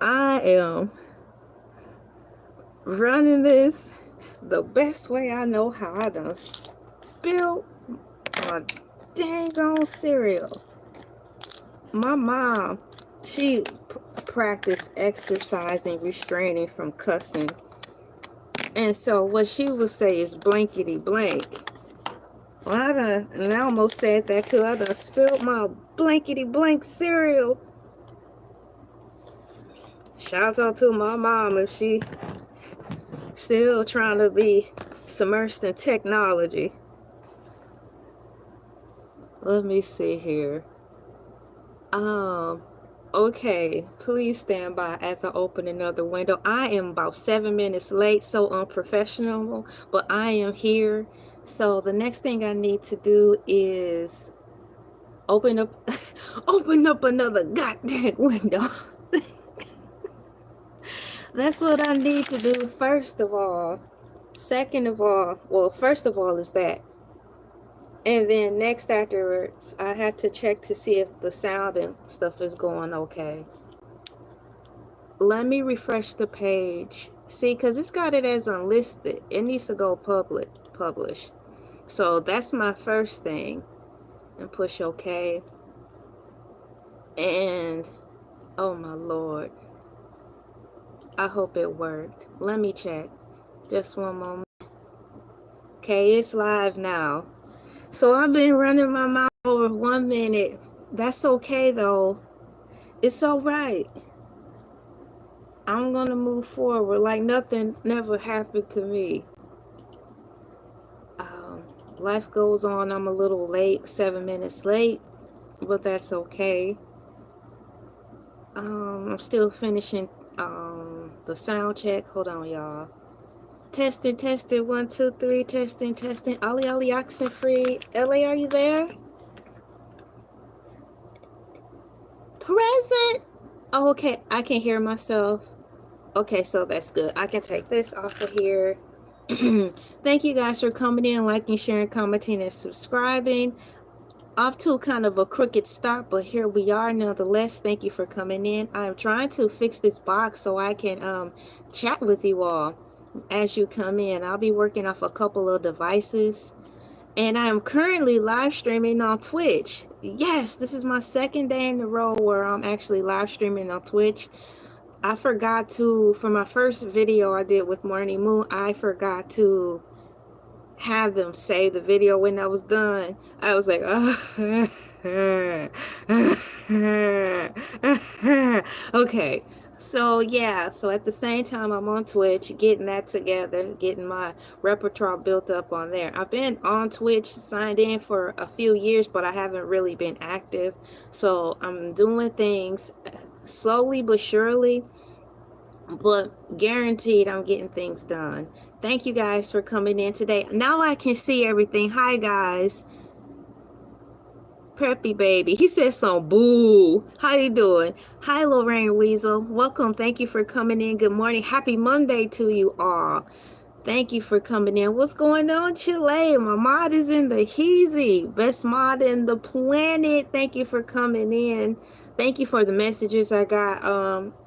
I am running this the best way I know how. I done spilled my dang on cereal. My mom, she practiced exercising, restraining from cussing. And so what she would say is blankety blank. Well, and I almost said that too. I done spilled my blankety blank cereal. Shout out to my mom if she still trying to be submersed in technology. Let me see here. Okay, please stand by as I open another window. I am about 7 minutes late, so unprofessional, but I am here. So the next thing I need to do is open up another goddamn window. That's what I need to do first of all. Second of all, well, first of all is that. And then next afterwards, I have to check to see if the sound and stuff is going okay. Let me refresh the page. See, because it's got it as unlisted. It needs to go publish. So that's my first thing. And push OK. And, oh my Lord. I hope it worked. Let me check. Just one moment. Okay, it's live now. So I've been running my mouth over 1 minute. That's okay though. It's all right. I'm gonna move forward like nothing never happened to me. Life goes on. I'm a little late, 7 minutes late, but that's okay. I'm still finishing the sound check. Hold on, y'all. Testing, 1, 2, 3, testing. Ollie, oxen free. LA, are you there? Present. Oh, okay, I can hear myself. Okay, so that's good. I can take this off of here. Thank you guys for coming in, liking, sharing, commenting, and subscribing. Off to kind of a crooked start, but here we are nonetheless. Thank you for coming in. I'm trying to fix this box so I can chat with you all as you come in. I'll be working off a couple of devices, and I am currently live streaming on Twitch. Yes, this is my second day in a row where I'm actually live streaming on Twitch. I forgot to, for my first video I did with Morning Moon, I forgot to have them save the video when I was done. I was like, okay. So yeah, so at the same time I'm on Twitch, getting that together, getting my repertoire built up on there. I've been on Twitch, signed in for a few years, but I haven't really been active. So I'm doing things slowly but surely, but guaranteed I'm getting things done. Thank you guys for coming in today. Now I can see everything. Hi guys. Preppy baby, he said some boo. How you doing? Hi Lorraine Weasel, welcome. Thank you for coming in. Good morning, happy Monday to you all. Thank you for coming in. What's going on, Chile? My mod is in the heezy, best mod in the planet. Thank you for coming in. Thank you for the messages I got,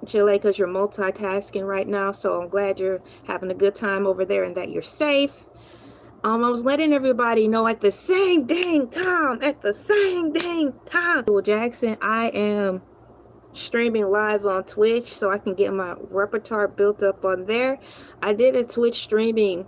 Chile, because you're multitasking right now. So I'm glad you're having a good time over there and that you're safe. I was letting everybody know at the same dang time, Will Jackson, I am streaming live on Twitch so I can get my repertoire built up on there. I did a Twitch streaming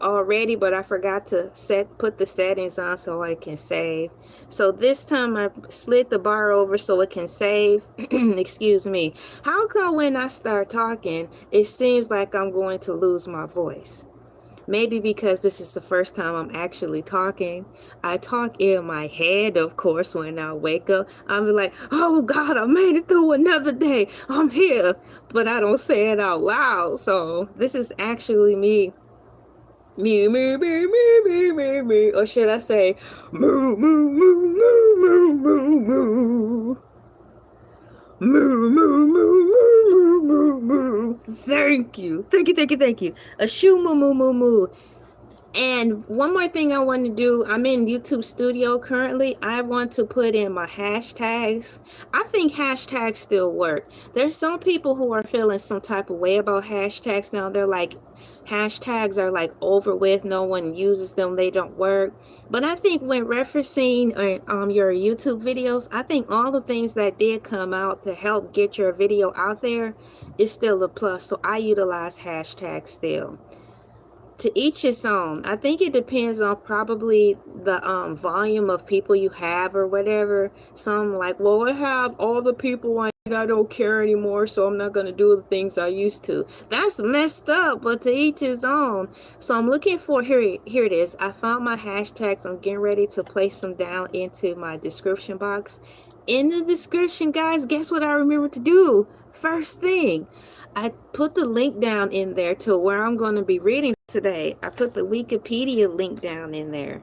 already, but I forgot to put the settings on so I can save. So this time I slid the bar over so it can save. Excuse me. How come when I start talking it seems like I'm going to lose my voice? Maybe because this is the first time I'm actually talking. I talk in my head, of course, when I wake up. I'm like, oh God, I made it through another day. I'm here. But I don't say it out loud. So this is actually me. Me. Or should I say, moo, moo, moo, moo, moo, moo, moo. Moo, moo, moo, moo, moo, moo. Thank you. A shoo moo moo moo moo. And one more thing I want to do, I'm in YouTube Studio currently. I want to put in my hashtags. I think hashtags still work. There's some people who are feeling some type of way about hashtags now. They're like, hashtags are like over with. No one uses them. They don't work. But I think when referencing your YouTube videos, I think all the things that did come out to help get your video out there is still a plus. So I utilize hashtags still. To each his own. I think it depends on probably the volume of people you have or whatever. Some like, well, I have all the people I don't care anymore, so I'm not going to do the things I used to. That's messed up, but to each his own. So I'm looking for, here it is. I found my hashtags. I'm getting ready to place them down into my description box. In the description, guys, guess what I remember to do? First thing, I put the link down in there to where I'm going to be reading today. I put the Wikipedia link down in there.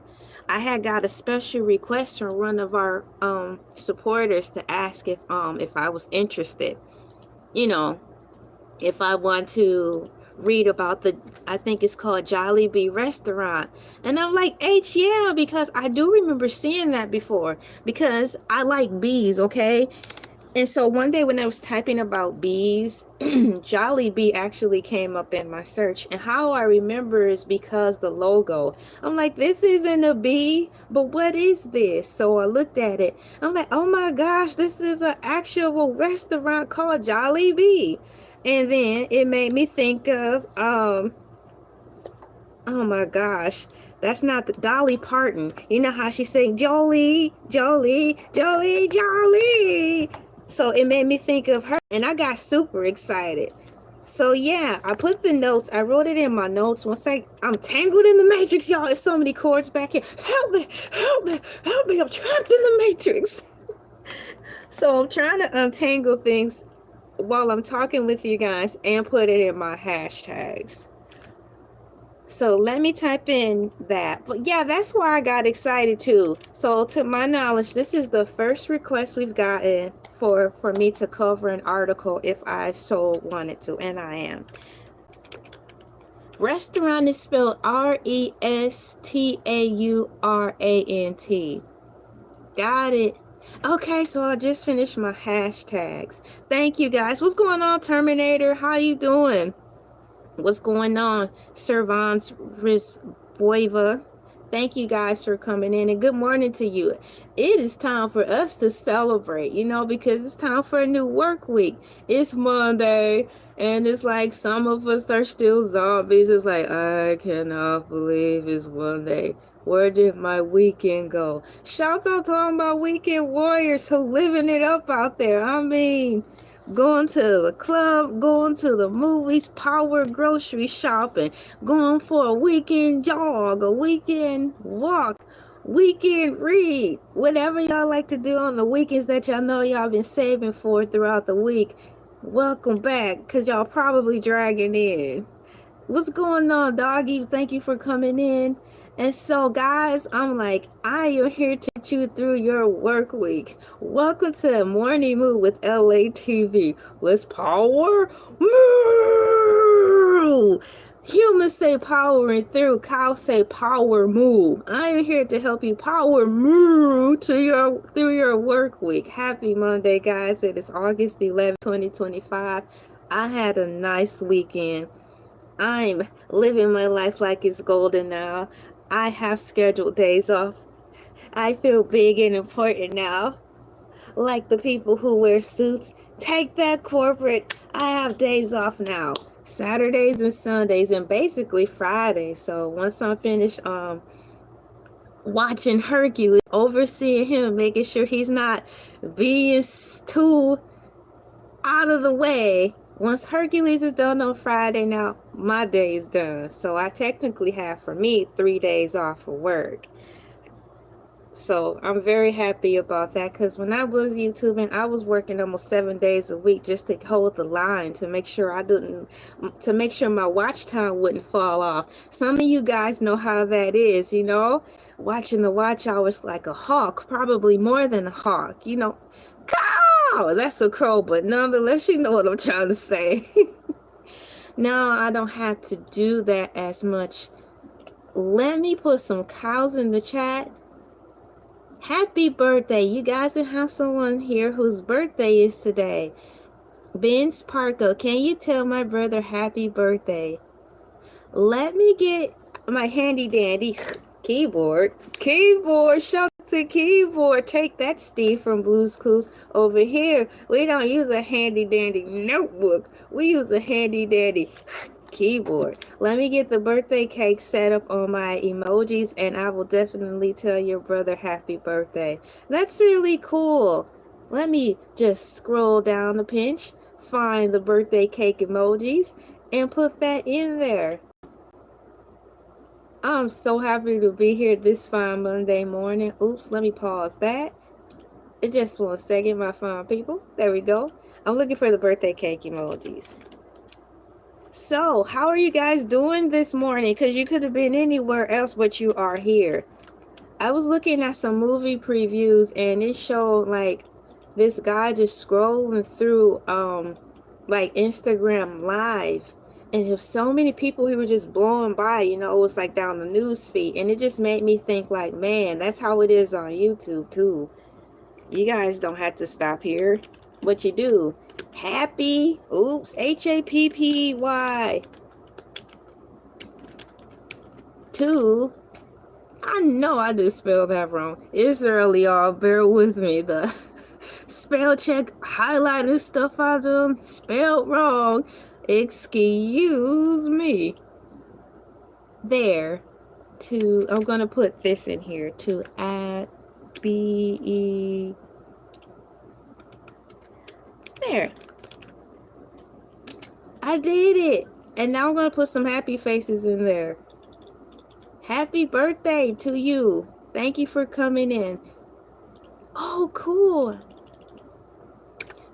I had got a special request from one of our supporters to ask if I was interested, you know, if I want to read about the, I think it's called Jolliebee Resturant. And I'm like, yeah, because I do remember seeing that before, because I like bees, okay? And so one day when I was typing about bees, Jollibee actually came up in my search. And how I remember is because the logo. I'm like, this isn't a bee, but what is this? So I looked at it. I'm like, oh my gosh, this is an actual restaurant called Jollibee. And then it made me think of, oh my gosh, that's not the Dolly Parton. You know how she sang Jolie, Jolie, Jolie, Jolie. So it made me think of her, and I got super excited. So yeah, I put the notes, I wrote it in my notes. Once I'm tangled in the matrix, y'all. There's so many cords back here. Help me, help me, help me. I'm trapped in the matrix. So I'm trying to untangle things while I'm talking with you guys and put it in my hashtags. So let me type in that. But yeah, that's why I got excited too. So to my knowledge, this is the first request we've gotten for me to cover an article if I so wanted to, and I am. Resturant is spelled Restaurant. Got it. Okay, so I just finished my hashtags. Thank you guys. What's going on, Terminator? How you doing? What's going on, Servants Risboiva? Thank you guys for coming in, and good morning to you. It is time for us to celebrate, you know, because it's time for a new work week. It's Monday, and it's like some of us are still zombies. It's like, I cannot believe it's Monday. Where did my weekend go? Shouts out to all my weekend warriors who living it up out there. I mean, going to the club, going to the movies, power grocery shopping, going for a weekend jog, a weekend walk, weekend read, whatever y'all like to do on the weekends that y'all know y'all been saving for throughout the week. Welcome back, because y'all probably dragging in. What's going on, doggy? Thank you for coming in. And so, guys, I'm like, I am here to get you through your work week. Welcome to Morning Moo with Elay TV. Let's power moo. Humans say powering through, cows say power moo. I am here to help you power moo through your work week. Happy Monday, guys. It is August 11th, 2025. I had a nice weekend. I'm living my life like it's golden now. I have scheduled days off. I feel big and important now. Like the people who wear suits. Take that, corporate. I have days off now. Saturdays and Sundays, and basically Fridays. So once I'm finished watching Hercules, overseeing him, making sure he's not being too out of the way. Once Hercules is done on Friday, now my day is done. So I technically have, for me, 3 days off of work. So I'm very happy about that, because when I was YouTubing, I was working almost 7 days a week just to hold the line, to make sure to make sure my watch time wouldn't fall off. Some of you guys know how that is, you know, watching the watch hours like a hawk, probably more than a hawk, you know. Oh, that's a crow, but nonetheless, you know what I'm trying to say. Now I don't have to do that as much Let me put some cows in the chat. Happy birthday. You guys will have someone here whose birthday is today. Ben Sparkle, can you tell my brother happy birthday? Let me get my handy dandy keyboard. Shout out to keyboard. Take that, Steve from Blue's Clues. Over here, we don't use a handy dandy notebook. We use a handy dandy keyboard. Let me get the birthday cake set up on my emojis, and I will definitely tell your brother happy birthday. That's really cool. Let me just scroll down a pinch, find the birthday cake emojis, and put that in there. I'm so happy to be here this fine Monday morning. Oops, let me pause that. Just 1 second, my fine people. There we go. I'm looking for the birthday cake emojis. So, how are you guys doing this morning? Because you could have been anywhere else, but you are here. I was looking at some movie previews, and it showed like this guy just scrolling through like Instagram Live, and there was so many people who were just blowing by. You know, it was like down the news feed, and it just made me think like, man, that's how it is on YouTube too. You guys don't have to stop here. What you do? Happy, oops, HAPPY 2. I know I just spelled that wrong. It's early, y'all. Bear with me. The spell check highlighting stuff I done spelled wrong. Excuse me. There. I'm gonna put this in here to add BE. There. I did it. And now I'm going to put some happy faces in there. Happy birthday to you. Thank you for coming in. Oh, cool.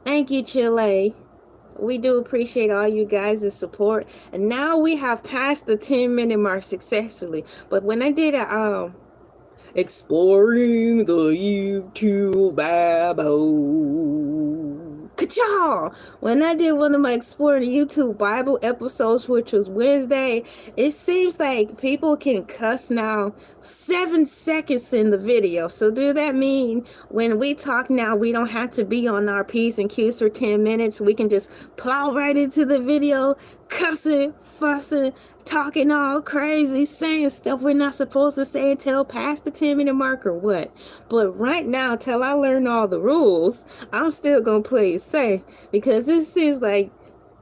Thank you, Chile. We do appreciate all you guys' support. And now we have passed the 10-minute mark successfully. But when I did exploring the YouTube Bible. Ka-chow! When I did one of my Exploring the YouTube Bible episodes, which was Wednesday, it seems like people can cuss now 7 seconds in the video. So does that mean when we talk now, we don't have to be on our P's and Q's for 10 minutes? We can just plow right into the video, cussing, fussing, talking all crazy, saying stuff we're not supposed to say until past the 10-minute mark or what? But right now, till I learn all the rules, I'm still gonna play it safe, because it seems like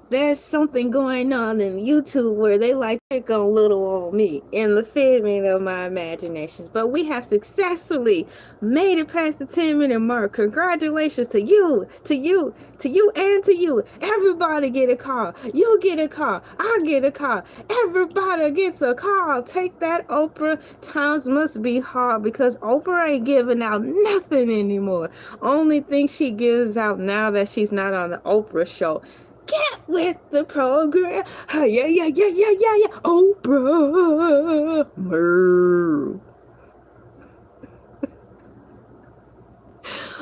there's something going on in YouTube where they like pick on little old me in the figment of my imaginations. But we have successfully made it past the 10-minute mark. Congratulations to you, and to you. Everybody get a call. You get a call. I get a call. Everybody gets a call. Take that, Oprah. Times must be hard because Oprah ain't giving out nothing anymore. Only thing she gives out now that she's not on the Oprah show. Get with the program. Yeah. Oprah. Moo.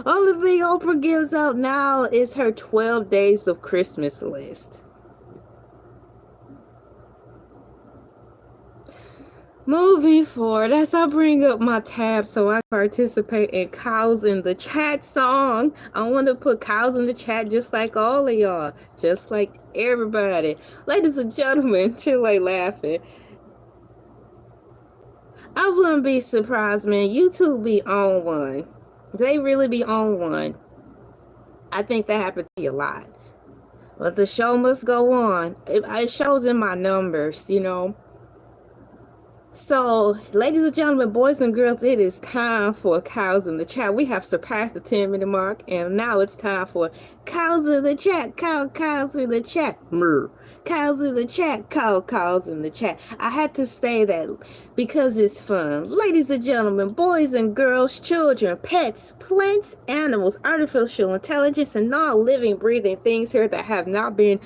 Only thing Oprah gives out now is her 12 days of Christmas list. Moving forward, as I bring up my tab so I participate in Cows in the Chat song, I want to put cows in the chat just like all of y'all, just like everybody. Ladies and gentlemen, Chile laughing. I wouldn't be surprised, man. YouTube be on one. They really be on one. I think that happened to me a lot. But the show must go on. It shows in my numbers, you know. So, ladies and gentlemen, boys and girls, it is time for Cows in the Chat. We have surpassed the 10-minute mark, and now it's time for Cows in the Chat. Cows in the Chat. Murr. Cows in the Chat. Cows in the Chat. I had to say that because it's fun. Ladies and gentlemen, boys and girls, children, pets, plants, animals, artificial intelligence, and all living, breathing things here that have not been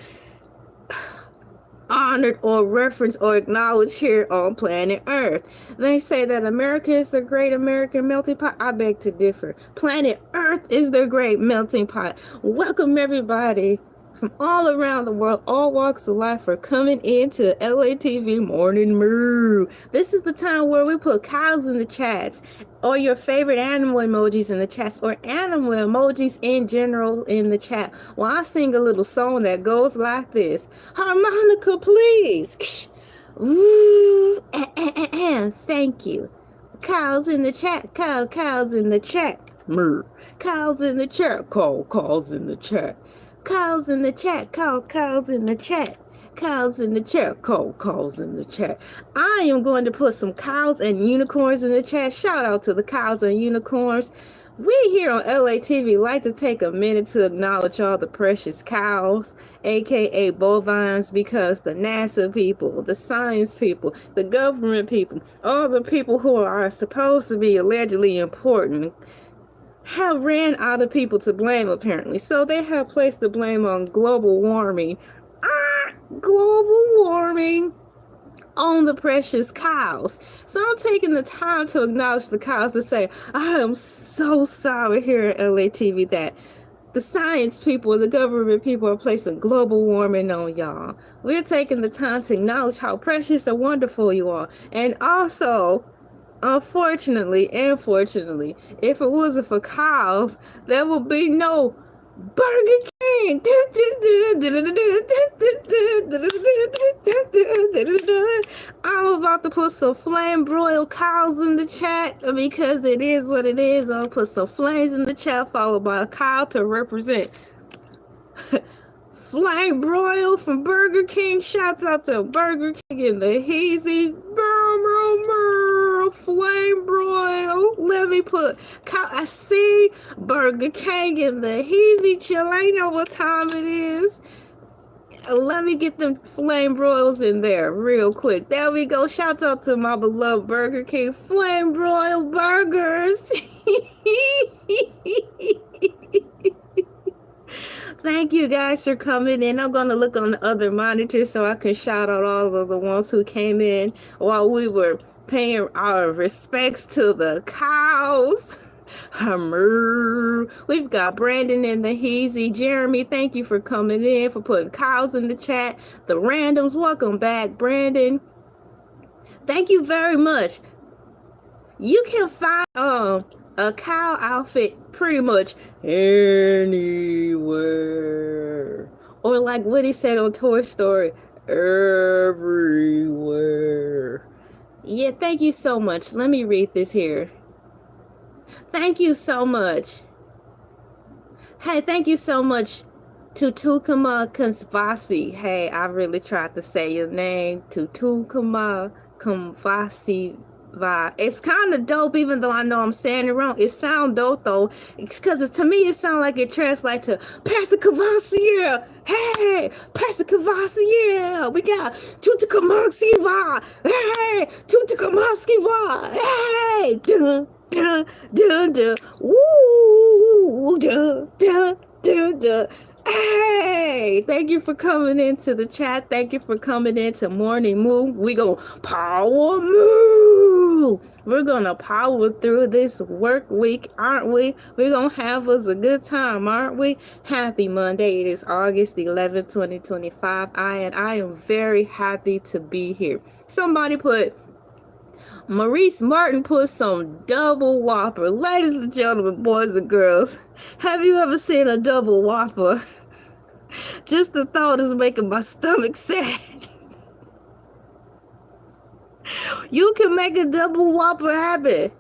honored or referenced or acknowledged here on planet Earth. They say that America is the great American melting pot. I beg to differ. Planet Earth is the great melting pot. Welcome everybody from all around the world, all walks of life, are coming into LA TV Morning Moo. This is the time where we put cows in the chats, or your favorite animal emojis in the chats, or animal emojis in general in the chat. Well, I sing a little song that goes like this. Harmonica, please. Ooh, thank you. Cows in the chat, cows in the chat. Moo. Cows in the chat, cows in the chat. Cows in the chat, cows in the chat. Cows in the chat, cows in the chat. I am going to put some cows and unicorns in the chat. Shout out to the cows and unicorns. We here on LA TV like to take a minute to acknowledge all the precious cows, aka bovines, because the NASA people, the science people, the government people, all the people who are supposed to be allegedly important have ran out of people to blame, apparently. So they have placed the blame on global warming. Global warming on the precious cows. So I'm taking the time to acknowledge the cows to say, I am so sorry here at LA TV that the science people and the government people are placing global warming on y'all. We're taking the time to acknowledge how precious and wonderful you are. And also, unfortunately and fortunately, if it wasn't for cows, there would be no Burger King. I'm about to put some flame broiled cows in the chat because it is what it is. I'll put some flames in the chat followed by a cow to represent flame broil from Burger King. Shouts out to Burger King in the Heezy. Flame broil. Let me put I see Burger King in the Heezy. Chill. I know what time it is. Let me get them flame broils in there real quick. There we go. Shouts out to my beloved Burger King flame broil burgers. Thank you guys for coming in. I'm going to look on the other monitor so I can shout out all of the ones who came in while we were paying our respects to the cows. We've got Brandon in the Heezy. Jeremy, thank you for coming in, for putting cows in the chat. The randoms, welcome back, Brandon. Thank you very much. You can find a cow outfit pretty much anywhere. Or like Woody said on Toy Story, everywhere. Yeah, thank you so much. Let me read this here. Thank you so much. Hey, thank you so much to Tukuma Kansvasi. Hey, I really tried to say your name. To Tukuma Kansvasi. It's kind of dope, even though I know I'm saying it wrong. It sounds dope though, because to me it sounds like it translates to Pastor Kavasier. Hey, Pastor Kavasier. We got Tutakamovskiva. Hey, Tutakamovskiva. Hey, dun dun dun dun. Woo, dun dun dun dun. Hey, thank you for coming into the chat. Thank you for coming into Morning Moo. We gonna power move. We're gonna power through this work week, aren't we? We're gonna have us a good time, aren't we? Happy Monday. It is August 11th, 2025. I am very happy to be here. Somebody put Maurice Martin put some double whopper. Ladies and gentlemen, boys and girls, have you ever seen a double whopper? Just the thought is making my stomach sad. You can make a double whopper happen.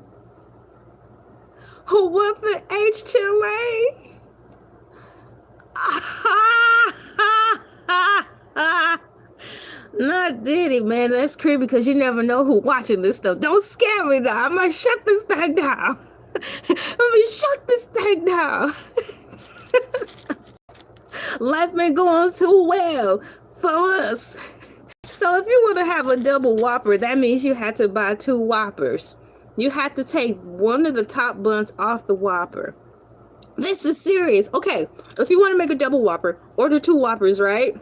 Who want the H Chile? Not Diddy, man. That's creepy because you never know who's watching this stuff. Don't scare me now. I might shut this thing down. Let me shut this thing down. Life been going too well for us. So if you want to have a double whopper, that means you had to buy 2 whoppers. You had to take one of the top buns off the whopper. This is serious. Okay, if you want to make a double whopper, order 2 whoppers, right?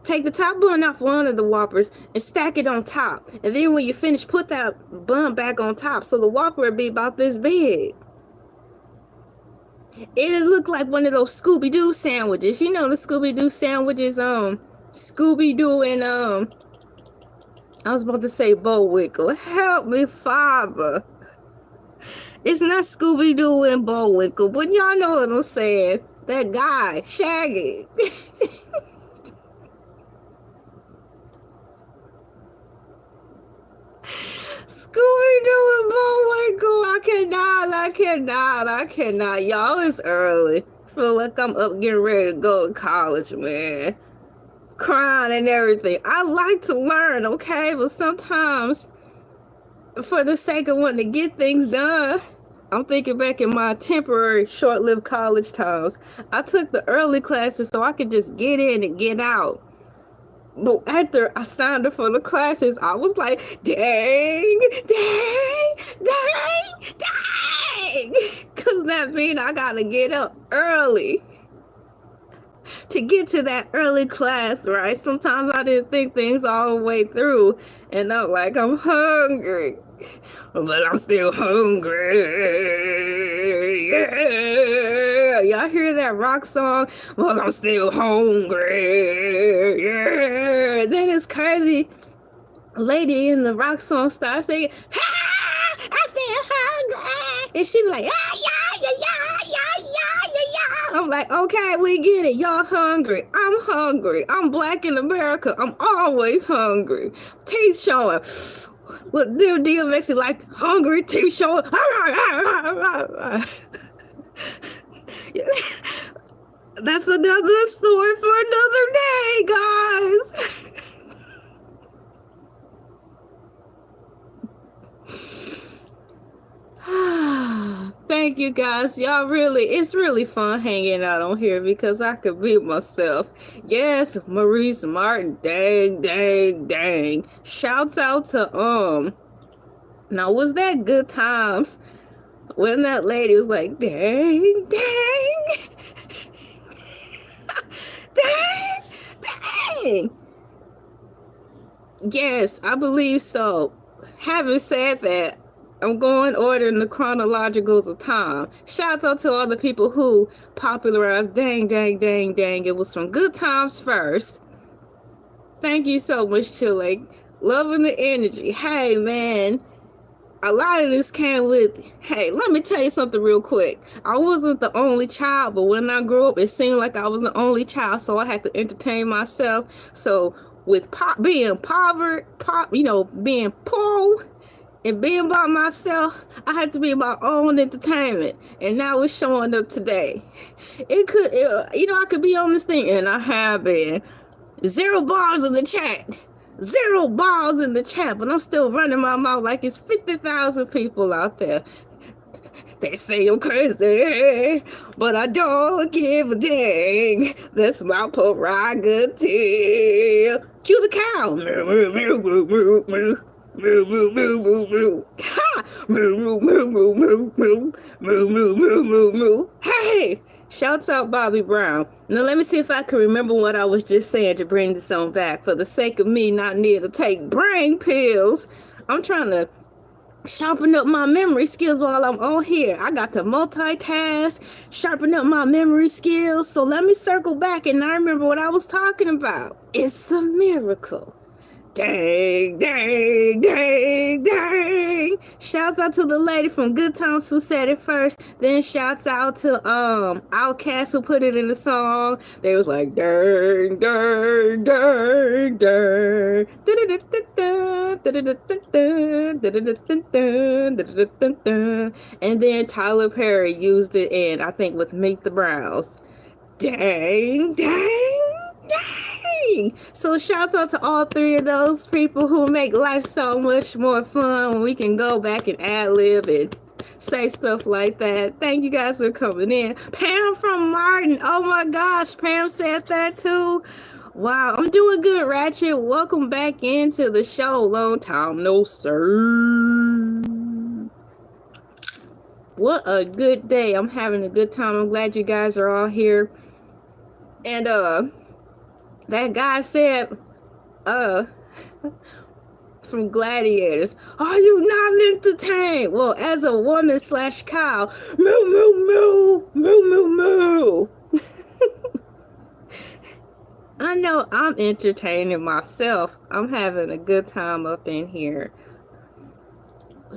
Take the top bun off one of the whoppers and stack it on top. And then when you finish, put that bun back on top. So the whopper will be about this big. It looked like one of those Scooby-Doo sandwiches. You know the Scooby-Doo sandwiches, Scooby-Doo and, I was about to say Bullwinkle. Help me, Father. It's not Scooby-Doo and Bullwinkle, but y'all know what I'm saying. That guy, Shaggy. Scooby-Doo and Bullwinkle. I cannot. Y'all, it's early. Feel like I'm up getting ready to go to college, man. Crying and everything. I like to learn, okay? But sometimes, for the sake of wanting to get things done, I'm thinking back in my temporary, short-lived college times. I took the early classes so I could just get in and get out. But after I signed up for the classes, I was like, dang. Because that means I got to get up early to get to that early class, right? Sometimes I didn't think things all the way through. And I'm like, I'm hungry. But I'm still hungry. Yeah. Y'all hear that rock song? Well, I'm still hungry. Yeah. Then it's crazy. A lady in the rock song starts singing, ah, I'm still hungry. And she be like, ah, yeah. I'm like, okay, we get it. Y'all hungry. I'm hungry. I'm black in America. I'm always hungry. Teeth showing. Look, DMX is like hungry, teeth showing. That's another story for another day, guys. Thank you guys. Y'all it's really fun hanging out on here because I could be myself. Yes, Maurice Martin. Dang. Shouts out to, now was that Good Times when that lady was like, dang. Yes, I believe so. Having said that, I'm going order in the chronologicals of time. Shout out to all the people who popularized dang. It was from Good Times first. Thank you so much, Chile. Loving the energy. Hey, man. A lot of this came with, hey, let me tell you something real quick. I wasn't the only child, but when I grew up, it seemed like I was the only child, so I had to entertain myself. So with being being poor, and being by myself, I had to be my own entertainment. And now it's showing up today. I could be on this thing, and I have been. 0 bars in the chat. 0 balls in the chat, but I'm still running my mouth like it's 50,000 people out there. They say I'm crazy, but I don't give a dang. That's my prerogative. Cue the cow. Moo moo moo moo moo. Ha! Moo moo moo moo moo moo. Moo moo moo moo moo. Hey! Shouts out Bobby Brown. Now let me see if I can remember what I was just saying to bring this on back. For the sake of me not needing to take brain pills, I'm trying to sharpen up my memory skills while I'm on here. I got to multitask, sharpen up my memory skills. So let me circle back and I remember what I was talking about. It's a miracle. Dang. Shouts out to the lady from Good Times who said it first. Then shouts out to Outkast who put it in the song. They was like dang. And then Tyler Perry used it in, I think, with Meet the Browns. Dang. So shouts out to all 3 of those people who make life so much more fun when we can go back and ad-lib and say stuff like that. Thank you guys for coming in. Pam from Martin. Oh my gosh, Pam said that too. Wow, I'm doing good, Ratchet. Welcome back into the show. Long time no sir. What a good day. I'm having a good time. I'm glad you guys are all here. And that guy said, from Gladiators. Are you not entertained? Well, as a woman slash cow, moo, moo, moo, moo, moo, moo. I know I'm entertaining myself. I'm having a good time up in here.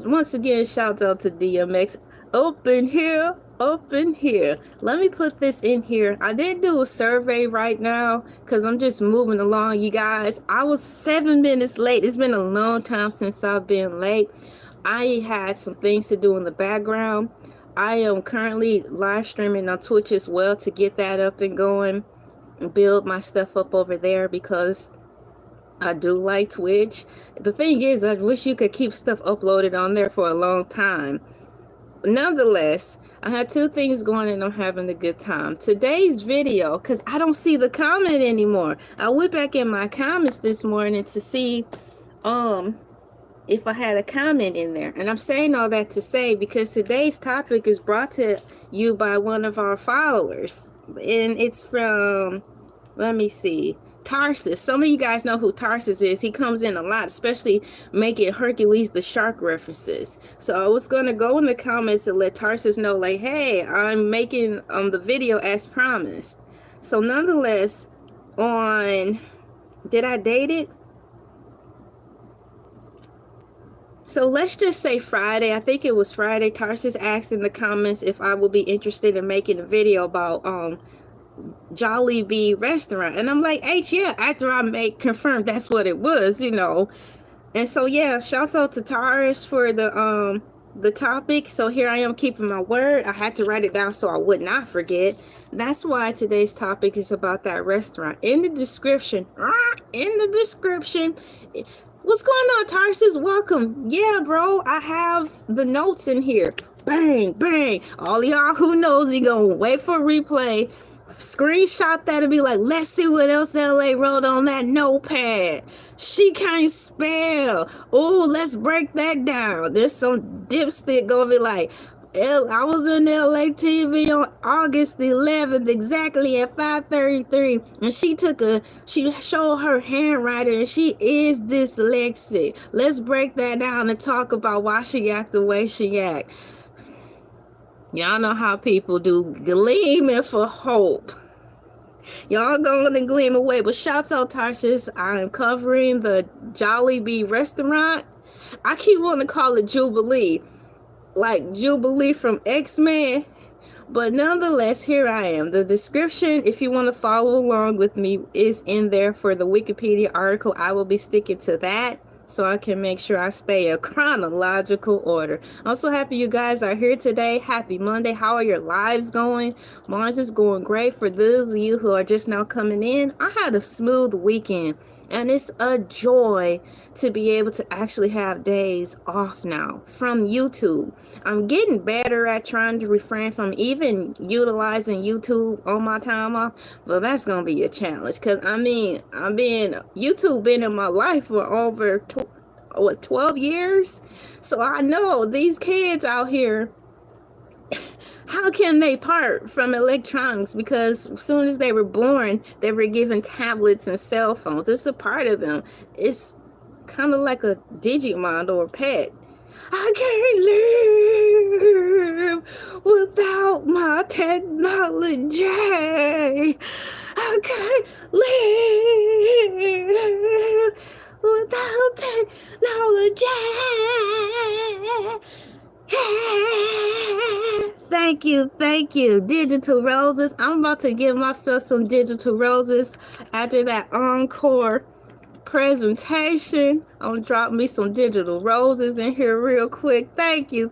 Once again, shout out to DMX. Up in here, up in here. Let me put this in here. I did do a survey right now because I'm just moving along, you guys. I was 7 minutes late. It's been a long time since I've been late. I had some things to do in the background. I am currently live streaming on Twitch as well to get that up and going. Build my stuff up over there because I do like Twitch. The thing is, I wish you could keep stuff uploaded on there for a long time. Nonetheless, I had 2 things going and I'm having a good time. Today's video, because I don't see the comment anymore. I went back in my comments this morning to see if I had a comment in there. And I'm saying all that to say because today's topic is brought to you by one of our followers. And it's from, let me see, Tarsus. Some of you guys know who Tarsus is. He comes in a lot, especially making Hercules the Shark references. So I was going to go in the comments and let Tarsus know, like, hey, I'm making the video as promised. So nonetheless, on, did I date it? So let's just say Friday. I think it was Friday. Tarsus asked in the comments if I would be interested in making a video about Jollibee restaurant, and I'm like, H, yeah, after I confirmed that's what it was, you know. And so yeah, shouts out to Taurus for the topic. So here I am keeping my word. I had to write it down so I would not forget. That's why today's topic is about that restaurant. In the description, what's going on, Tarsus? Welcome. Yeah, bro, I have the notes in here. Bang, bang. All y'all who knows, he gonna wait for a replay. Screenshot that and be like, let's see what else LA wrote on that notepad. She can't spell. Oh, let's break that down. There's some dipstick gonna be like, I was in Elay TV on August 11th, exactly at 5:33, and she showed her handwriting, and she is dyslexic. Let's break that down and talk about why she act the way she act. Y'all know how people do, gleaming for hope. Y'all going to gleam away. But shouts out, Tarsus. I'm covering the Jollibee restaurant. I keep wanting to call it Jubilee, like Jubilee from X-Men. But nonetheless, here I am. The description, if you want to follow along with me, is in there for the Wikipedia article. I will be sticking to that, so I can make sure I stay in chronological order. I'm so happy you guys are here today. Happy Monday. How are your lives going? Mine is going great. For those of you who are just now coming in, I had a smooth weekend, and it's a joy to be able to actually have days off now from YouTube. I'm getting better at trying to refrain from even utilizing YouTube on my time off, but that's gonna be a challenge because YouTube been in my life for over 12 years, so I know these kids out here, how can they part from electronics? Because as soon as they were born, they were given tablets and cell phones. It's a part of them. It's kind of like a Digimon or a pet. I can't live without my technology. I can't live without technology. Thank you, Digital Roses. I'm about to give myself some Digital Roses after that encore presentation. I'm gonna drop me some Digital Roses in here real quick. Thank you.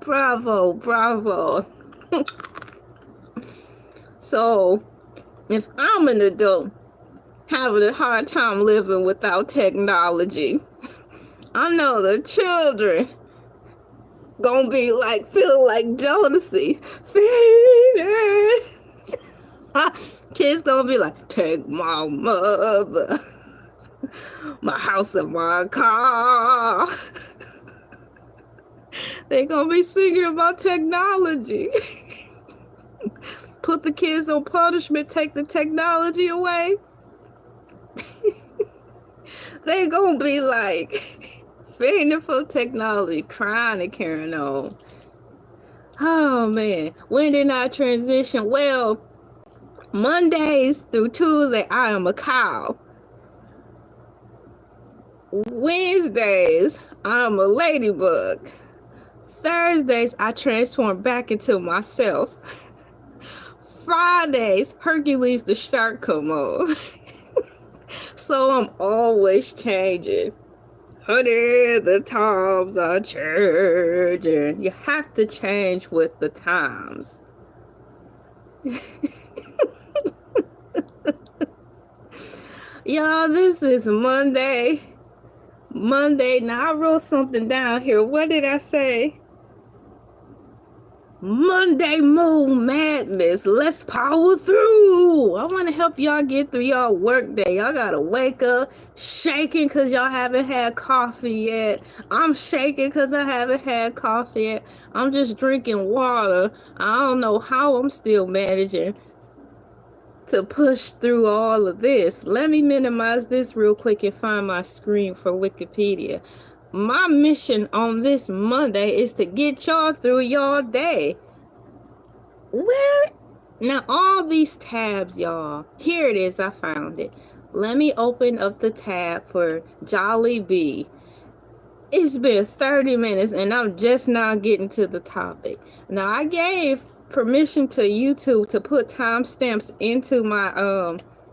Bravo. So, if I'm an adult having a hard time living without technology, I know the children gonna be like, feeling like Jodeci. Kids gonna be like, take my mother, my house and my car. They gonna be singing about technology. Put the kids on punishment, take the technology away. they gonna be like fiending for technology, crying and carrying on. Oh man, when did I transition? Well, Mondays through Tuesday, I am a cow. Wednesdays, I'm a ladybug. Thursdays, I transform back into myself. Fridays, Hercules the shark come on. So I'm always changing. Honey, the times are changing. You have to change with the times. Y'all, this is Monday. Now I wrote something down here. What did I say? Monday moon madness. Let's power through. I want to help y'all get through y'all work day. Y'all gotta wake up shaking because y'all haven't had coffee yet. I'm shaking because I haven't had coffee yet. I'm just drinking water. I don't know how I'm still managing to push through all of this. Let me minimize this real quick and find my screen for Wikipedia. My mission on this Monday is to get y'all through y'all day. Where? Now, all these tabs, y'all. Here it is. I found it. Let me open up the tab for Jolliebee. It's been 30 minutes and I'm just now getting to the topic. Now, I gave permission to YouTube to put timestamps into my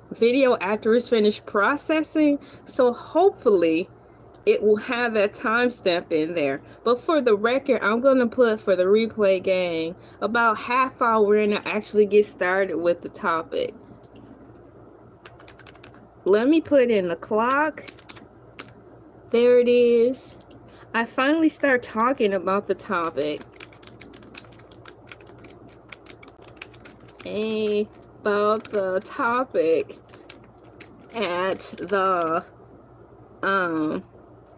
video after it's finished processing. So hopefully it will have that timestamp in there. But for the record, I'm going to put for the replay gang about half hour in to actually get started with the topic. Let me put in the clock. There it is. I finally start talking about the topic. About the topic at the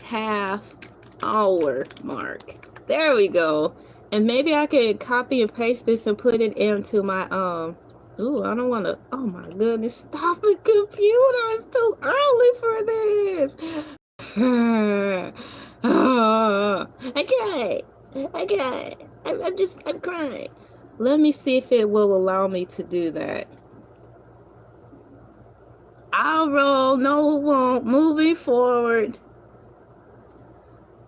half hour mark. There we go. And maybe I could copy and paste this and put it into my ooh, I don't want to. Oh my goodness, stop it, computer. It's too early for this. Okay. I'm crying. Let me see if it will allow me to do that. I'll roll. No, it won't. Moving forward.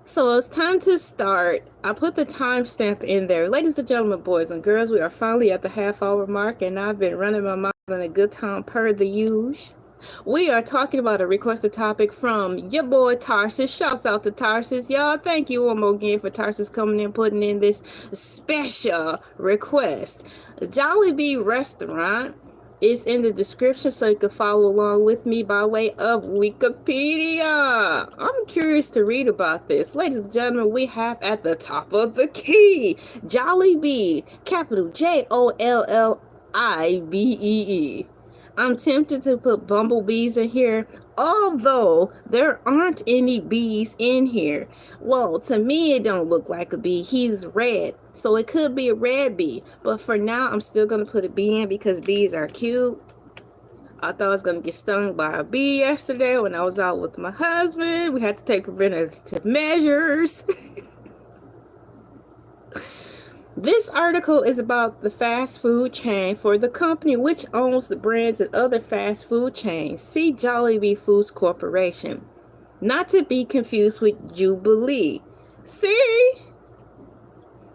So it's time to start. I put the timestamp in there. Ladies and gentlemen, boys and girls, we are finally at the half hour mark, and I've been running my mouth on a good time per the usual. We are talking about a requested topic from your boy Tarsus. Shouts out to Tarsus, y'all. Thank you one more again for Tarsus coming in, putting in this special request. Jollibee Resturant is in the description, so you can follow along with me by way of Wikipedia. I'm curious to read about this. Ladies and gentlemen, we have at the top of the key, Jolliebee, capital Jollibee. I'm tempted to put bumblebees in here, although there aren't any bees in here. Well, to me, it don't look like a bee. He's red, so it could be a red bee. But for now, I'm still going to put a bee in because bees are cute. I thought I was going to get stung by a bee yesterday when I was out with my husband. We had to take preventative measures. This article is about the fast food chain for the company which owns the brands and other fast food chains. See Jolliebee Foods Corporation. Not to be confused with Jubilee. See?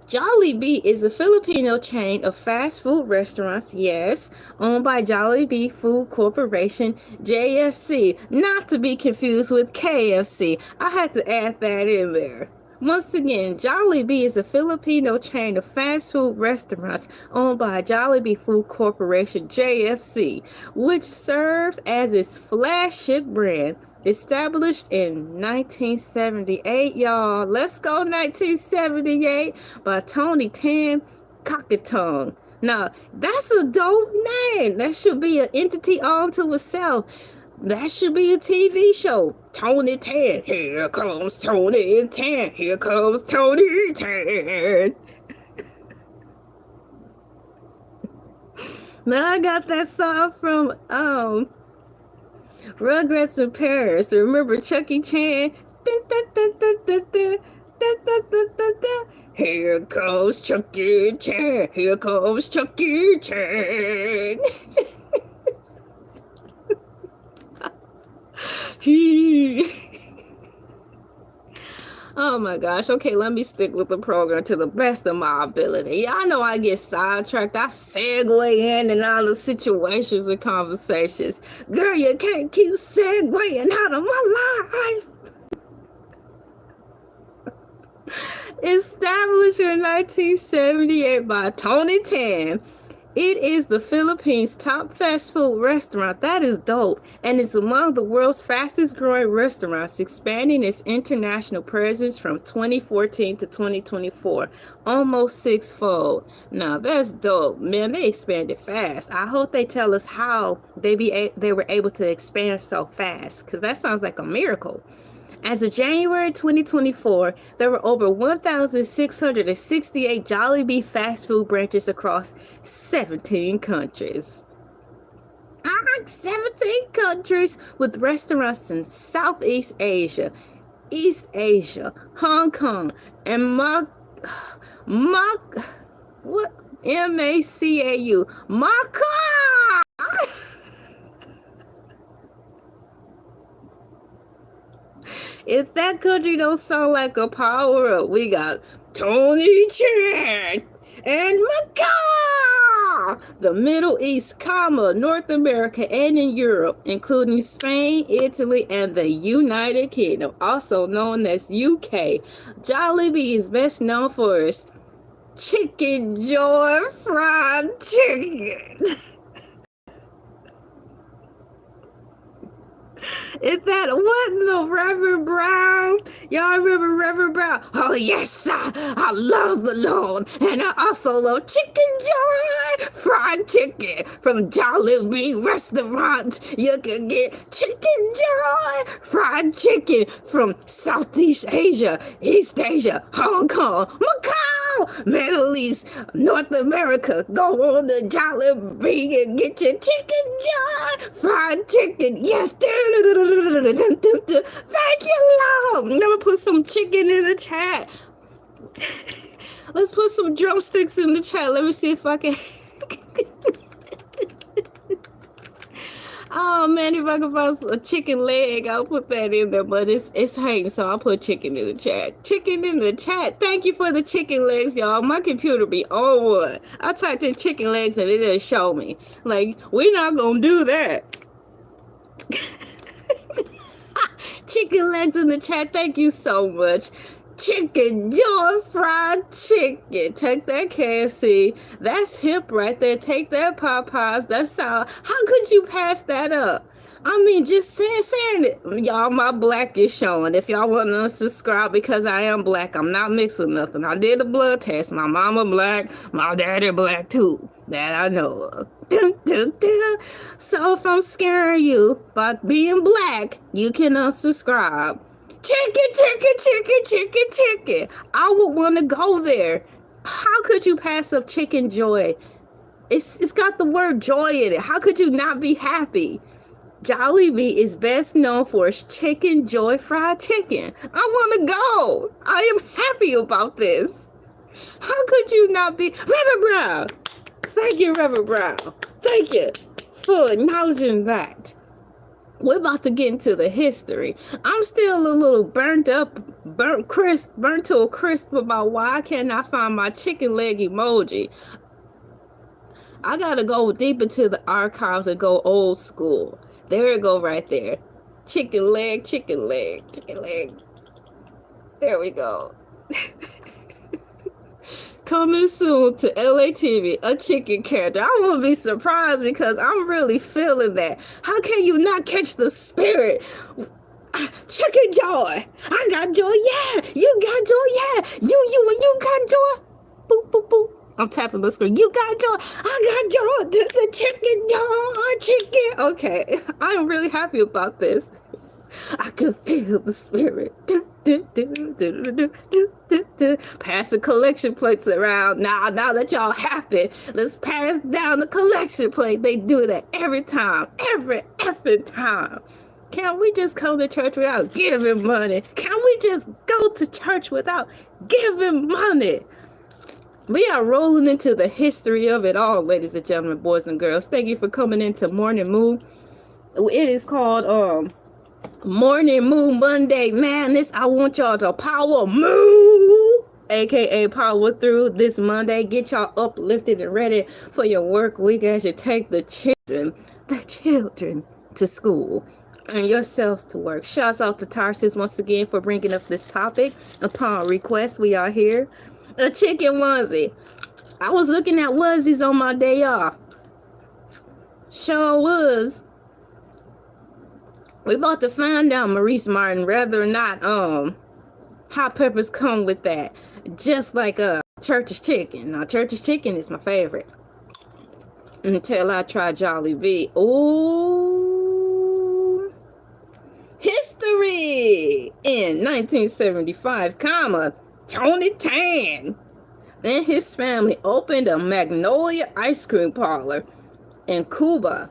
Jolliebee is a Filipino chain of fast food restaurants, yes, owned by Jollibee Food Corporation, JFC. Not to be confused with KFC. I had to add that in there. Once again, Jollibee is a Filipino chain of fast food restaurants owned by Jollibee Food Corporation, JFC, which serves as its flagship brand. Established in 1978, y'all. Let's go 1978 by Tony Tan Cockatong. Now, that's a dope name. That should be an entity all to itself. That should be a TV show. Tony Tan. Here comes Tony Tan. Here comes Tony Tan. Now I got that song from Rugrats in Paris. Remember Chucky Chan? Dun, dun, dun, dun, dun, dun. Dun, dun, dun, dun, dun. Here comes Chucky Chan. Here comes Chucky Chan. Oh my gosh. Okay, let me stick with the program to the best of my ability. Y'all know I get sidetracked. I segue in and out of situations and conversations. Girl, you can't keep segueing out of my life. Established in 1978 by Tony Tan, it is the Philippines' top fast food restaurant. That is dope. And it's among the world's fastest growing restaurants, expanding its international presence from 2014 to 2024, almost sixfold. Now that's dope. Man, they expanded fast. I hope they tell us how they were able to expand so fast, because that sounds like a miracle. As of January 2024, there were over 1,668 Jollibee fast food branches across 17 countries. 17 countries, with restaurants in Southeast Asia, East Asia, Hong Kong, and M-A-C-A-U, Macau. If that country don't sound like a power-up, we got Tony Chan and Macau, the Middle East, North America, and in Europe, including Spain, Italy, and the United Kingdom, also known as UK. Jolliebee is best known for its Chicken Joy fried chicken. Is that what in the Reverend Brown? Y'all remember Reverend Brown? Oh yes, I love the Lord, and I also love Chicken Joy fried chicken from Jollibee Restaurant. You can get Chicken Joy fried chicken from Southeast Asia, East Asia, Hong Kong, Macau, Middle East, North America. Go on to Jolliebee and get your Chicken Joy fried chicken. Yes, thank you, Lord. Never put some chicken in the chat. Let's put some drumsticks in the chat. Let me see if I can. Oh man, if I can find a chicken leg, I'll put that in there. But it's hating, so I'll put chicken in the chat. Chicken in the chat. Thank you for the chicken legs, y'all. My computer be on one. I typed in chicken legs and it didn't show me. Like, we're not gonna do that. Chicken legs in the chat. Thank you so much. Chicken Joy fried chicken. Take that, KFC. That's hip right there. Take that, Popeyes. That's how could you pass that up? I mean, just saying it. Y'all, my black is showing. If y'all want to unsubscribe, because I am black, I'm not mixed with nothing. I did a blood test. My mama black, my daddy black too. That I know of. Dun, dun, dun. So if I'm scaring you by being black, you can unsubscribe. Chicken. I would want to go there. How could you pass up Chicken Joy? It's got the word joy in it. How could you not be happy? Jollibee is best known for its Chicken Joy fried chicken. I want to go. I am happy about this. How could you not be? Reverend Brown. Thank you, Reverend Brown. Thank you for acknowledging that. We're about to get into the history. I'm still a little burnt to a crisp about why I cannot find my chicken leg emoji. I gotta go deep into the archives and go old school. There you go, right there. Chicken leg. There we go. Coming soon to LA TV, a chicken character. I won't be surprised because I'm really feeling that. How can you not catch the spirit? Chicken Joy. I got joy, yeah. You got joy, yeah. You got joy. Boop, boop, boop. I'm tapping the screen. You got joy. I got joy. The chicken. Okay. I'm really happy about this. I can feel the spirit. Pass the collection plates around. Now that y'all happy, let's pass down the collection plate. They do that every time. Every effing time. Can't we just come to church without giving money? Can't we just go to church without giving money? We are rolling into the history of it all, ladies and gentlemen, boys and girls. Thank you for coming into Morning Moo. It is called Morning Moo Monday Madness. I want y'all to power moo, aka power through this Monday. Get y'all uplifted and ready for your work week as you take the children to school and yourselves to work. Shouts out to Tarsis once again for bringing up this topic. Upon request, we are here. A chicken onesie. I was looking at onesies on my day off. Sure was. We about to find out, Maurice Martin, whether or not hot peppers come with that. Just like Church's chicken. Now Church's chicken is my favorite. Until I try Jolliebee. Ooh. History in 1975, Tony Tan. Then his family opened a Magnolia ice cream parlor in Cuba,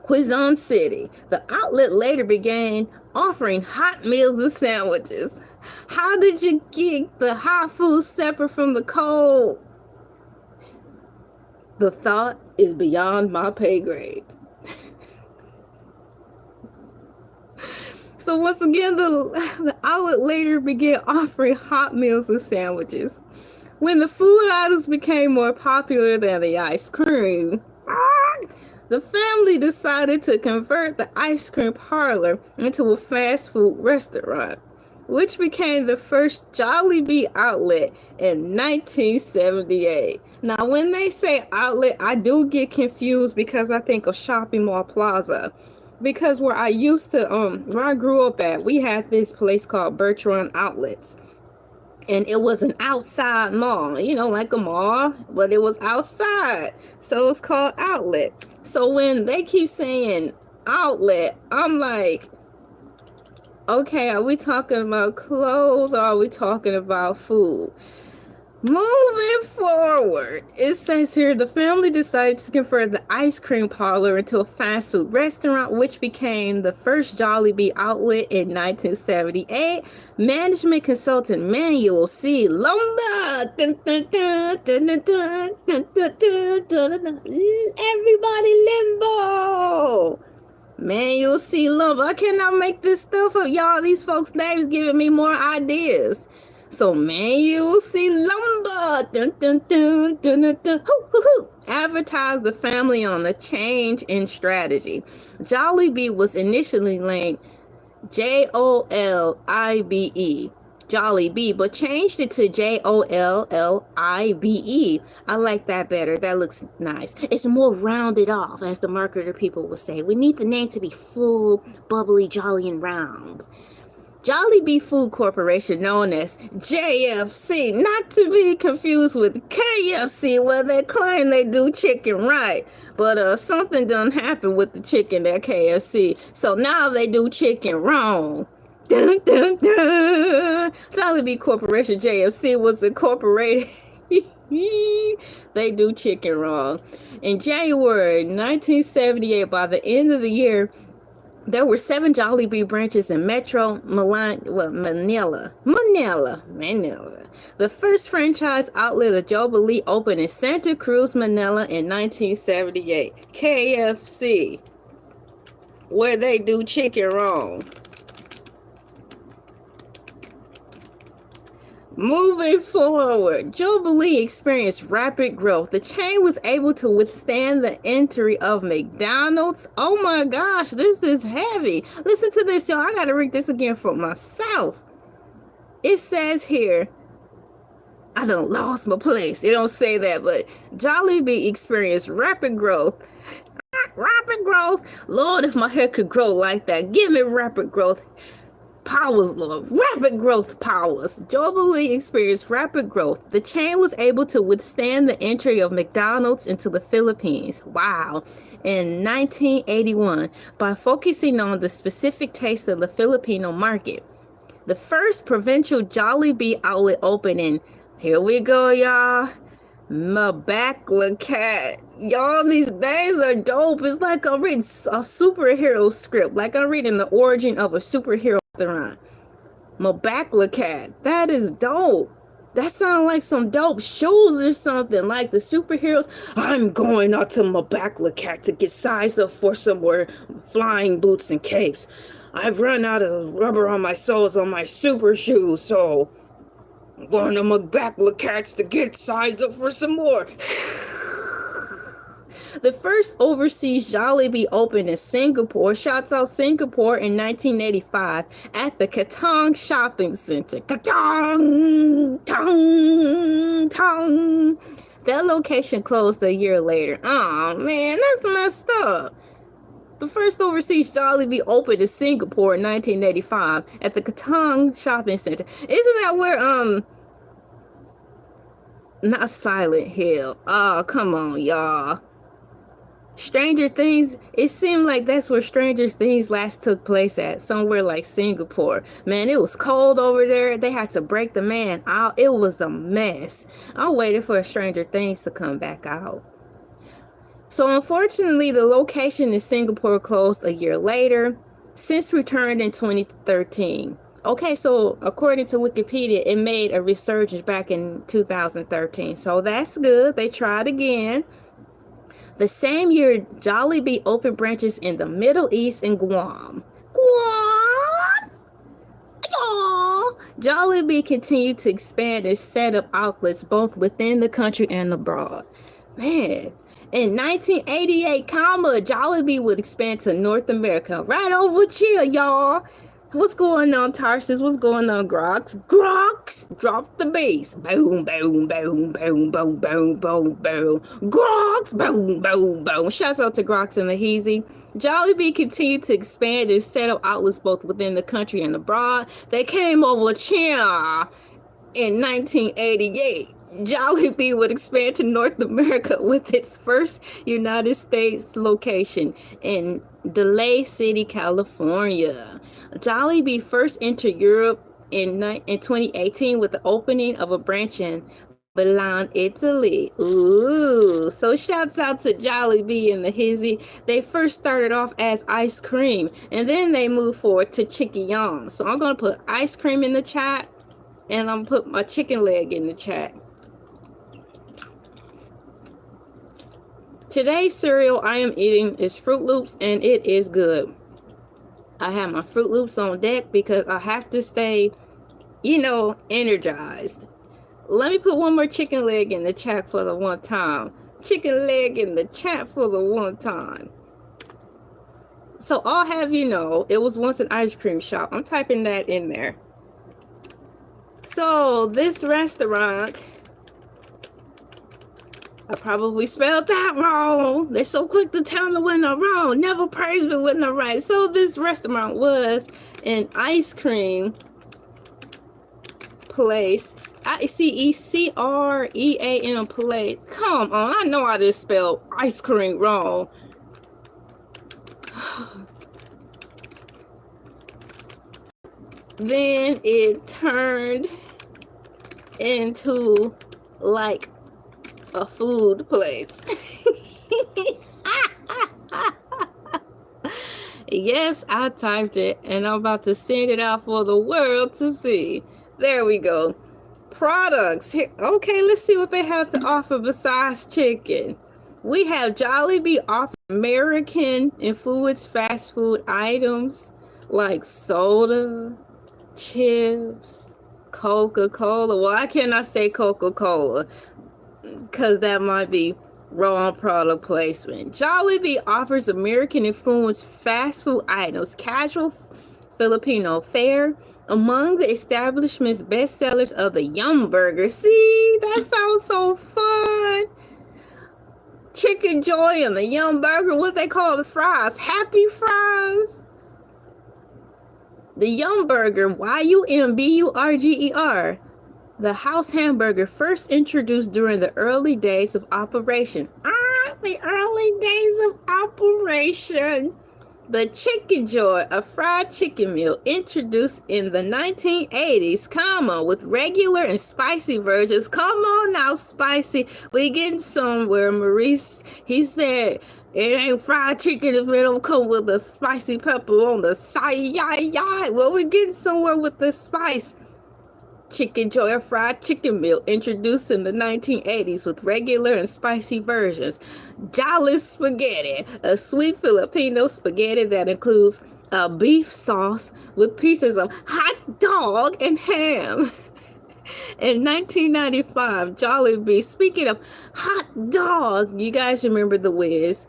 Quezon City. The outlet later began offering hot meals and sandwiches. How did you get the hot food separate from the cold? The thought is beyond my pay grade. So once again, the outlet later began offering hot meals and sandwiches. When the food items became more popular than the ice cream, the family decided to convert the ice cream parlor into a fast food restaurant, which became the first Jollibee outlet in 1978. Now, when they say outlet, I do get confused because I think of shopping mall plaza. Because where I grew up at, we had this place called Resturant Outlets. And it was an outside mall, you know, like a mall, but it was outside. So it's called outlet. So when they keep saying outlet, I'm like, okay, are we talking about clothes or are we talking about food? Moving forward, it says here the family decided to convert the ice cream parlor into a fast food restaurant, which became the first Jollibee outlet in 1978. Management consultant Manuel C. Lumba. Everybody limbo. Manuel C. Lumba. I cannot make this stuff up, y'all. These folks' names giving me more ideas. So Manuel C. Lumba advertised the family on the change in strategy. Jolliebee was initially named Jollibe, Jolliebee, but changed it to Jollibe. I like that better. That looks nice. It's more rounded off, as the marketer people would say. We need the name to be full, bubbly, jolly, and round. Jollibee Food Corporation, known as JFC, not to be confused with KFC, where they claim they do chicken right. But something done happened with the chicken at KFC, so now they do chicken wrong. Dun, dun, dun. Jollibee Corporation, JFC, was incorporated. They do chicken wrong. In January 1978, by the end of the year, there were 7 Jollibee branches in Metro Manila. The first franchise outlet of Jolliebee opened in Santa Cruz, Manila in 1978. KFC, where they do chicken wrong. Moving forward, Jolliebee experienced rapid growth. The chain was able to withstand the entry of McDonald's. Oh my gosh, this is heavy. Listen to this, y'all. I gotta read this again for myself. It says here, I done lost my place. It don't say that, but Jollibee experienced rapid growth. Rapid growth. Lord, if my hair could grow like that, give me rapid growth. Powers, Lord. Rapid growth powers. Jollibee experienced rapid growth. The chain was able to withstand the entry of McDonald's into the Philippines. Wow. In 1981, by focusing on the specific taste of the Filipino market. The first provincial Jollibee outlet opening. Here we go, y'all. McDonald. Y'all, these names are dope. It's like I'm reading a superhero script. Like I'm reading the origin of a superhero restaurant. McDonald. That is dope. That sounds like some dope shows or something. Like the superheroes. I'm going out to McDonald to get sized up for some more flying boots and capes. I've run out of rubber on my soles on my super shoes, so I'm going to McDonald to get sized up for some more. The first overseas Jollibee opened in Singapore, shouts out Singapore, in 1985 at the Katong Shopping Center. Katong! Tong! Tong! That location closed a year later. Oh man, that's messed up. The first overseas Jollibee opened in Singapore in 1985 at the Katong Shopping Center. Isn't that where, not Silent Hill. Oh, come on, y'all. Stranger Things, it seemed like that's where Stranger Things last took place at, somewhere like Singapore. Man, it was cold over there. They had to break the man out. It was a mess. I waited for Stranger Things to come back out. So unfortunately, the location in Singapore closed a year later, since returned in 2013. Okay, so according to Wikipedia, it made a resurgence back in 2013. So that's good. They tried again. The same year, Jollibee opened branches in the Middle East and Guam. Guam? Oh. Jollibee continued to expand its set of outlets both within the country and abroad. Man, in 1988, Jollibee would expand to North America. Right over here, y'all. What's going on, Tarsus? What's going on, Grox? Grox! Drop the bass. Boom, boom, boom, boom, boom, boom, boom, boom. Grox! Boom, boom, boom. Shouts out to Grox and the Heezy. Jollibee continued to expand its set of outlets both within the country and abroad. They came over here in 1988. Jollibee would expand to North America with its first United States location in Elay City, California. Jollibee first entered Europe in 2018 with the opening of a branch in Milan, Italy. Ooh, so shouts out to Jollibee and the Hizzy. They first started off as ice cream, and then they moved forward to chicken yum. So I'm going to put ice cream in the chat, and I'm going to put my chicken leg in the chat. Today's cereal I am eating is Fruit Loops, and it is good. I have my Fruit Loops on deck because I have to stay, you know, energized. Let me put one more chicken leg in the chat for the one time. Chicken leg in the chat for the one time. So I'll have you know, it was once an ice cream shop. I'm typing that in there. So this restaurant, I probably spelled that wrong. They're so quick to tell me when I'm wrong. Never praise me when I'm right. So this restaurant was an ice cream place. ICECREAM place. Come on, I know I just spelled ice cream wrong. Then it turned into like a food place. Yes, I typed it and I'm about to send it out for the world to see. There we go. Products. Here, okay, let's see what they have to offer besides chicken. We have Jollibee offer American influenced fast food items like soda, chips, Coca-Cola. Well, I cannot say Coca-Cola because that might be wrong product placement. Jollibee offers American influenced fast food items, casual Filipino fare. Among the establishment's best sellers are the Yum Burger. See, that sounds so fun. Chicken Joy and the Yum Burger, what they call the fries, Happy Fries. The Yum Burger, YUMBURGER, the house hamburger first introduced during the early days of operation. The early days of operation. The Chicken Joy, a fried chicken meal introduced in the 1980s, comma, with regular and spicy versions. Come on now, spicy. We getting somewhere, Maurice. He said, it ain't fried chicken if it don't come with a spicy pepper on the side. Well, we're getting somewhere with the spice. Chicken Joy, a fried chicken meal introduced in the 1980s with regular and spicy versions. Jolly spaghetti, a sweet Filipino spaghetti that includes a beef sauce with pieces of hot dog and ham. In 1995, Jolliebee, speaking of hot dog, you guys remember the VIDS?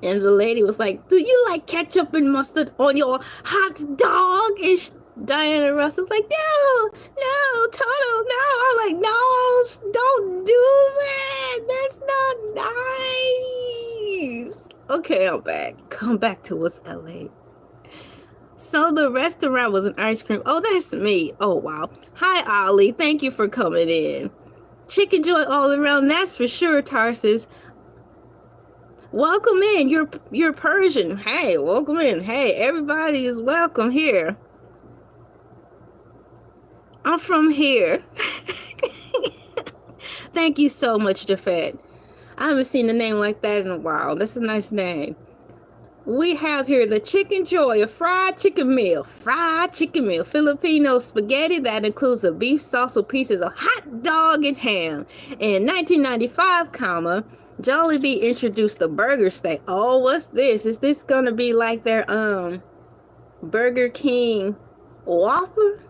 And the lady was like, do you like ketchup and mustard on your hot dog? And Diana Ross was like, no, Toto, no. I'm like, no, don't do that. That's not nice. Okay, I'm back. Come back to us, LA. So the restaurant was an ice cream. Oh, that's me. Oh, wow. Hi, Ollie. Thank you for coming in. Chicken Joy all around, that's for sure, Tarsus. Welcome in. You're Persian. Hey, welcome in. Hey, everybody is welcome here. I'm from here. Thank you so much, Jafet. I haven't seen a name like that in a while. That's a nice name. We have here the Chicken Joy, a fried chicken meal. Fried chicken meal. Filipino spaghetti that includes a beef sauce with pieces of hot dog and ham. In 1995, comma, Jollibee introduced the burger steak. Oh, what's this? Is this gonna be like their Burger King Whopper?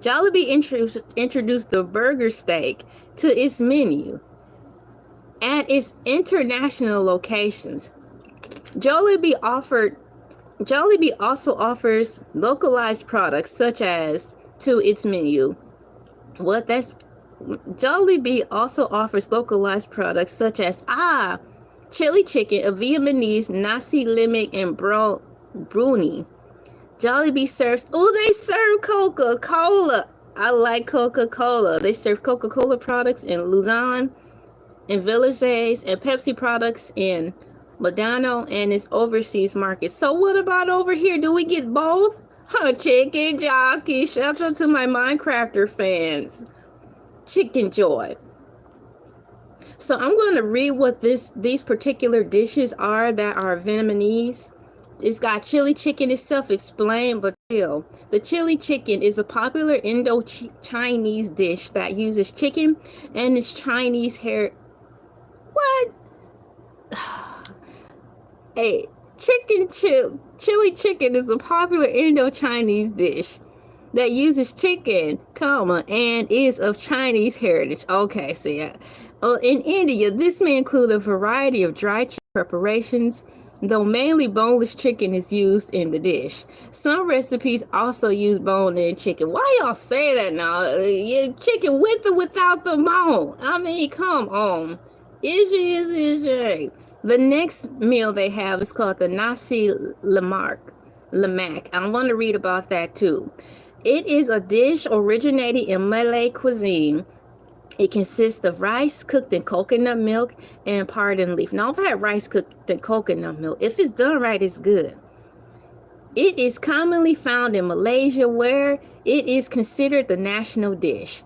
Jollibee introduced the burger steak to its menu at its international locations. Jollibee also offers localized products such as to its menu. Jollibee also offers localized products such as chili chicken, a Vietnamese nasi lemak, and brownie. Jollibee serves, they serve Coca-Cola. I like Coca-Cola. They serve Coca-Cola products in Luzon, in Villiers, and Pepsi products in McDonald and its overseas markets. So what about over here? Do we get both? Chicken jockey. Shout out to my Minecrafter fans. Chicken Joy. So I'm going to read what these particular dishes are that are Vietnamese. It's got chili chicken. It's self-explained, but still. The chili chicken is a popular Indo-Chinese dish that uses chicken and its Chinese hair. What? Hey, chili chicken is a popular Indo-Chinese dish that uses chicken, and is of Chinese heritage. Okay, see, in India, this may include a variety of dry chicken preparations, though mainly boneless chicken is used in the dish. Some recipes also use bone-in chicken. Why y'all say that now? Chicken with or without the bone? I mean, come on. Is. The next meal they have is called the nasi lemak. I want to read about that too. It is a dish originating in Malay cuisine. It consists of rice cooked in coconut milk and pardon leaf. Now, I've had rice cooked in coconut milk. If it's done right, it's good. It is commonly found in Malaysia, where it is considered the national dish.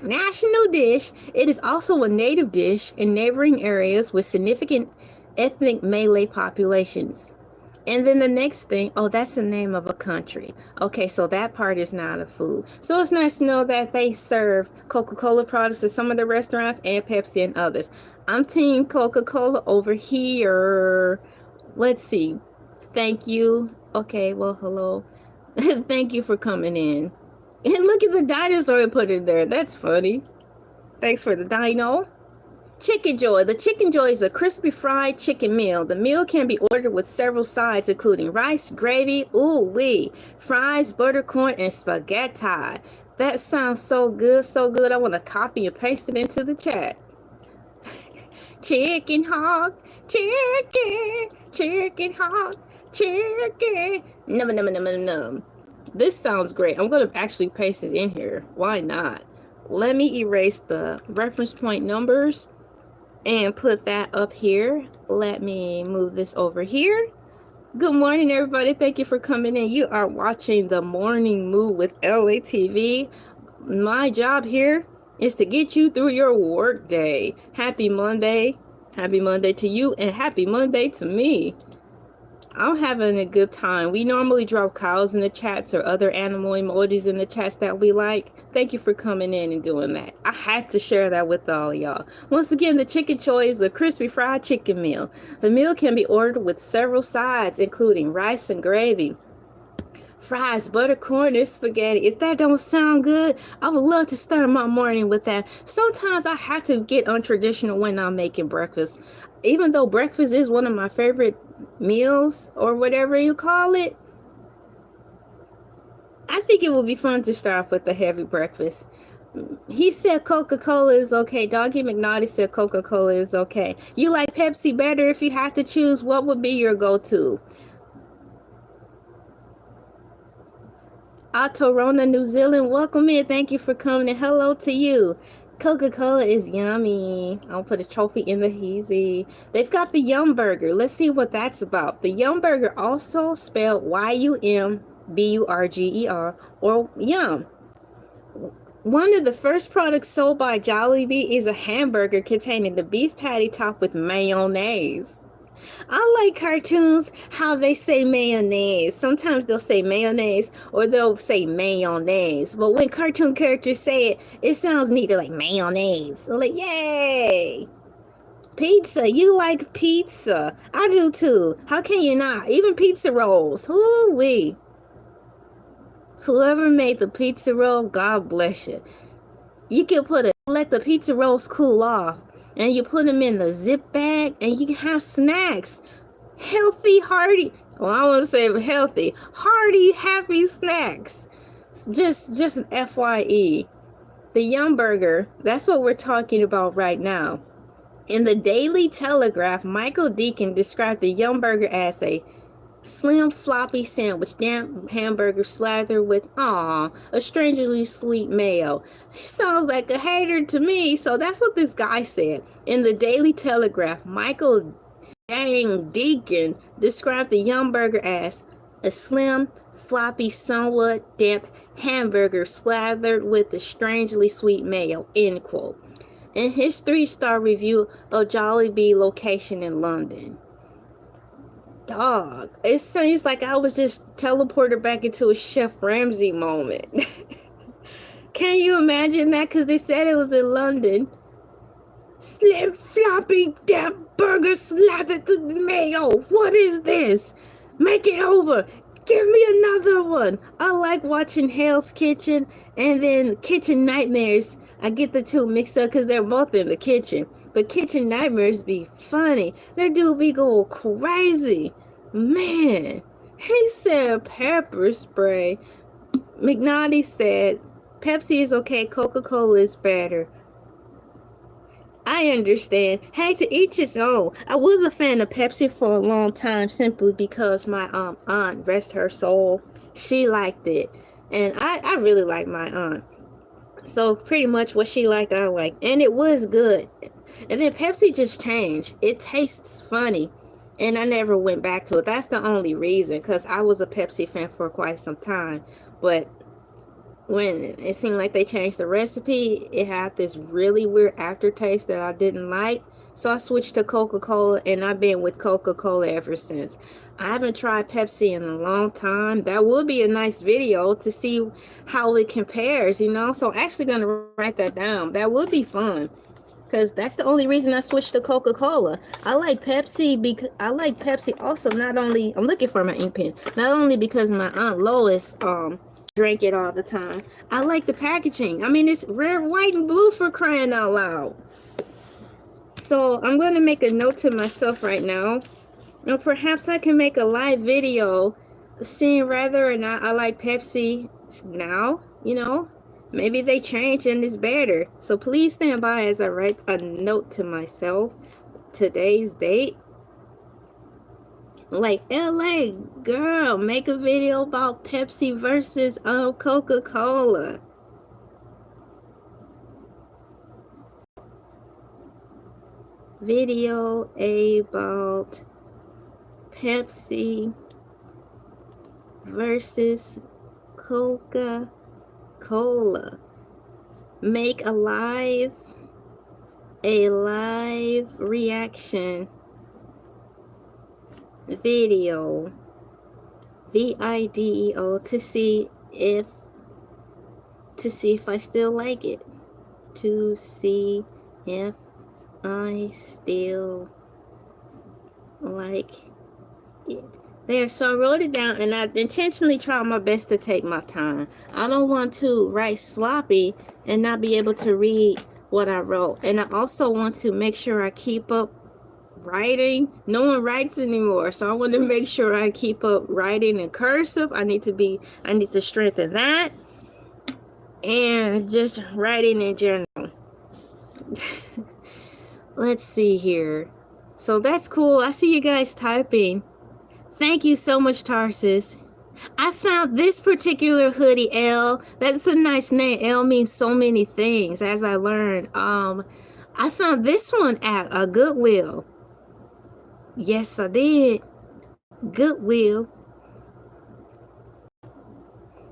National dish. It is also a native dish in neighboring areas with significant ethnic Malay populations. And then the next thing, that's the name of a country. Okay, so that part is not a food. So it's nice to know that they serve Coca-Cola products at some of the restaurants and Pepsi and others. I'm team Coca-Cola over here. Let's see. Thank you. Okay, well, hello. Thank you for coming in. And look at the dinosaur I put in there. That's funny. Thanks for the dino. Chicken Joy. The Chicken Joy is a crispy fried chicken meal. The meal can be ordered with several sides, including rice, gravy, fries, buttercorn, and spaghetti. That sounds so good, so good. I want to copy and paste it into the chat. Chicken hog, chicken hog, chicken. Num. This sounds great. I'm going to actually paste it in here. Why not? Let me erase the reference point numbers and put that up here. Let me move this over here. Good morning, everybody. Thank you for coming in. You are watching the Morning Moo with Elay TV. My job here is to get you through your work day. Happy Monday. Happy Monday to you and happy Monday to me. I'm having a good time. We normally drop cows in the chats or other animal emojis in the chats that we like. Thank you for coming in and doing that. I had to share that with all of y'all. Once again, the chicken choy is a crispy fried chicken meal. The meal can be ordered with several sides, including rice and gravy, fries, buttercorn, and spaghetti. If that don't sound good, I would love to start my morning with that. Sometimes I have to get untraditional when I'm making breakfast. Even though breakfast is one of my favorite meals or whatever you call it, I think it would be fun to start off with a heavy breakfast. He said Coca-Cola is okay. Doggy McNaughty said Coca-Cola is okay. You like Pepsi better? If you had to choose, what would be your go-to? Aotearoa, New Zealand, welcome in. Thank you for coming, and hello to you. Coca-Cola is yummy. I'll put a trophy in the heezy. They've got the Yum Burger. Let's see what that's about. The Yum Burger, also spelled YUMBURGER, or Yum. One of the first products sold by Jolliebee is a hamburger containing the beef patty topped with mayonnaise. I like cartoons how they say mayonnaise. Sometimes they'll say mayonnaise or they'll say mayonnaise. But when cartoon characters say it, it sounds neat. They're like mayonnaise. They're like, yay! Pizza. You like pizza. I do too. How can you not? Even pizza rolls. Woo-wee. Whoever made the pizza roll, God bless you. You can let the pizza rolls cool off. And you put them in the zip bag and you can have snacks. Healthy, hearty, well, I want to say healthy, hearty, happy snacks. Just an FYE. The Yum Burger, that's what we're talking about right now. In the Daily Telegraph, Michael Deacon described the Yum Burger as a slim floppy sandwich, damp hamburger slathered with a strangely sweet mayo. Sounds like a hater to me. So that's what this guy said. In the Daily Telegraph, Michael Deacon described the Yum Burger as a slim, floppy, somewhat damp hamburger slathered with a strangely sweet mayo, end quote. In his 3-star review of Jollibee location in London. Dog, it seems like I was just teleported back into a Chef Ramsay moment. Can you imagine that? Because they said it was in London. Slim, floppy, damp burger slathered with mayo. What is this? Make it over. Give me another one. I like watching Hell's Kitchen and then Kitchen Nightmares. I get the two mixed up because they're both in the kitchen. But Kitchen Nightmares be funny. That dude be going crazy. Man, he said pepper spray. McNaughty said Pepsi is okay, Coca-Cola is better. I understand. Hey, to each his own. I was a fan of Pepsi for a long time simply because my aunt, rest her soul, she liked it. And I really like my aunt. So pretty much what she liked, I liked. And it was good. And then Pepsi just changed. It tastes funny. And I never went back to it. That's the only reason. Because I was a Pepsi fan for quite some time. But when it seemed like they changed the recipe, it had this really weird aftertaste that I didn't like. So I switched to Coca-Cola, and I've been with Coca-Cola ever since. I haven't tried Pepsi in a long time. That would be a nice video to see how it compares, you know. So I'm actually going to write that down. That would be fun. Because that's the only reason I switched to Coca-Cola. I like Pepsi because I like Pepsi also not only, I'm looking for my ink pen, not only because my Aunt Lois drank it all the time. I like the packaging. I mean, it's red, white, and blue for crying out loud. So I'm going to make a note to myself right now. Now, perhaps I can make a live video seeing whether or not I like Pepsi now, you know. Maybe they changed and it's better. So please stand by as I write a note to myself. Today's date. Like, LA, girl, make a video about Pepsi versus Coca-Cola. Video about Pepsi versus Coca-Cola. Make a live reaction video, VIDEO, to see if I still like it. To see if I still like it. There, so I wrote it down, and I intentionally tried my best to take my time. I don't want to write sloppy and not be able to read what I wrote. And I also want to make sure I keep up writing. No one writes anymore, so I want to make sure I keep up writing in cursive. I need to strengthen that, and just writing in general. Let's see here. So that's cool. I see you guys typing. Thank you so much, Tarsus. I found this particular hoodie, L. That's a nice name. L means so many things, as I learned. I found this one at a Goodwill. Yes, I did. Goodwill.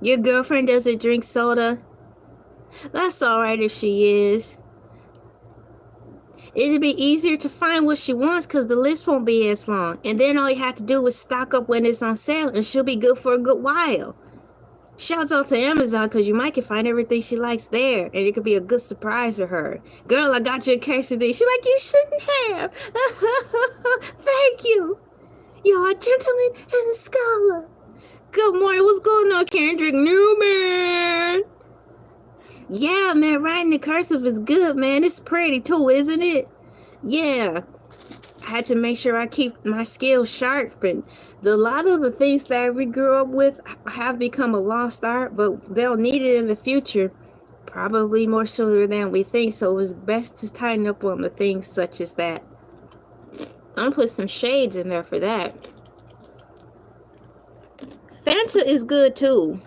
Your girlfriend doesn't drink soda? That's alright if she is. It'll be easier to find what she wants because the list won't be as long. And then all you have to do is stock up when it's on sale, and she'll be good for a good while. Shouts out to Amazon, because you might can find everything she likes there, and it could be a good surprise for her. Girl, I got you a quesadilla. She like, you shouldn't have. Thank you. You're a gentleman and a scholar. Good morning. What's going on, Kendrick Newman? Yeah, man, writing in cursive is good, man. It's pretty too, isn't it? Yeah. I had to make sure I keep my skills sharp, and a lot of the things that we grew up with have become a lost art, but they'll need it in the future, probably more sooner than we think. So it was best to tighten up on the things such as that. I'm gonna put some shades in there for that. Fanta is good too.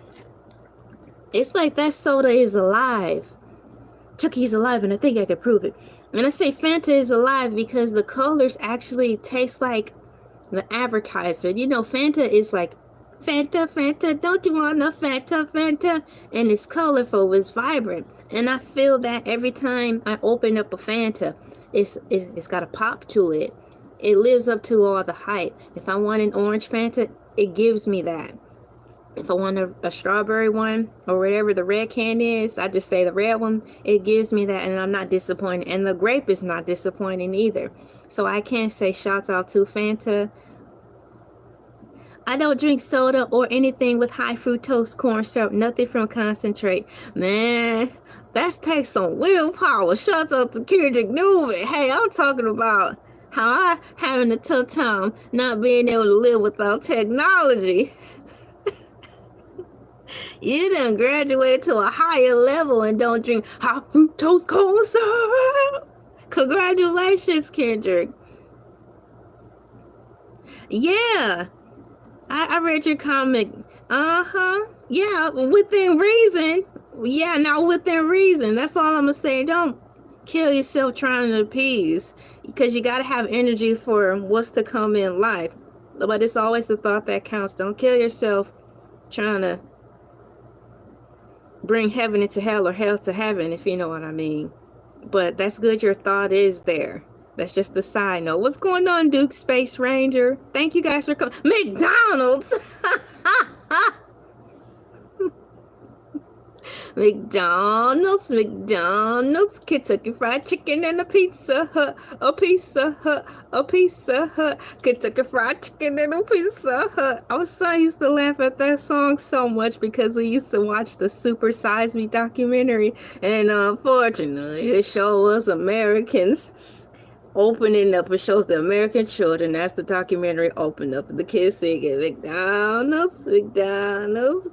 It's like that soda is alive. Chucky's alive, and I think I could prove it. And I say Fanta is alive because the colors actually taste like the advertisement. You know, Fanta is like, Fanta, Fanta, don't you want no Fanta, Fanta? And it's colorful, it's vibrant. And I feel that every time I open up a Fanta, it's got a pop to it. It lives up to all the hype. If I want an orange Fanta, it gives me that. If I want a strawberry one, or whatever the red can is, I just say the red one. It gives me that, and I'm not disappointed. And the grape is not disappointing either. So I can't say shouts out to Fanta. I don't drink soda or anything with high fructose corn syrup. Nothing from concentrate. Man, that takes some willpower. Shouts out to Kendrick Newman. Hey, I'm talking about how I having a tough time not being able to live without technology. You done graduated to a higher level and don't drink high fructose corn syrup. Congratulations, Kendrick. Yeah, I read your comic. Yeah, within reason. Yeah, now within reason. That's all I'm gonna say. Don't kill yourself trying to appease, because you gotta have energy for what's to come in life. But it's always the thought that counts. Don't kill yourself trying to bring heaven into hell or hell to heaven, if you know what I mean. But that's good your thought is there. That's just the side note. What's going on, Duke Space Ranger? Thank you guys for coming. McDonald's! McDonald's, Kentucky Fried Chicken and a Pizza Hut, Kentucky Fried Chicken and a Pizza Hut. Our son used to laugh at that song so much because we used to watch the Super Size Me documentary, and unfortunately it showed us Americans opening up. It shows the American children as the documentary opened up, the kids singing McDonald's,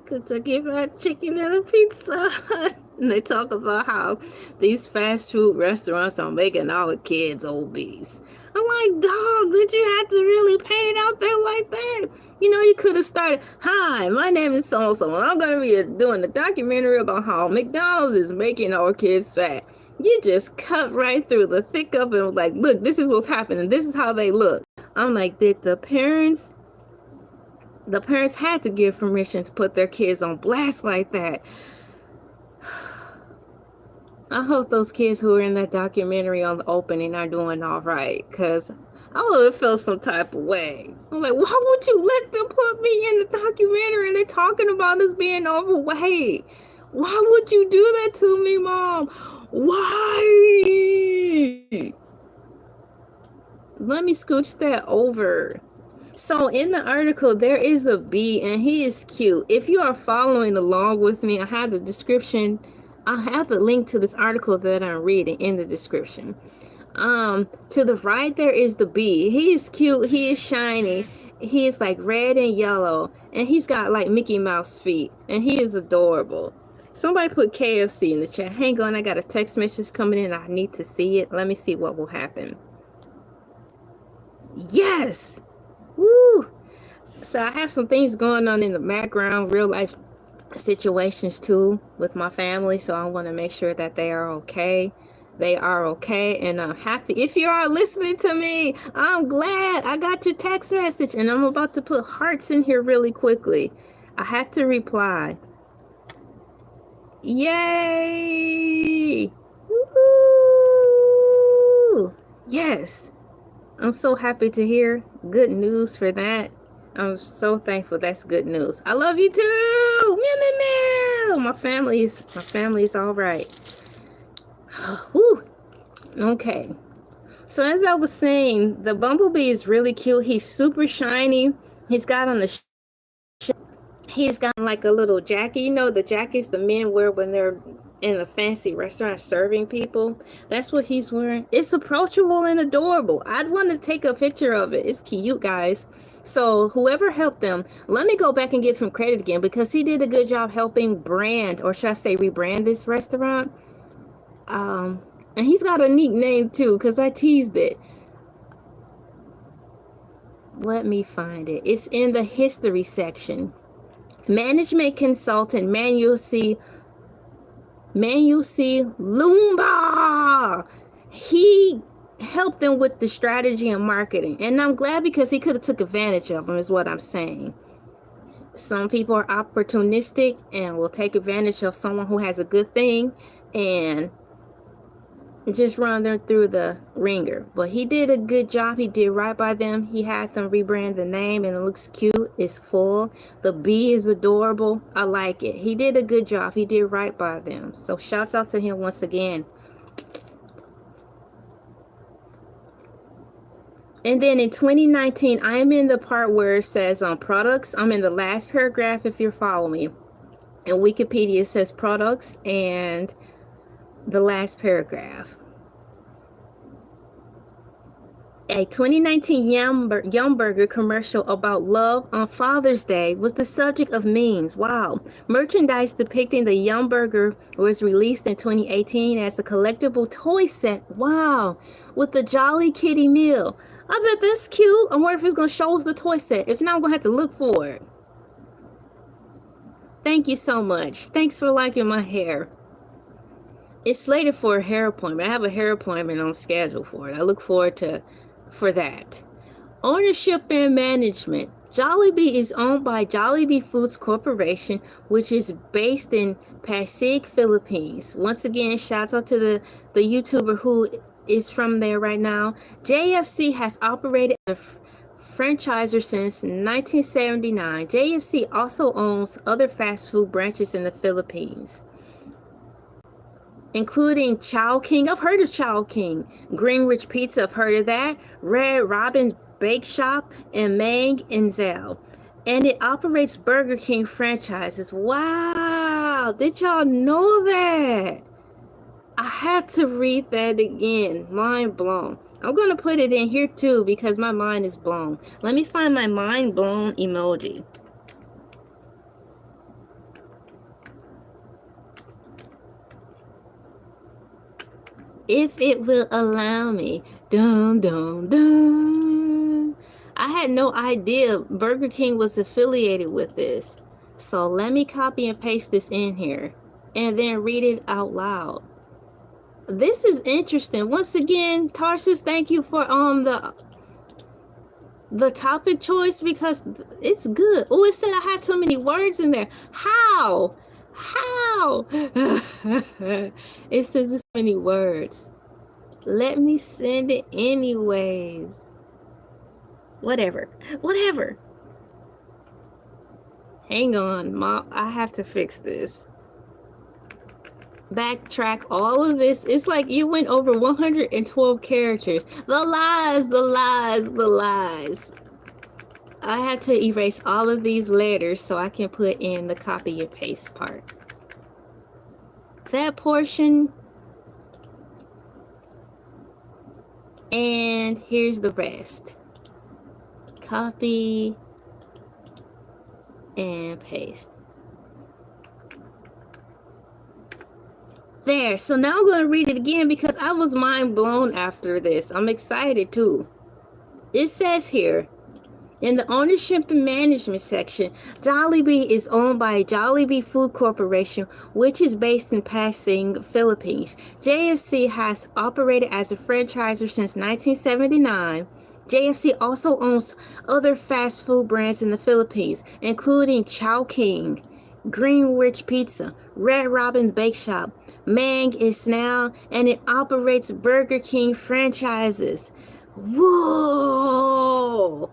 Kentucky Fried Chicken and a Pizza Hut. And they talk about how these fast food restaurants are making our kids obese. I'm like, dog, did you have to really paint it out there like that? You know, you could have started, hi, my name is so-and-so, and I'm going to be doing a documentary about how McDonald's is making our kids fat. You just cut right through the thick of it and was like, look, this is what's happening. This is how they look. I'm like, did the parents The parents had to give permission to put their kids on blast like that. I hope those kids who were in that documentary on the opening are doing all right, because I would have felt some type of way. I'm like, why would you let them put me in the documentary and they're talking about us being overweight? Why would you do that to me, Mom? Why? Let me scooch that over. So in the article, there is a bee and he is cute. If you are following along with me, I have the description. I have the link to this article that I'm reading in the description. To the right, there is the bee. He is cute. He is shiny. He is like red and yellow. And he's got like Mickey Mouse feet. And he is adorable. Somebody put KFC in the chat. Hang on, I got a text message coming in. I need to see it. Let me see what will happen. Yes! Woo! So I have some things going on in the background, real life situations too with my family. So I want to make sure that they are okay. They are okay, and I'm happy. If you are listening to me, I'm glad I got your text message, and I'm about to put hearts in here really quickly. I had to reply. Yay! Woo! Yes. I'm so happy to hear good news for that. I'm so thankful. That's good news. I love you too. Meow, meow, meow. My family is all right. Woo. Okay. So as I was saying, the bumblebee is really cute. He's super shiny. He's got on the he's got like a little jacket. You know the jackets the men wear when they're in a fancy restaurant serving people. That's what he's wearing. It's approachable and adorable. I'd want to take a picture of it. It's cute, guys. So whoever helped them, let me go back and give him credit again, because he did a good job helping brand, or should I say rebrand, this restaurant. And he's got a neat name too, because I teased it. Let me find it. It's in the history section. Management consultant Manuel C. Lumba. He helped them with the strategy and marketing, and I'm glad, because he could have took advantage of them, is what I'm saying. Some people are opportunistic and will take advantage of someone who has a good thing and just run them through the ringer. But he did a good job. He did right by them. He had them rebrand the name, and it looks cute. It's full. The bee is adorable. I like it. He did a good job. He did right by them. So shouts out to him once again. And then in 2019, I am in the part where it says products. I'm in the last paragraph if you're following me. In Wikipedia, it says products, and the last paragraph. A 2019 Yum Burger commercial about love on Father's Day was the subject of memes. Wow. Merchandise depicting the Yum Burger was released in 2018 as a collectible toy set. Wow. With the Jolly Kitty meal. I bet that's cute. I wonder if it's going to show us the toy set. If not, I'm going to have to look for it. Thank you so much. Thanks for liking my hair. It's slated for a hair appointment. I have a hair appointment on schedule for it. I look forward for that. Ownership and management. Jollibee is owned by Jollibee Foods Corporation, which is based in Pasig, Philippines. Once again, shouts out to the YouTuber who is from there right now. JFC has operated as a franchisor since 1979. JFC also owns other fast food branches in the Philippines, including Chow King. I've heard of Chow King. Greenwich Pizza, I've heard of that. Red Robin's Bake Shop, and Mang and Zell. And it operates Burger King franchises. Wow, did y'all know that? I have to read that again. Mind blown. I'm going to put it in here too, because my mind is blown. Let me find my mind blown emoji. If it will allow me. Dun, dun, dun. I had no idea Burger King was affiliated with this. So let me copy and paste this in here and then read it out loud. This is interesting. Once again, Tarsus, thank you for the topic choice because it's good. Oh, it said I had too many words in there. How? It says this many words. Let me send it anyways. Whatever. Hang on, Mom. I have to fix this. Backtrack all of this. It's like you went over 112 characters. The lies. I had to erase all of these letters so I can put in the copy and paste part. That portion. And here's the rest. Copy and paste. There. So now I'm going to read it again because I was mind blown after this. I'm excited too. It says here, in the ownership and management section, Jollibee is owned by Jollibee Food Corporation, which is based in Pasing, Philippines. JFC has operated as a franchisor since 1979. JFC also owns other fast food brands in the Philippines, including Chowking, Greenwich Pizza, Red Robin Bake Shop, Mang is now, and it operates Burger King franchises. Whoa!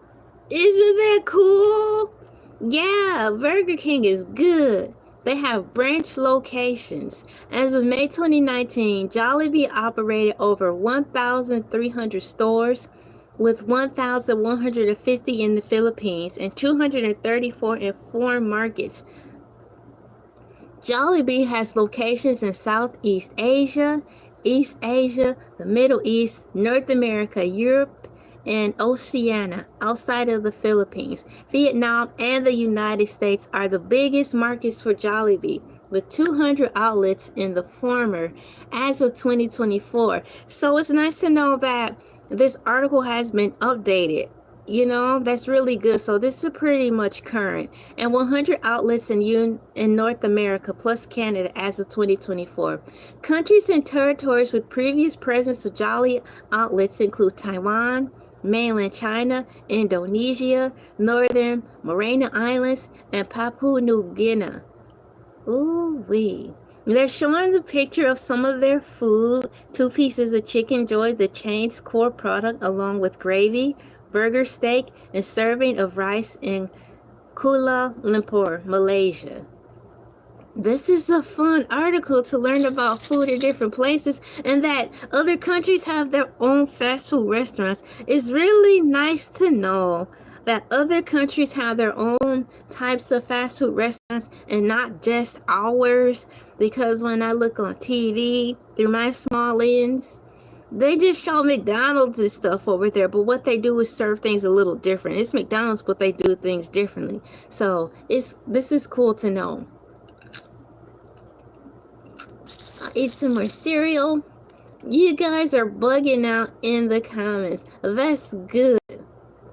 Isn't that cool? Yeah, Burger King is good. They have branch locations. As of May 2019, Jollibee operated over 1,300 stores, with 1,150 in the Philippines and 234 in foreign markets. Jollibee has locations in Southeast Asia, East Asia, the Middle East, North America, Europe, and Oceania. Outside of the Philippines, Vietnam and the United States are the biggest markets for Jollibee, with 200 outlets in the former as of 2024. So it's nice to know that this article has been updated. You know, that's really good. So this is pretty much current. And 100 outlets in North America plus Canada as of 2024. Countries and territories with previous presence of Jolly outlets include Taiwan, mainland China, Indonesia, Northern Mariana Islands, and Papua New Guinea. Ooh-wee. They're showing the picture of some of their food. 2 pieces of chicken joy, the chain's core product, along with gravy, burger steak, and serving of rice in Kuala Lumpur, Malaysia. This is a fun article to learn about food in different places and that other countries have their own fast food restaurants. It's really nice to know that other countries have their own types of fast food restaurants and not just ours, because when I look on TV through my small lens, they just show McDonald's and stuff over there, but what they do is serve things a little different. It's McDonald's, but they do things differently. So this is cool to know. I'll eat some more cereal. You guys are bugging out in the comments. That's good.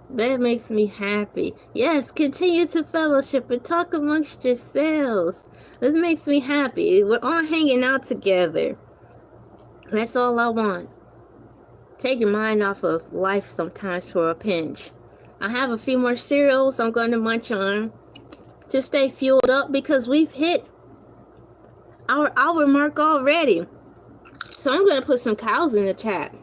That makes me happy. Yes, continue to fellowship and talk amongst yourselves. This makes me happy. We're all hanging out together. That's all I want. Take your mind off of life sometimes for a pinch. I have a few more cereals I'm going to munch on to stay fueled up because we've hit our hour mark already. So I'm going to put some cows in the chat.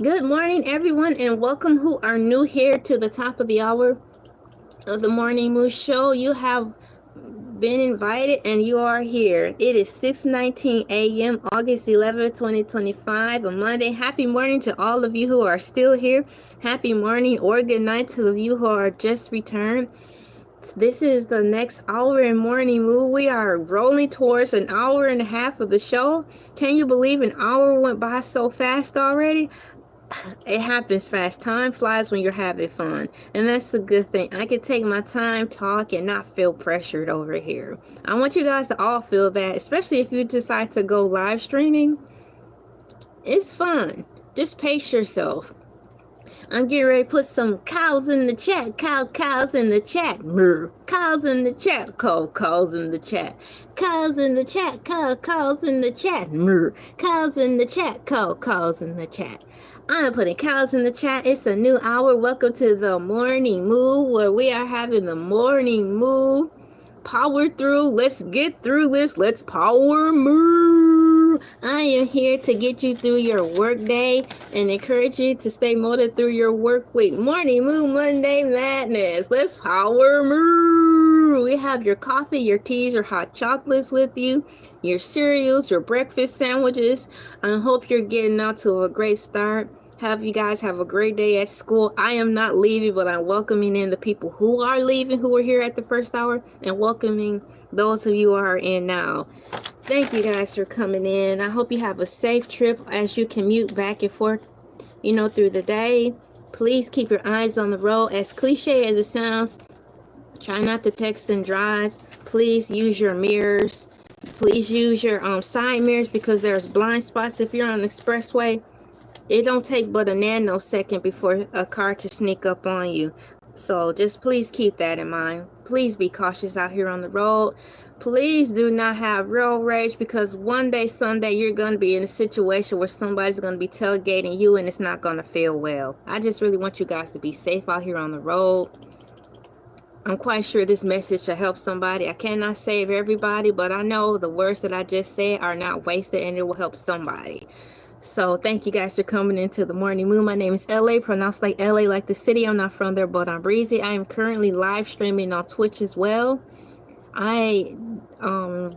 Good morning, everyone, and welcome who are new here to the top of the hour of the Morning Moo Show. You have been invited and you are here. It is 6:19 a.m. August 11th, 2025, a Monday. Happy morning to all of you who are still here. Happy morning or good night to the you who are just returned. This is the next hour in Morning Moo. We are rolling towards an hour and a half of the show. Can you believe an hour went by so fast already? It happens fast. Time flies when you're having fun, and that's a good thing. I can take my time, talk, and not feel pressured over here. I want you guys to all feel that, especially if you decide to go live streaming. It's fun. Just pace yourself. I'm getting ready to put some cows in the chat. Cows in the chat. Moo. Cows in the chat. Cows in the chat. Cows in the chat. Cows in the chat. Moo. Cows in the chat. Cows in the chat. I'm putting cows in the chat. It's a new hour. Welcome to the morning moo, where we are having the morning moo. Power through. Let's get through this. Let's power moo. I am here to get you through your work day and encourage you to stay motivated through your work week. Morning moo Monday madness. Let's power moo. We have your coffee, your teas, or hot chocolates with you, your cereals, your breakfast sandwiches. I hope you're getting out to a great start. Have you guys have a great day at school. I am not leaving, but I'm welcoming in the people who are leaving, who are here at the first hour, and welcoming those of you who are in now. Thank you guys for coming in. I hope you have a safe trip as you commute back and forth, through the day. Please keep your eyes on the road. As cliche as it sounds, try not to text and drive. Please use your mirrors. Please use your side mirrors, because there's blind spots if you're on the expressway. It don't take but a nanosecond before a car to sneak up on you. So just please keep that in mind. Please be cautious out here on the road. Please do not have road rage, because one day, someday, you're going to be in a situation where somebody's going to be tailgating you and it's not going to feel well. I just really want you guys to be safe out here on the road. I'm quite sure this message should help somebody. I cannot save everybody, but I know the words that I just said are not wasted and it will help somebody. So thank you guys for coming into the morning moon. My name is LA, pronounced like LA, like the city. I'm not from there, but I'm breezy. I am currently live streaming on Twitch as well. I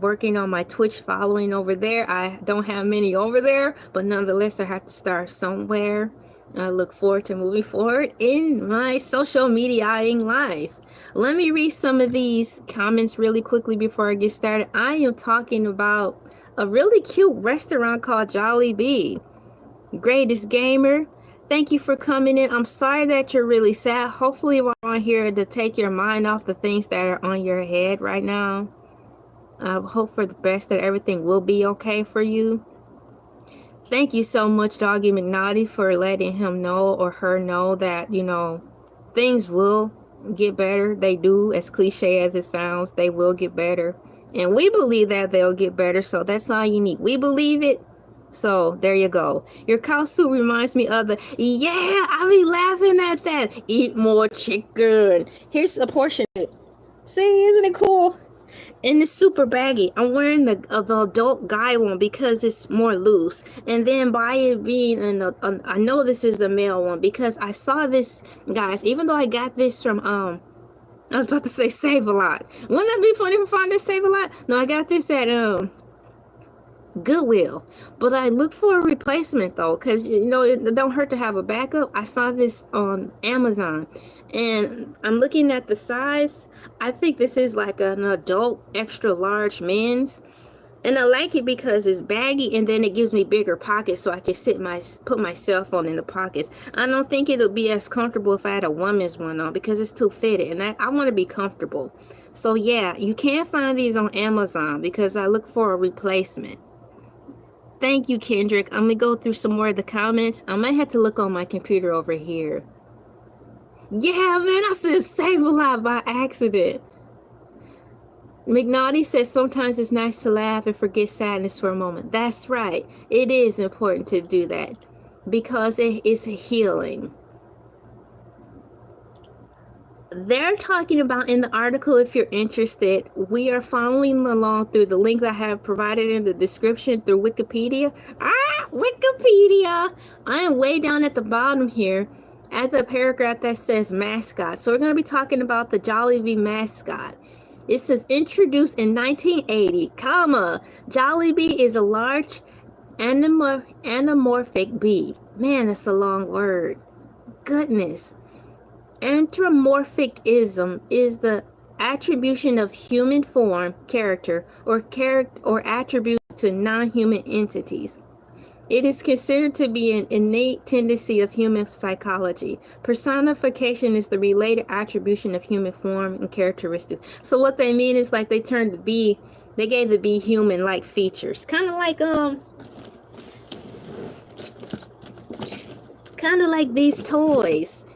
working on my Twitch following over there. I don't have many over there, but nonetheless, I have to start somewhere. I look forward to moving forward in my social mediaing life. Let me read some of these comments really quickly before I get started. I am talking about a really cute restaurant called Jolliebee. Greatest gamer, thank you for coming in. I'm sorry that you're really sad. Hopefully we're on here to take your mind off the things that are on your head right now. I hope for the best that everything will be okay for you. Thank you so much, Doggy McNaughty, for letting him know or her know that, things will get better. They do, as cliche as it sounds, they will get better. And we believe that they'll get better, so that's all you need. We believe it, so there you go. Your cow soup reminds me of the, yeah, I be laughing at that. Eat more chicken. Here's a portion of it. See, isn't it cool? And it's super baggy. I'm wearing the adult guy one because it's more loose. And then by it being I know this is the male one because I saw this, guys, even though I got this from I was about to say Save a Lot. Wouldn't that be funny if I found this Save a Lot? No, I got this at Goodwill. But I looked for a replacement though, because it don't hurt to have a backup. I saw this on Amazon and I'm looking at the size. I think this is like an adult extra large men's. And I like it because it's baggy and then it gives me bigger pockets so I can put my cell phone in the pockets. I don't think it'll be as comfortable if I had a woman's one on because it's too fitted and I want to be comfortable. So yeah, you can't find these on Amazon because I look for a replacement. Thank you, Kendrick. I'm going to go through some more of the comments. I might have to look on my computer over here. Yeah, man, I said Save a Lot by accident. McNaughty says sometimes it's nice to laugh and forget sadness for a moment. That's right. It is important to do that because it is healing. They're talking about in the article, if you're interested, we are following along through the link that I have provided in the description through Wikipedia. Wikipedia! I am way down at the bottom here at the paragraph that says mascot. So we're going to be talking about the Jolliebee mascot. It says introduced in 1980, Jolliebee is a large anamorphic bee. Man, that's a long word. Goodness. Anthropomorphism is the attribution of human form, character, or attribute to non-human entities. It is considered to be an innate tendency of human psychology. Personification is the related attribution of human form and characteristics. So what they mean is like they turned the bee, they gave the bee human-like features. Kind of kind of like these toys.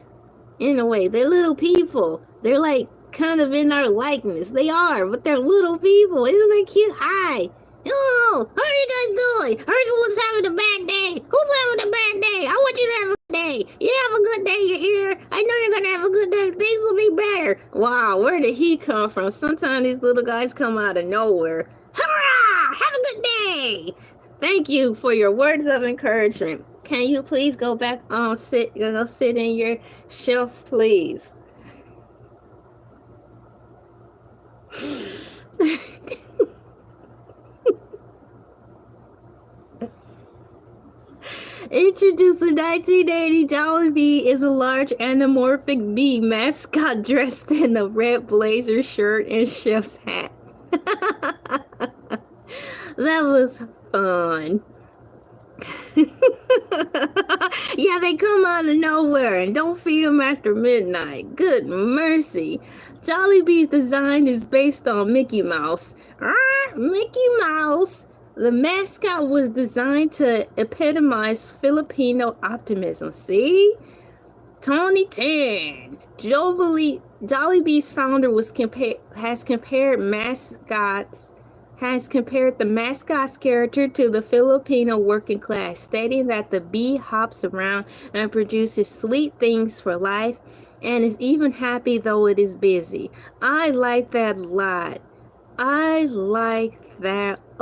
In a way, they're little people. They're like kind of in our likeness. They are, but they're little people. Isn't that cute? Hi. Oh, how are you guys doing? Heard someone's having a bad day. Who's having a bad day? I want you to have a good day. You have a good day, you're here. I know you're gonna have a good day. Things will be better. Wow, where did he come from? Sometimes these little guys come out of nowhere. Hurrah! Have a good day. Thank you for your words of encouragement. Can you please go back go sit in your shelf, please? Introduced in 1980, Jolliebee is a large anamorphic bee mascot dressed in a red blazer shirt and chef's hat. That was fun. Yeah, they come out of nowhere, and don't feed them after midnight. Good mercy. Jollibee's design is based on Mickey Mouse. Mickey Mouse. The mascot was designed to epitomize Filipino optimism. See? Tony Tan. Jollibee's founder has compared the mascot's character to the Filipino working class, stating that the bee hops around and produces sweet things for life and is even happy though it is busy. I like that a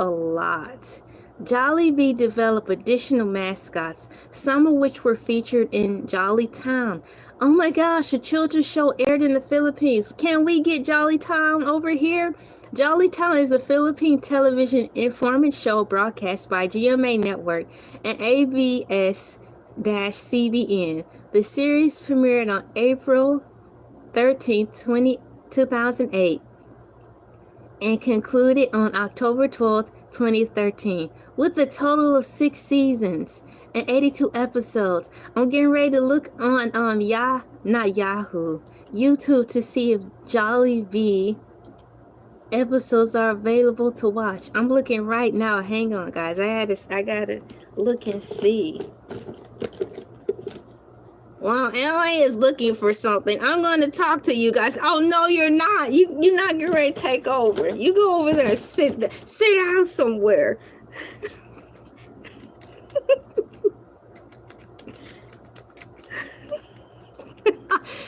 lot. Jollibee developed additional mascots, some of which were featured in Jollytown. Oh my gosh, a children's show aired in the Philippines. Can we get Jollytown over here? Jollytown is a Philippine television informant show broadcast by GMA Network and ABS-CBN. The series premiered on April 13, 2008 and concluded on October 12, 2013 with a total of 6 seasons and 82 episodes. I'm getting ready to look on YouTube to see if Jollibee episodes are available to watch. I'm looking right now. Hang on, guys. I gotta look and see. While LA is looking for something, I'm going to talk to you guys. Oh no, you're not. You're not getting ready to take over. You go over there and sit down somewhere.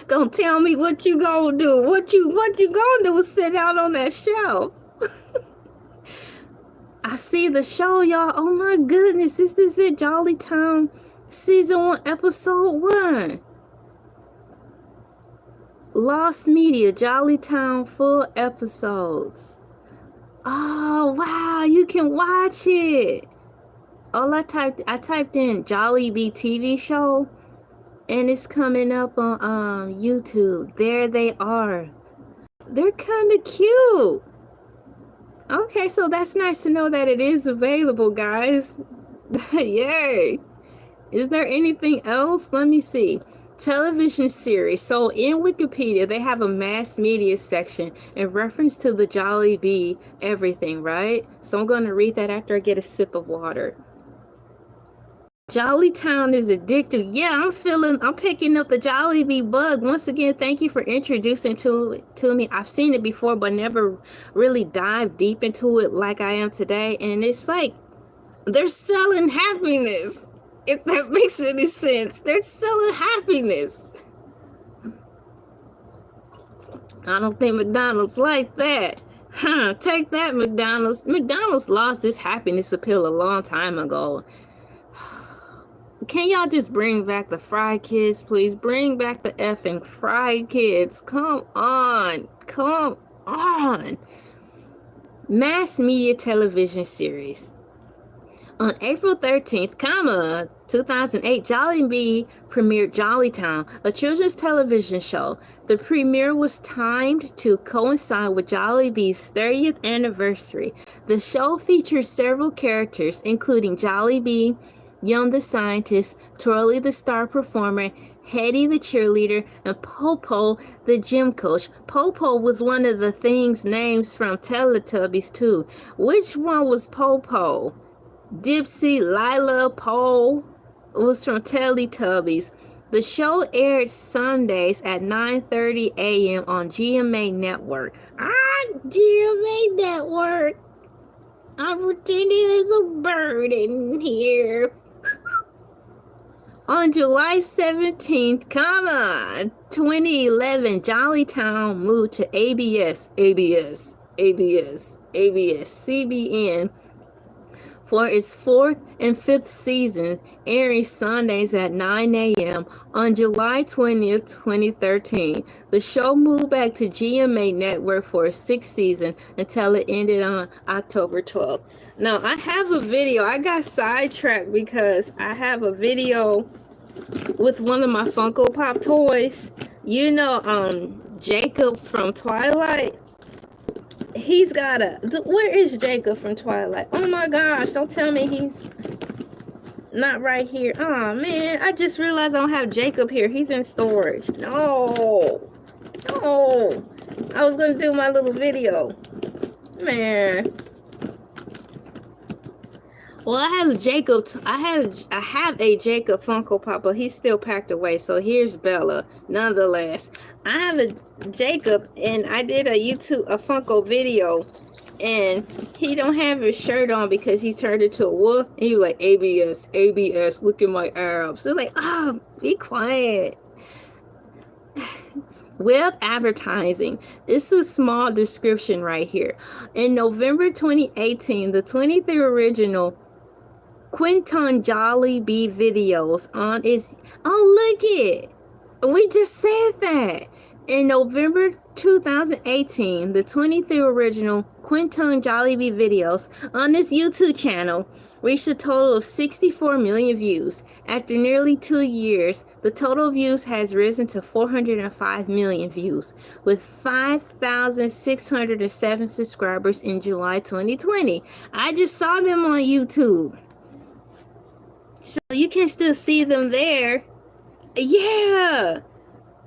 Gonna tell me what you gonna do. What you gonna do is sit down on that shelf. I see the show, y'all. Oh my goodness, is this it? Jollytown Season 1, Episode 1. Lost Media, Jollytown full episodes. Oh wow, you can watch it. I typed in Jollibee TV show, and it's coming up on YouTube. There they are. They're kind of cute. Okay, so that's nice to know that it is available, guys. Yay. Is there anything else? Let me see. Television series. So in Wikipedia, they have a mass media section in reference to the Jollibee everything, right? So I'm going to read that after I get a sip of water. Jollytown is addictive. Yeah, I'm picking up the Jollibee bug. Once again, thank you for introducing to me. I've seen it before, but never really dived deep into it like I am today. And it's like they're selling happiness. If that makes any sense. They're selling happiness. I don't think McDonald's like that. Huh, take that, McDonald's. McDonald's lost its happiness appeal a long time ago. Can y'all just bring back the Fry Kids, please? Bring back the effing Fry Kids. Come on. Come on. Mass media television series. On April 13th, 2008, Jollibee premiered Jollytown, a children's television show. The premiere was timed to coincide with Jollibee's 30th anniversary. The show features several characters, including Jolliebee, Young the scientist, Twirly the star performer, Hetty the cheerleader, and Popo the gym coach. Popo was one of the things names from Teletubbies too. Which one was Popo? Dipsy, Lila, Poe? was from Teletubbies. The show aired Sundays at 9:30 a.m. on GMA Network. GMA Network. I'm pretending there's a bird in here. On July 17th, 2011, Jollytown moved to ABS, CBN for its 4th and 5th seasons, airing Sundays at 9 a.m. On July 20th, 2013, the show moved back to GMA Network for its 6th season until it ended on October 12th. Now, I have a video. I got sidetracked because I have a video with one of my Funko Pop toys. You know, Jacob from Twilight. He's got a... Where is Jacob from Twilight? Oh my gosh, don't tell me he's not right here. Oh man, I just realized I don't have Jacob here. He's in storage. No. I was gonna do my little video. Man. Well, I have Jacob. I have a Jacob Funko Pop, but he's still packed away. So here's Bella. Nonetheless, I have a Jacob, and I did a Funko video, and he don't have his shirt on because he turned into a wolf. And he was like, ABS, look at my abs. So like, be quiet. Web advertising. This is a small description right here. In November 2018, the 23 original Quinton Jolliebee videos on its... Oh, look it! We just said that. In November 2018, the 23 original Quinton Jolliebee videos on this YouTube channel reached a total of 64 million views. After nearly 2 years, the total views has risen to 405 million views, with 5,607 subscribers in July 2020. I just saw them on YouTube. So you can still see them there. Yeah!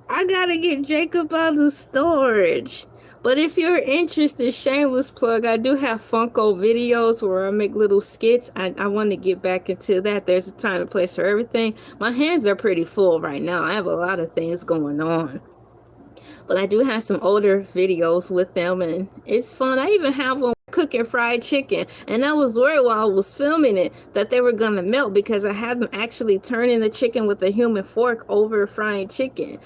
I gotta get Jacob out of storage. But if you're interested, shameless plug, I do have Funko videos where I make little skits. I want to get back into that. There's a time and place for everything. My hands are pretty full right now. I have a lot of things going on. But I do have some older videos with them, and it's fun. I even have one cooking fried chicken, and I was worried while I was filming it that they were gonna melt because I had them actually turning the chicken with a human fork over frying chicken.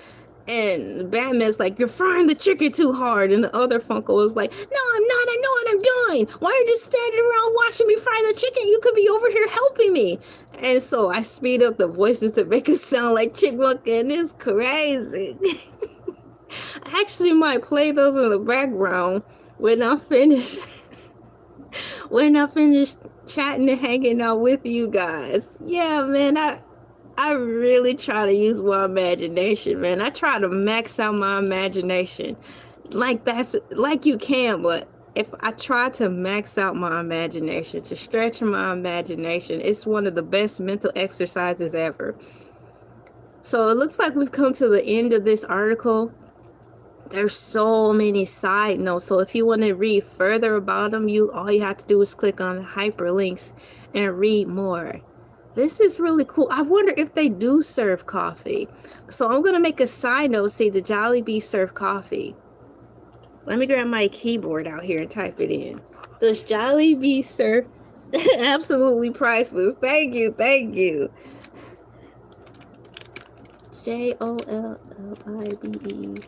And Batman's like, you're frying the chicken too hard. And the other Funko was like, no, I'm not. I know what I'm doing. Why are you just standing around watching me fry the chicken? You could be over here helping me. And so I speed up the voices to make it sound like Chipmunk, and it's crazy. I actually might play those in the background when I finish chatting and hanging out with you guys. Yeah, man, I really try to use my imagination, man. I try to max out my imagination. Like you can, but if I try to max out my imagination, to stretch my imagination, it's one of the best mental exercises ever. So it looks like we've come to the end of this article. There's so many side notes. So if you want to read further about them, all you have to do is click on the hyperlinks and read more. This is really cool. I wonder if they do serve coffee. So I'm going to make a side note. See, the Jolliebee serve coffee. Let me grab my keyboard out here and type it in. Does Jolliebee serve? Absolutely priceless. Thank you. Jollibee.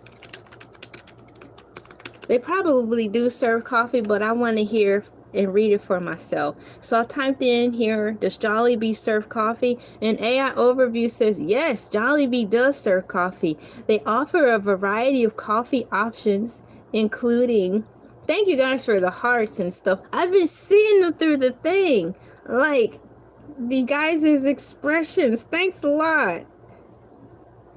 They probably do serve coffee, but I want to hear and read it for myself. So I typed in here, does Jollibee serve coffee? And AI Overview says, yes, Jollibee does serve coffee. They offer a variety of coffee options, including, thank you guys for the hearts and stuff. I've been seeing them through the thing. Like, the guys' expressions. Thanks a lot.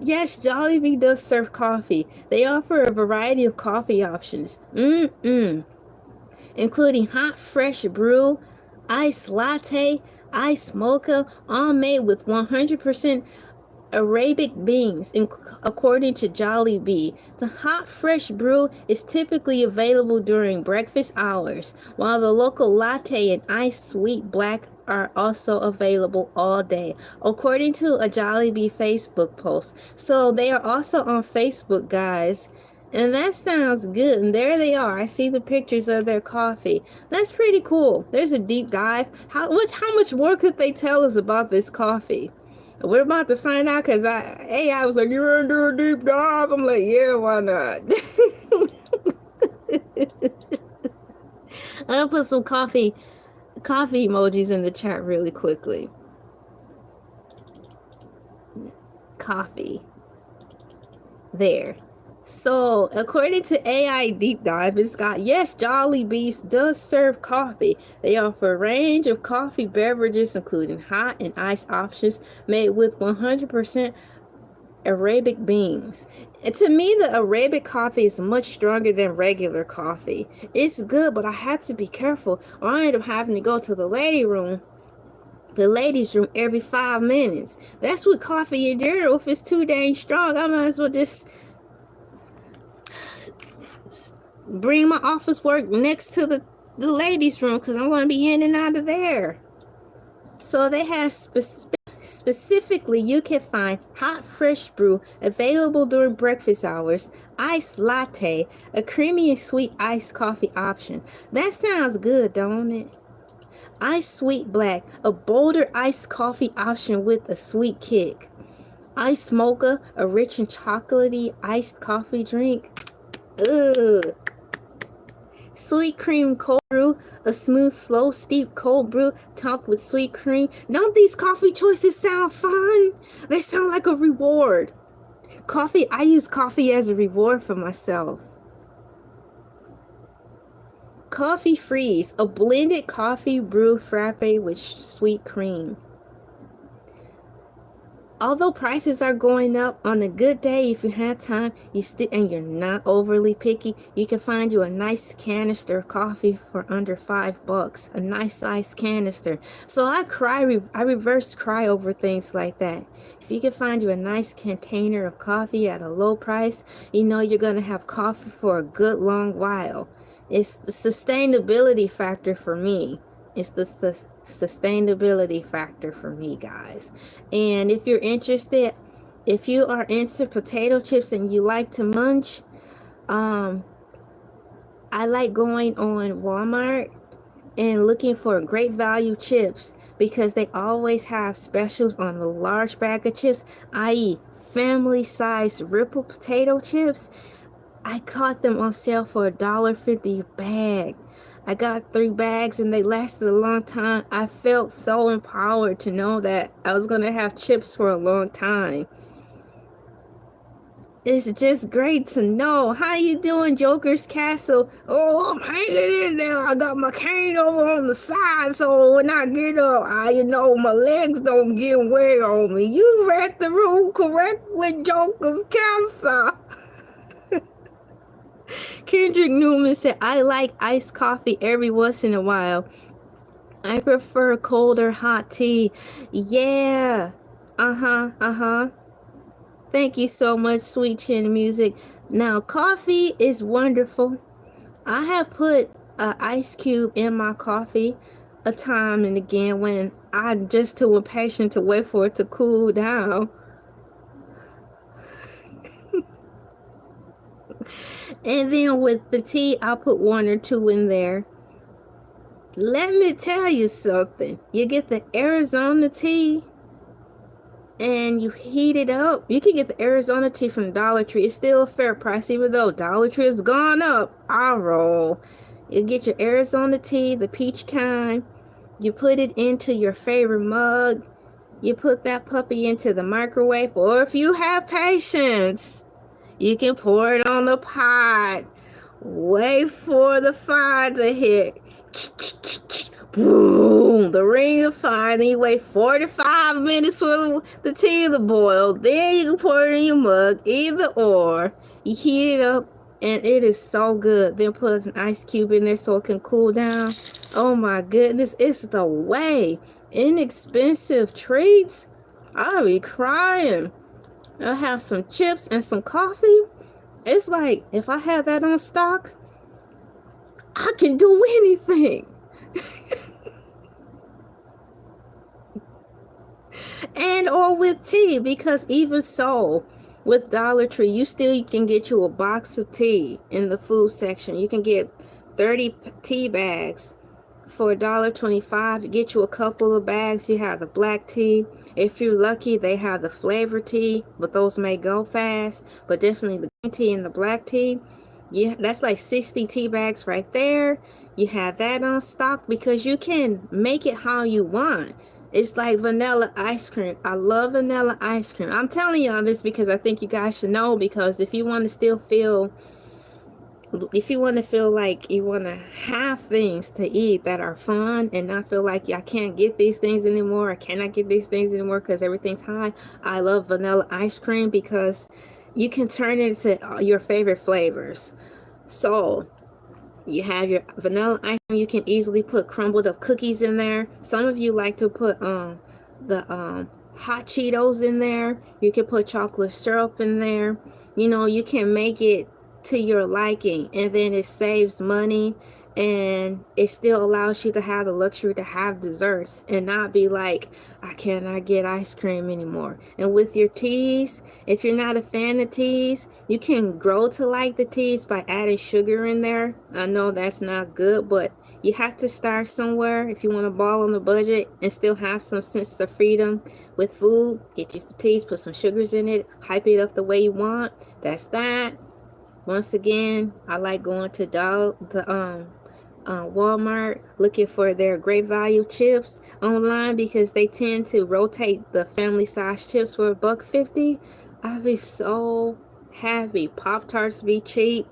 Yes, Jollibee does serve coffee. They offer a variety of coffee options. Including hot, fresh brew, iced latte, iced mocha, all made with 100% Arabic beans, according to Jolliebee. The hot fresh brew is typically available during breakfast hours, while the local latte and iced sweet black are also available all day, according to a Jollibee Facebook post. So they are also on Facebook, guys. And that sounds good. And there they are. I see the pictures of their coffee. That's pretty cool. There's a deep dive. How much more could they tell us about this coffee? We're about to find out, because AI was like, you're gonna do a deep dive. I'm like, yeah, why not? I'm gonna put some coffee emojis in the chat really quickly. Coffee. There. So, according to AI Deep Dive, it's got, yes, Jollibee does serve coffee. They offer a range of coffee beverages, including hot and iced options made with 100% Arabic beans. And to me, the Arabic coffee is much stronger than regular coffee. It's good, but I had to be careful, or I end up having to go to the ladies' room every 5 minutes. That's with coffee in general. If it's too dang strong, I might as well just bring my office work next to the ladies' room, because I'm going to be in and out of there. So they have specifically, you can find hot fresh brew available during breakfast hours, iced latte, a creamy and sweet iced coffee option. That sounds good, don't it? Iced sweet black, a bolder iced coffee option with a sweet kick. Iced mocha, a rich and chocolatey iced coffee drink. Ugh. Sweet cream cold brew, a smooth, slow, steep cold brew topped with sweet cream. Don't these coffee choices sound fun? They sound like a reward. Coffee, I use coffee as a reward for myself. Coffee freeze, a blended coffee brew frappe with sweet cream. Although prices are going up, on a good day, if you have time, and you're not overly picky, you can find you a nice canister of coffee for under $5. A nice sized canister. So I reverse cry over things like that. If you can find you a nice container of coffee at a low price, you know you're going to have coffee for a good long while. It's the sustainability factor for me. It's the sustainability factor for me, guys. And if you're interested, if you are into potato chips and you like to munch, I like going on Walmart and looking for great value chips, because they always have specials on the large bag of chips, i.e. family size Ripple potato chips. I caught them on sale for $1.50 a bag. I got 3 bags and they lasted a long time. I felt so empowered to know that I was going to have chips for a long time. It's just great to know. How you doing, Joker's Castle? Oh, I'm hanging in there. I got my cane over on the side, so when I get up, my legs don't get wet on me. You read the room correctly, Joker's Castle. Kendrick Newman said, I like iced coffee every once in a while. I prefer cold or hot tea. Yeah. Thank you so much, Sweet Chin Music. Now, coffee is wonderful. I have put an ice cube in my coffee a time and again when I'm just too impatient to wait for it to cool down. And then with the tea, I'll put 1 or 2 in there. Let me tell you something. You get the Arizona tea and you heat it up. You can get the Arizona tea from Dollar Tree. It's still a fair price, even though Dollar Tree has gone up. I roll. You get your Arizona tea, the peach kind. You put it into your favorite mug. You put that puppy into the microwave. Or if you have patience, you can pour it on the pot. Wait for the fire to hit. Boom, the ring of fire. Then you wait 45 minutes for the tea to boil. Then you can pour it in your mug. Either or. You heat it up and it is so good. Then put an ice cube in there so it can cool down. Oh my goodness, it's the way. Inexpensive treats. I'll be crying. I have some chips and some coffee. It's like, if I have that on stock, I can do anything. And or with tea, because even so, with Dollar Tree, you still can get you a box of tea in the food section. You can get 30 tea bags for $1.25. Get you a couple of bags. You have the black tea. If you're lucky, they have the flavored tea, but those may go fast. But definitely the green tea and the black tea, yeah, that's like 60 tea bags right there. You have that on stock because you can make it how you want. It's like vanilla ice cream. I love vanilla ice cream. I'm telling y'all this because I think you guys should know, because if you want to still feel, if you want to feel like you want to have things to eat that are fun and not feel like I can't get these things anymore, I cannot get these things anymore because everything's high, I love vanilla ice cream because you can turn it into your favorite flavors. So you have your vanilla ice cream. You can easily put crumbled up cookies in there. Some of you like to put the hot Cheetos in there. You can put chocolate syrup in there. You know, you can make it to your liking, and then it saves money, and it still allows you to have the luxury to have desserts and not be like, I cannot get ice cream anymore. And with your teas, if you're not a fan of teas, you can grow to like the teas by adding sugar in there. I know that's not good, but you have to start somewhere if you want to ball on the budget and still have some sense of freedom with food. Get you some teas, put some sugars in it, hype it up the way you want. That's that. Once again, I like going to Walmart looking for their great value chips online because they tend to rotate the family size chips for $1.50. I be so happy. Pop-Tarts be cheap.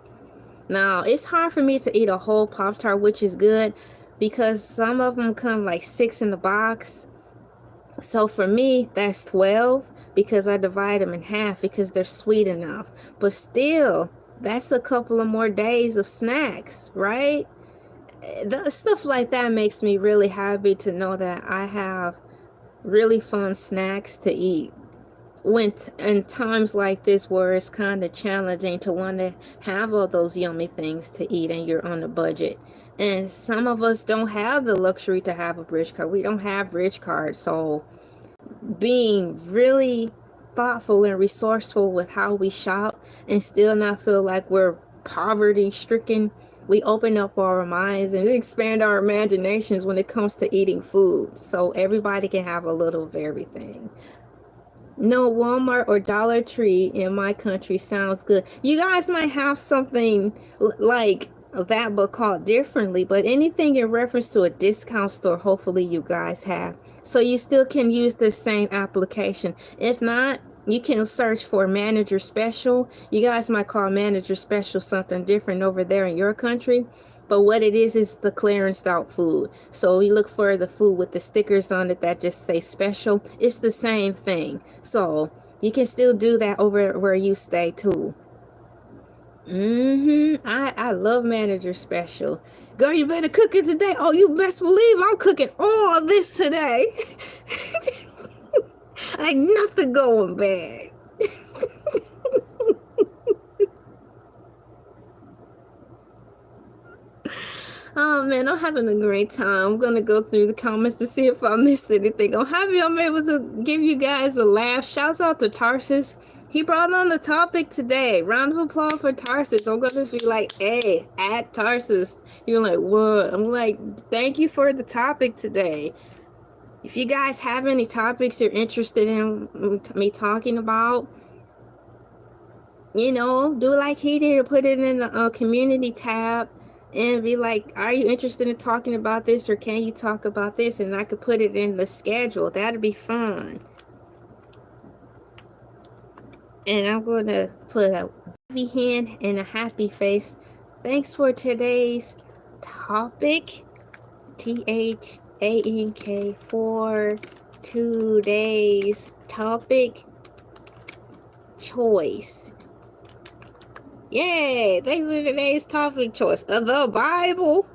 Now, it's hard for me to eat a whole Pop-Tart, which is good because some of them come like 6 in the box. So for me, that's 12 because I divide them in half because they're sweet enough. But still, that's a couple of more days of snacks, right? Stuff like that makes me really happy to know that I have really fun snacks to eat. When in times like this where it's kind of challenging to want to have all those yummy things to eat and you're on a budget. And some of us don't have the luxury to have a bridge card. We don't have bridge cards, so being really thoughtful and resourceful with how we shop and still not feel like we're poverty stricken, we open up our minds and expand our imaginations when it comes to eating food, so everybody can have a little of everything. No Walmart or Dollar Tree in my country sounds good. You guys might have something like that but called differently, but anything in reference to a discount store, hopefully you guys have, so you still can use the same application. If not, you can search for manager special. You guys might call manager special something different over there in your country, but what it is the clearanced out food. So you look for the food with the stickers on it that just say special. It's the same thing, so you can still do that over where you stay too. I love manager special. Girl, you better cook it today. Oh, you best believe I'm cooking all this today. Ain't nothing going bad. Oh man, I'm having a great time. I'm gonna go through the comments to see if I missed anything. I'm happy I'm able to give you guys a laugh. Shouts out to Tarsus. He brought on the topic today. Round of applause for Tarsus. I'm gonna be like, hey, at Tarsus. You're like, what? I'm like, thank you for the topic today. If you guys have any topics you're interested in me talking about, you know, do like he did, put it in the community tab and be like, are you interested in talking about this, or can you talk about this? And I could put it in the schedule. That'd be fun. And I'm going to put a happy hand and a happy face. Thanks for today's topic. THANK for today's topic choice. Yay! Thanks for today's topic choice of the Bible.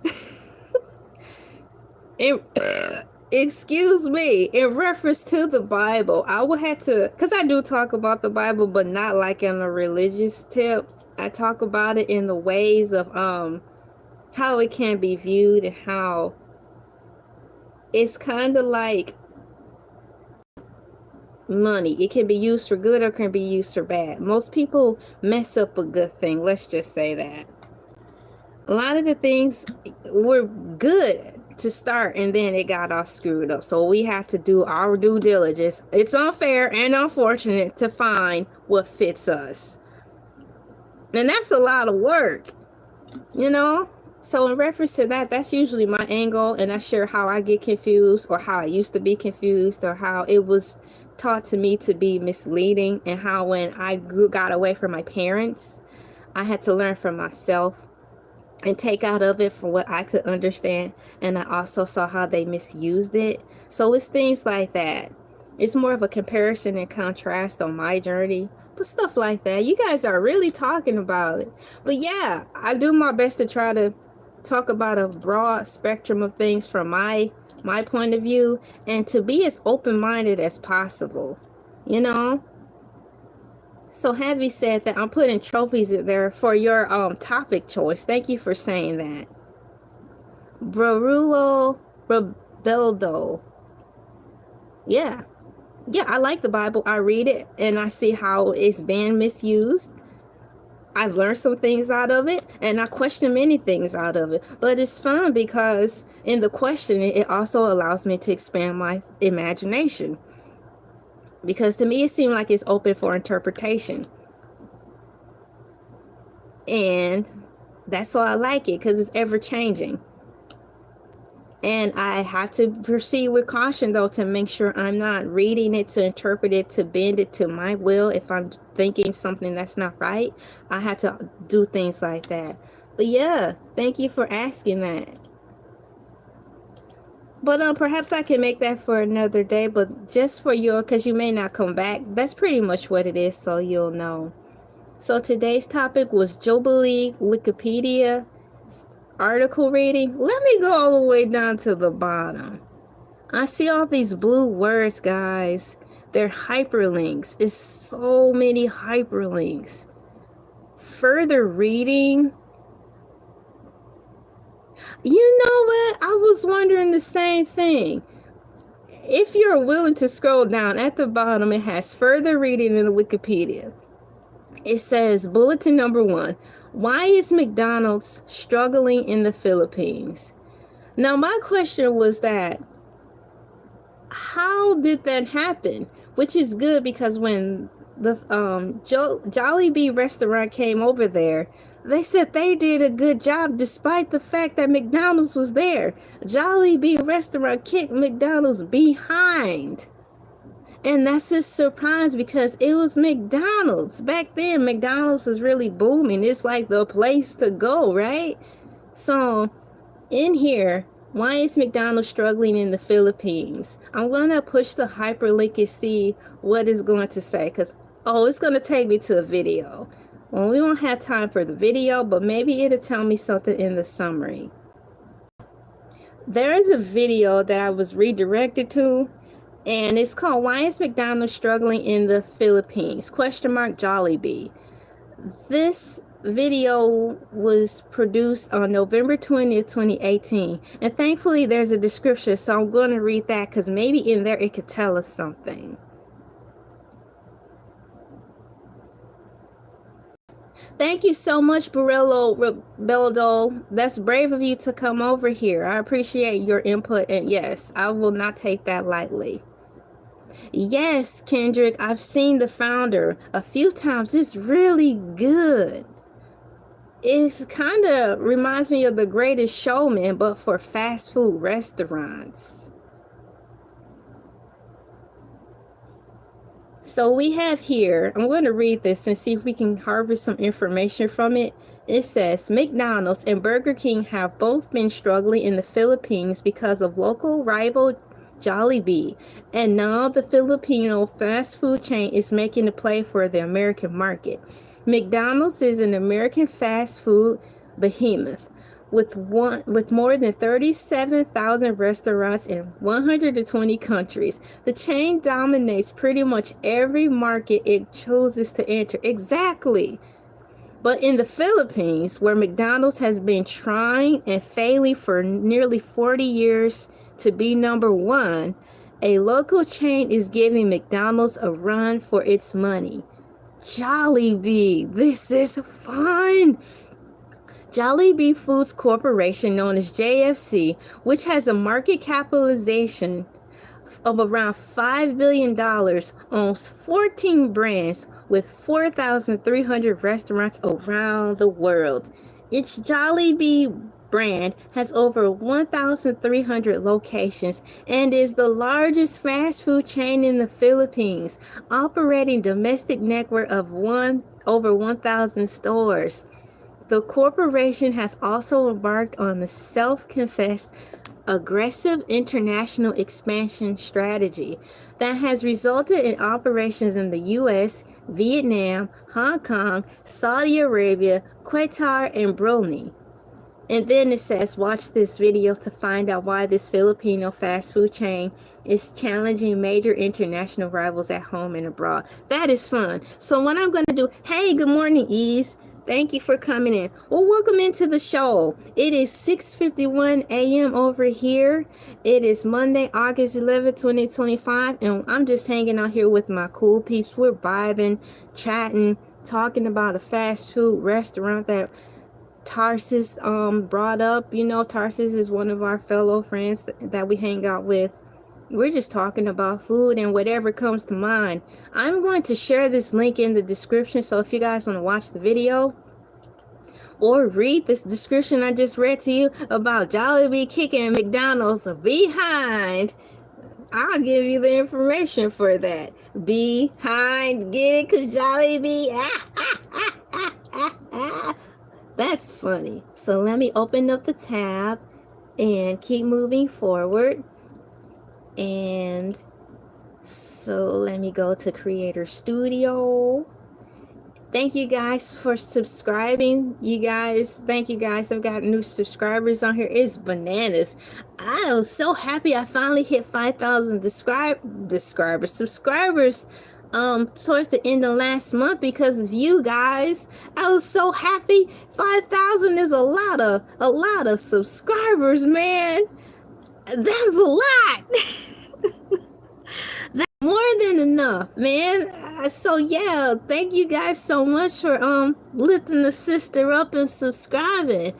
Excuse me, in reference to the Bible, I would have to, because I do talk about the Bible, but not like in a religious tip. I talk about it in the ways of how it can be viewed and how it's kind of like money. It can be used for good or can be used for bad. Most people mess up a good thing. Let's just say that. A lot of the things were good to start and then it got all screwed up. So we have to do our due diligence. It's unfair and unfortunate to find what fits us. And that's a lot of work, you know? So in reference to that, that's usually my angle, and I share how I get confused or how I used to be confused or how it was taught to me to be misleading, and how when I got away from my parents, I had to learn for myself and take out of it for what I could understand. And I also saw how they misused it. So it's things like that. It's more of a comparison and contrast on my journey, but stuff like that. You guys are really talking about it. But yeah, I do my best to try to talk about a broad spectrum of things from my point of view, and to be as open-minded as possible, you know. So having said that, I'm putting trophies in there for your topic choice. Thank you for saying that. Barulo Rebeldo. Yeah, I like the Bible. I read it and I see how it's been misused. I've learned some things out of it, and I question many things out of it. But it's fun because in the questioning, it also allows me to expand my imagination. Because to me, it seemed like it's open for interpretation. And that's why I like it, because it's ever changing. And I have to proceed with caution, though, to make sure I'm not reading it to interpret it, to bend it to my will. If I'm thinking something that's not right, I have to do things like that. But yeah, thank you for asking that. But perhaps I can make that for another day. But just for your, because you may not come back, that's pretty much what it is, so you'll know. So today's topic was Jolliebee Wikipedia article reading. Let me go all the way down to the bottom. I see all these blue words, guys. They're hyperlinks. It's so many hyperlinks. Further reading. You know what? I was wondering the same thing. If you're willing to scroll down at the bottom, it has further reading in the Wikipedia. It says, bulletin number 1. Why is McDonald's struggling in the Philippines? Now, my question was that, how did that happen? Which is good, because when the Jollibee restaurant came over there, they said they did a good job despite the fact that McDonald's was there. Jollibee restaurant kicked McDonald's behind. And that's a surprise, because it was McDonald's. Back then, McDonald's was really booming. It's like the place to go, right? So, in here, why is McDonald's struggling in the Philippines? I'm going to push the hyperlink and see what it's going to say. Because, it's going to take me to a video. Well, we won't have time for the video, but maybe it'll tell me something in the summary. There is a video that I was redirected to. And it's called, Why is McDonald's Struggling in the Philippines? Jollibee. This video was produced on November 20th, 2018. And thankfully, there's a description. So I'm going to read that, because maybe in there it could tell us something. Thank you so much, Barulo Rebeldo. That's brave of you to come over here. I appreciate your input. And yes, I will not take that lightly. Yes, Kendrick, I've seen The Founder a few times. It's really good. It kind of reminds me of The Greatest Showman, but for fast food restaurants. So we have here, I'm going to read this and see if we can harvest some information from it. It says, McDonald's and Burger King have both been struggling in the Philippines because of local rival Jolliebee, and now the Filipino fast food chain is making a play for the American market. McDonald's is an American fast food behemoth, with more than 37,000 restaurants in 120 countries. The chain dominates pretty much every market it chooses to enter. Exactly. But in the Philippines, where McDonald's has been trying and failing for nearly 40 years to be number one, a local chain is giving McDonald's a run for its money. Jolliebee, this is fun. Jollibee Foods Corporation, known as JFC, which has a market capitalization of around $5 billion, owns 14 brands with 4,300 restaurants around the world. Its Jolliebee brand has over 1,300 locations and is the largest fast food chain in the Philippines, operating domestic network of over 1,000 stores. The corporation has also embarked on the self-confessed aggressive international expansion strategy that has resulted in operations in the US, Vietnam, Hong Kong, Saudi Arabia, Qatar, and Brunei. And then it says, watch this video to find out why this Filipino fast food chain is challenging major international rivals at home and abroad. That is fun. So what I'm going to do, hey, good morning, Ease. Thank you for coming in. Well, welcome into the show. It is 6:51 a.m. over here. It is Monday, August 11th, 2025. And I'm just hanging out here with my cool peeps. We're vibing, chatting, talking about a fast food restaurant that Tarsus brought up. You know, Tarsus is one of our fellow friends that we hang out with. We're just talking about food and whatever comes to mind. I'm going to share this link in the description, so if you guys want to watch the video or read this description I just read to you about Jollibee kicking McDonald's behind, I'll give you the information for that. Behind, get it? Because Jollibee, that's funny. So let me open up the tab and keep moving forward. And so let me go to Creator Studio. Thank you guys for subscribing. Thank you guys. I've got new subscribers on here. It's bananas. I am so happy I finally hit 5,000 subscribers towards the end of last month because of you guys. I was so happy. 5,000 is a lot of subscribers, man. That's a lot. That's more than enough, man. So yeah, thank you guys so much for lifting the sister up and subscribing.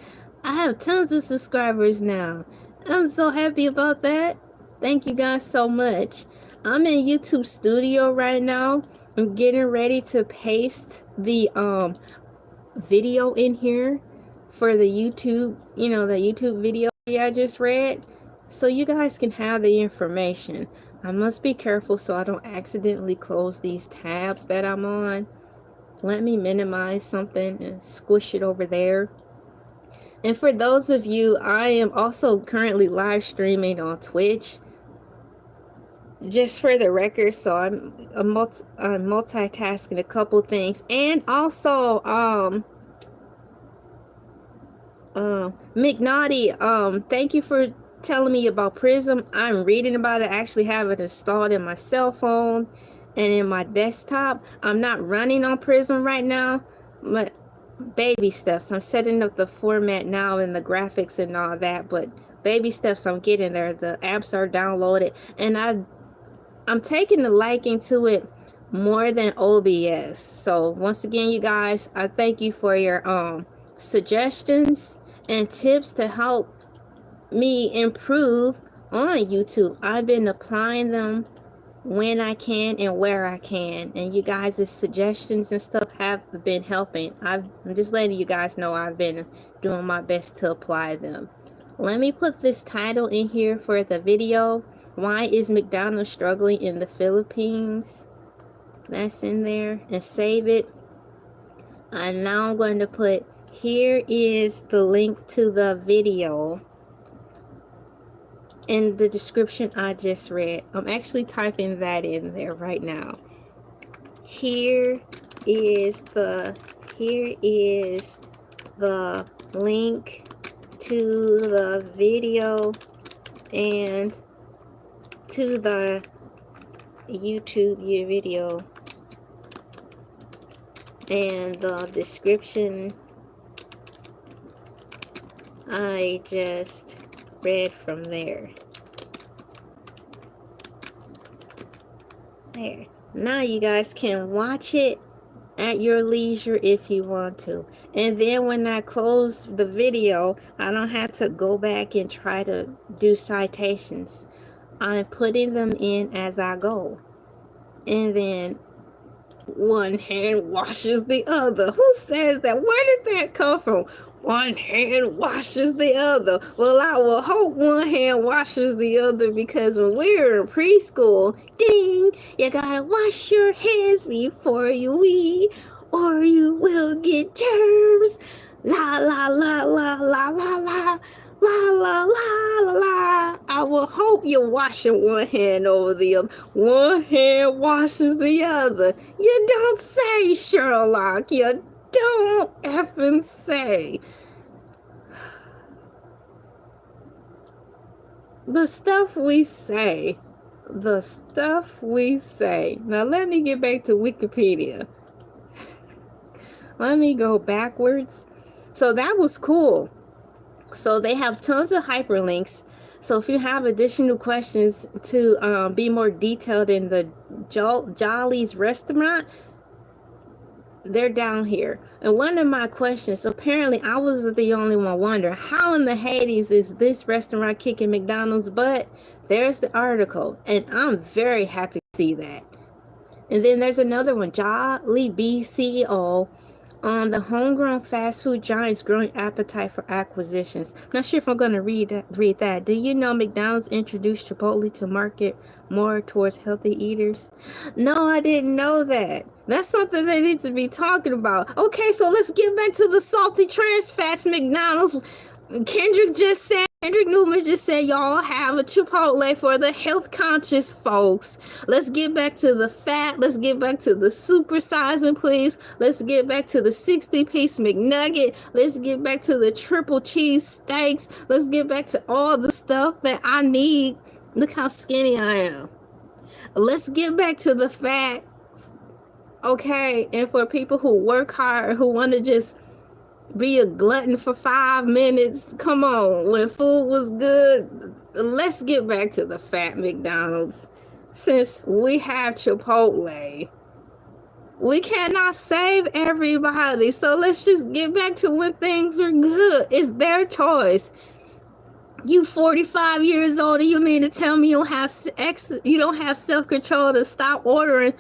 I have tons of subscribers now. I'm so happy about that. Thank you guys so much. I'm in YouTube Studio right now. I'm getting ready to paste the video in here for the YouTube, the YouTube video I just read, so you guys can have the information. I must be careful so I don't accidentally close these tabs that I'm on. Let me minimize something and squish it over there. And for those of you, I am also currently live streaming on Twitch, just for the record, so I'm multitasking a couple things. And also McNaughty, thank you for telling me about Prism. I'm reading about it. I actually have it installed in my cell phone and in my desktop. I'm not running on Prism right now, but baby steps. I'm setting up the format now and the graphics and all that, but baby steps, I'm getting there. The apps are downloaded, and I'm taking a liking to it more than OBS. So once again, you guys, I thank you for your suggestions and tips to help me improve on YouTube. I've been applying them when I can and where I can, and you guys' suggestions and stuff have been helping. I'm just letting you guys know I've been doing my best to apply them. Let me put this title in here for the video. Why is McDonald's struggling in the Philippines? That's in there, and save it. And now I'm going to put, here is the link to the video in the description I just read. I'm actually typing that in there right now. Here is the link to the video and to the YouTube video and the description I just read from there. There. Now you guys can watch it at your leisure if you want to. And then when I close the video, I don't have to go back and try to do citations. I'm putting them in as I go. And then one hand washes the other. Who says that? Where did that come from? One hand washes the other. Well, I will hope one hand washes the other, because when we were in preschool, ding, you gotta wash your hands before you eat, or you will get germs. La la la la la la la. La la la la la. I will hope you're washing one hand over the other. One hand washes the other. You don't say, Sherlock. You don't effing say. The stuff we say. The stuff we say. Now let me get back to Wikipedia. Let me go backwards. So that was cool. So they have tons of hyperlinks. So if you have additional questions to be more detailed in the Jollibee's restaurant, they're down here. And one of my questions, apparently I wasn't the only one wondering, how in the Hades is this restaurant kicking McDonald's butt? There's the article, and I'm very happy to see that. And then there's another one, Jolliebee CEO on the homegrown fast food giant's growing appetite for acquisitions. I'm not sure if I'm going to read that. Do you know McDonald's introduced Chipotle to market more towards healthy eaters? No, I didn't know that. That's something they need to be talking about. Okay, so let's get back to the salty trans fats McDonald's. Kendrick Newman just said y'all have a Chipotle for the health conscious folks. Let's get back to the fat. Let's get back to the super sizing, please. Let's get back to the 60-piece McNugget. Let's get back to the triple cheese steaks. Let's get back to all the stuff that I need. Look how skinny I am. Let's get back to the fat. Okay, and for people who work hard, who want to just be a glutton for 5 minutes, come on, when food was good, let's get back to the fat McDonald's. Since we have Chipotle, we cannot save everybody, so let's just get back to when things are good. It's their choice. You 45 years old, and you mean to tell me you don't have self-control to stop ordering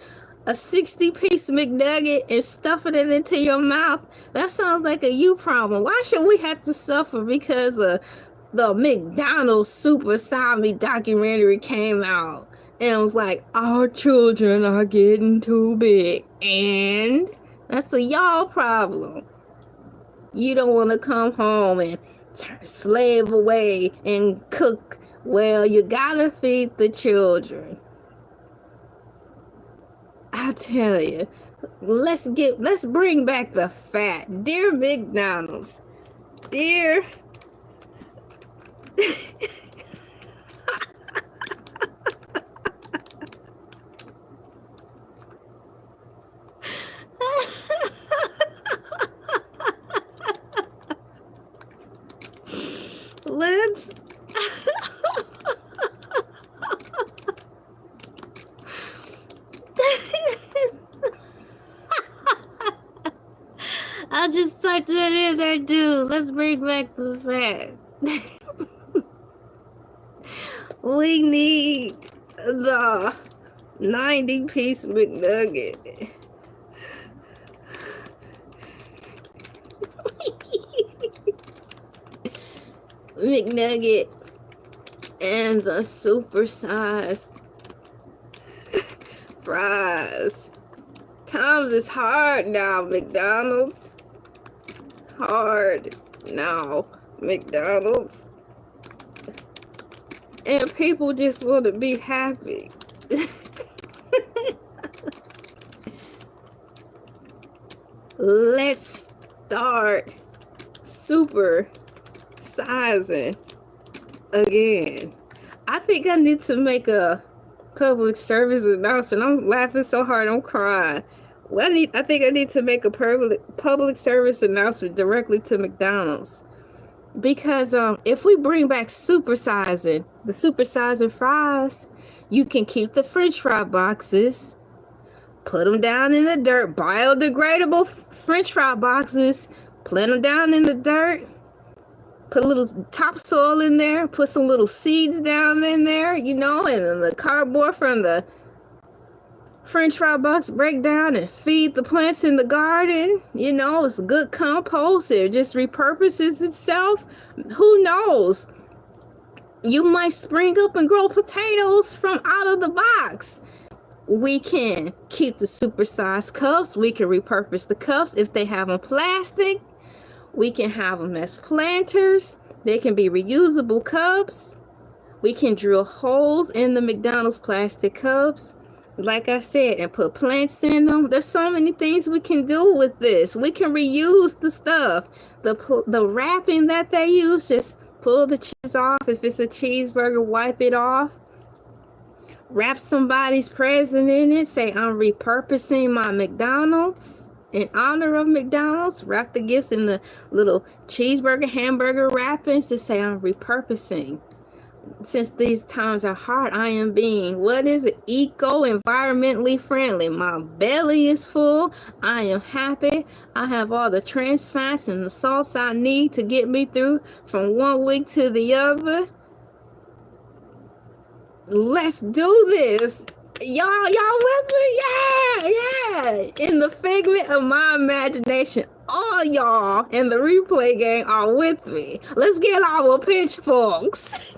a 60-piece McNugget and stuffing it into your mouth? That sounds like a you problem. Why should we have to suffer because the McDonald's Super Size Me documentary came out and it was like, our children are getting too big? And that's a y'all problem. You don't want to come home and slave away and cook. Well, you gotta feed the children. I tell you, let's bring back the fat. Dear McDonald's, dear let's I'll just typed it in there, dude. Let's bring back the fat. We need the 90-piece McNugget. McNugget and the super-sized fries. Times is hard now, McDonald's. Hard now, McDonald's. And people just want to be happy. Let's start super sizing again. I think I need to make a public service announcement. I'm laughing so hard I'm crying. I think I need to make a public service announcement directly to McDonald's. Because if we bring back supersizing, the supersizing fries, you can keep the French fry boxes, put them down in the dirt, biodegradable French fry boxes, plant them down in the dirt, put a little topsoil in there, put some little seeds down in there, you know, and then the cardboard from the French fry box break down and feed the plants in the garden. You know, it's good compost. It just repurposes itself. Who knows? You might spring up and grow potatoes from out of the box. We can keep the supersized cups. We can repurpose the cups if they have them plastic. We can have them as planters. They can be reusable cups. We can drill holes in the McDonald's plastic cups, like I said, and put plants in them. There's so many things we can do with this. We can reuse the stuff. The wrapping that they use, just pull the cheese off. If it's a cheeseburger, wipe it off. Wrap somebody's present in it. Say, I'm repurposing my McDonald's in honor of McDonald's. Wrap the gifts in the little cheeseburger, hamburger wrappings to say, I'm repurposing. Since these times are hard, I am being, environmentally friendly. My belly is full. I am happy. I have all the trans fats and the salts I need to get me through from one week to the other. Let's do this. Y'all with me? Yeah. In the figment of my imagination, all y'all in the replay gang are with me. Let's get our pitchforks.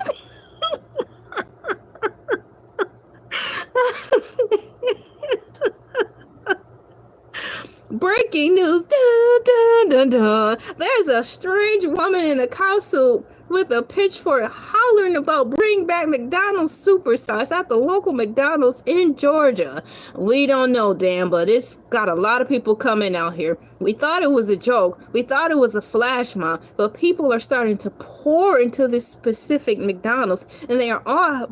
Breaking news. Dun, dun, dun, dun. There's a strange woman in a cow suit with a pitchfork hollering about bring back McDonald's supersize at the local McDonald's in Georgia. We don't know, Dan, but it's got a lot of people coming out here. We thought it was a joke. We thought it was a flash mob, but people are starting to pour into this specific McDonald's, and they are all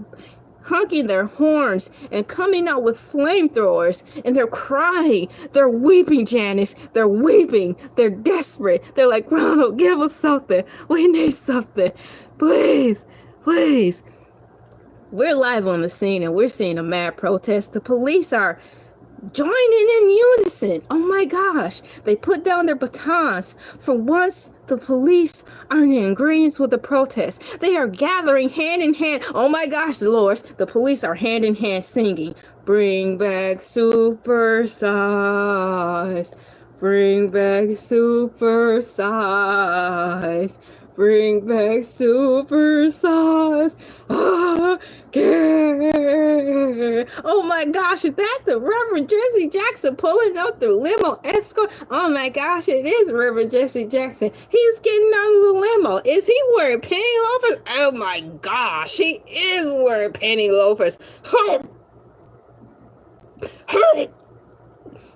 honking their horns and coming out with flamethrowers, and they're crying. They're weeping, Janice. They're weeping. They're desperate. They're like, Ronald, give us something. We need something. Please, please. We're live on the scene, and we're seeing a mad protest. The police are joining in unison. Oh my gosh. They put down their batons. For once, the police are in agreement with the protest. They are gathering hand in hand. Oh my gosh, Dolores. The police are hand in hand singing, bring back super size. Bring back super size. Bring back super size. Oh my gosh, is that the Reverend Jesse Jackson pulling up the limo escort? Oh my gosh, it is Reverend Jesse Jackson. He's getting out of the limo. Is he wearing penny loafers? Oh my gosh, he is wearing penny loafers.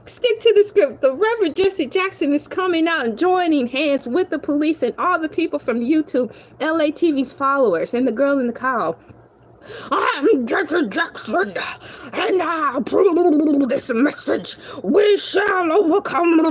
Stick to the script. The Reverend Jesse Jackson is coming out and joining hands with the police and all the people from YouTube, LA TV's followers, and the girl in the cow. I'm Jesse Jackson, and I approve this message. We shall overcome.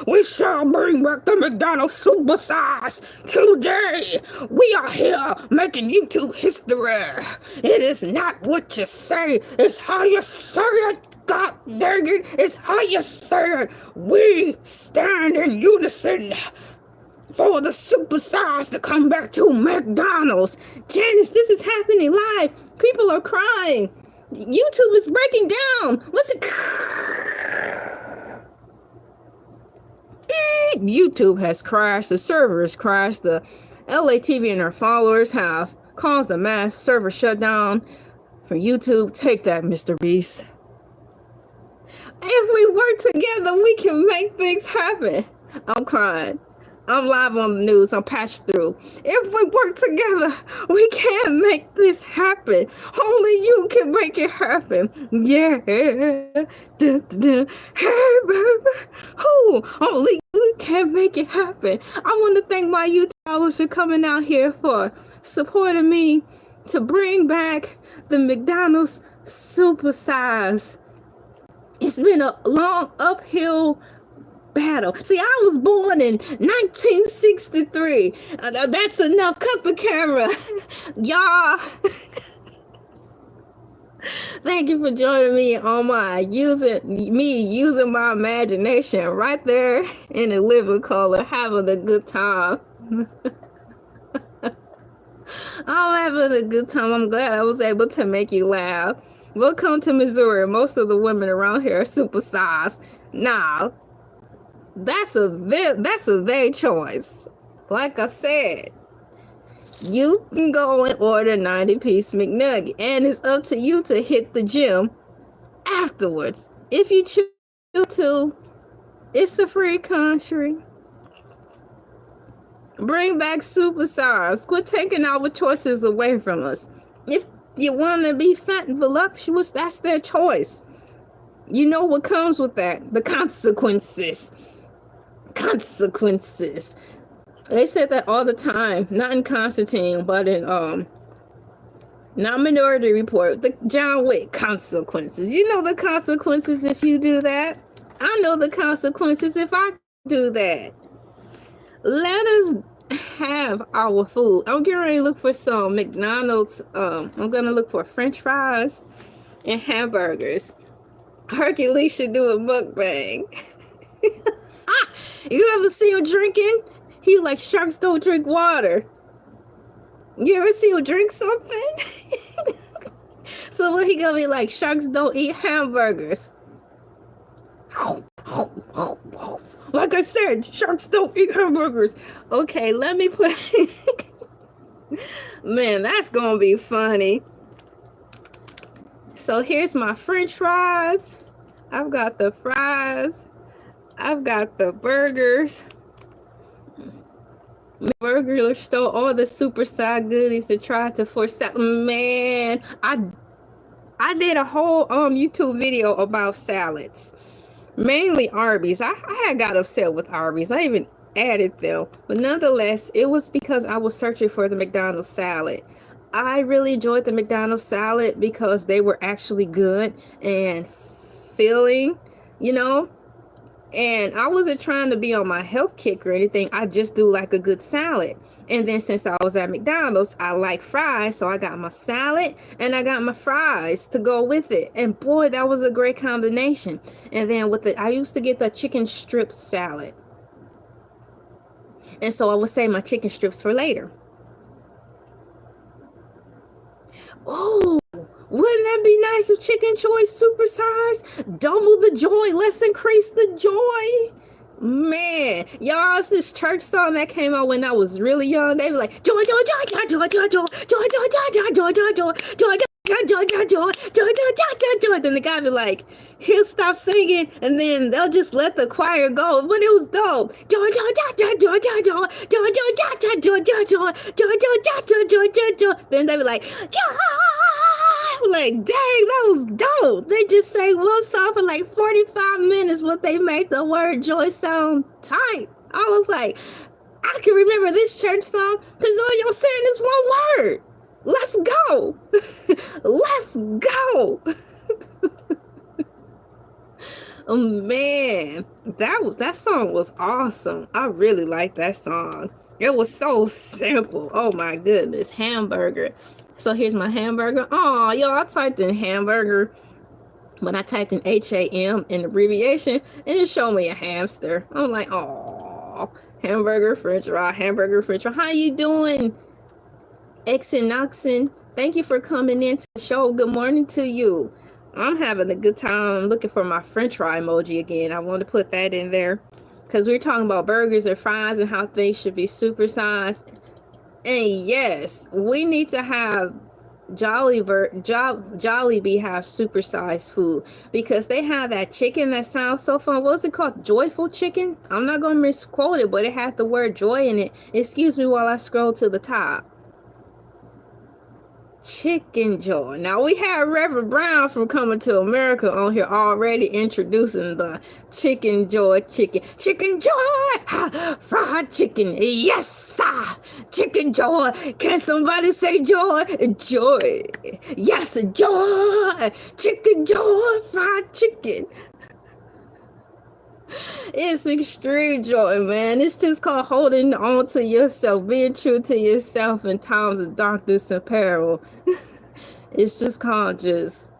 We shall bring back the McDonald's supersize today. We are here making YouTube history. It is not what you say, it's how you say it. God dang it, it's how you say it. We stand in unison for the supersize to come back to McDonald's. Janice, this is happening live. People are crying. YouTube is breaking down. What's it? YouTube has crashed. The server has crashed. The LA TV and their followers have caused a mass server shutdown for YouTube. Take that, Mr. Beast. If we work together, we can make things happen. I'm crying. I'm live on the news. I'm patched through. If we work together, we can make this happen. Only you can make it happen. Yeah. Dun, dun, dun. Hey, baby. Who? Only you can't make it happen. I want to thank my YouTube followers for coming out here for supporting me to bring back the McDonald's supersize. It's been a long uphill battle. See, I was born in 1963. That's enough. Cut the camera. Y'all. Thank you for joining me on my using my imagination right there in the living color, having a good time. I'm having a good time. I'm glad I was able to make you laugh. Welcome to Missouri. Most of the women around here are supersized. Nah, that's a their choice. Like I said, you can go and order 90-piece McNugget, and it's up to you to hit the gym afterwards. If you choose to, it's a free country. Bring back supersize. Quit taking our choices away from us. If you want to be fat and voluptuous, that's their choice. You know what comes with that. The consequences. Consequences. They said that all the time, not in Constantine, but in not Minority Report, the John Wick consequences. You know the consequences if you do that. I know the consequences if I do that. Let us have our food. I'm getting ready to look for some McDonald's. I'm gonna look for French fries and hamburgers. Hercules should do a mukbang. You ever see him drinking? He like, sharks don't drink water. You ever see him drink something? So what he gonna be like, sharks don't eat hamburgers. Like I said, sharks don't eat hamburgers. Okay, let me put... Man, that's gonna be funny. So here's my French fries. I've got the fries. I've got the burgers. Burger stole all the super side goodies to try to force out. Man, I did a whole YouTube video about salads, mainly Arby's. I had got upset with Arby's. I even added them, but nonetheless, it was because I was searching for the McDonald's salad. I really enjoyed the McDonald's salad because they were actually good and filling, you know. And I wasn't trying to be on my health kick or anything. I just do like a good salad. And then since I was at McDonald's, I like fries. So I got my salad and I got my fries to go with it. And boy, that was a great combination. And then I used to get the chicken strip salad. And so I would save my chicken strips for later. Oh, wouldn't that be nice if chicken choice supersize? Double the joy. Let's increase the joy. Man, y'all, it's this church song that came out when I was really young. They were like, joy, joy, joy, joy, joy, joy, joy, joy, joy, joy, joy, joy, joy, joy, joy. Then the guy be like, he'll stop singing and then they'll just let the choir go. But it was dope. Joy, joy, joy, joy, joy, joy, joy, joy, joy, joy, joy, joy, joy, joy, joy, joy, joy. Then they be like, joy. Like, dang, that was dope. They just sang one song for like 45 minutes, but they made the word joy sound tight. I was like, I can remember this church song because all y'all saying is one word. Let's go. Let's go. Oh man, that song was awesome. I really like that song. It was so simple. Oh my goodness, hamburger. So here's my hamburger. Oh, y'all, I typed in hamburger, but I typed in HAM in abbreviation, and it showed me a hamster. I'm like, oh, hamburger, french fry, hamburger, french fry. How you doing, Exinoxin? Thank you for coming in to the show. Good morning to you. I'm having a good time. I'm looking for my french fry emoji again. I want to put that in there because we're talking about burgers and fries and how things should be supersized. And yes, we need to have Jolliebee have supersized food because they have that chicken that sounds so fun. What's it called? Joyful chicken? I'm not going to misquote it, but it had the word joy in it. Excuse me while I scroll to the top. Chicken Joy. Now we have Reverend Brown from Coming to America on here already introducing the Chicken Joy chicken. Chicken Joy! Ha, fried chicken. Yes! Chicken Joy. Can somebody say joy? Joy. Yes, joy. Chicken Joy. Fried chicken. It's extreme joy, man. It's just called holding on to yourself, being true to yourself in times of darkness and peril. It's just called just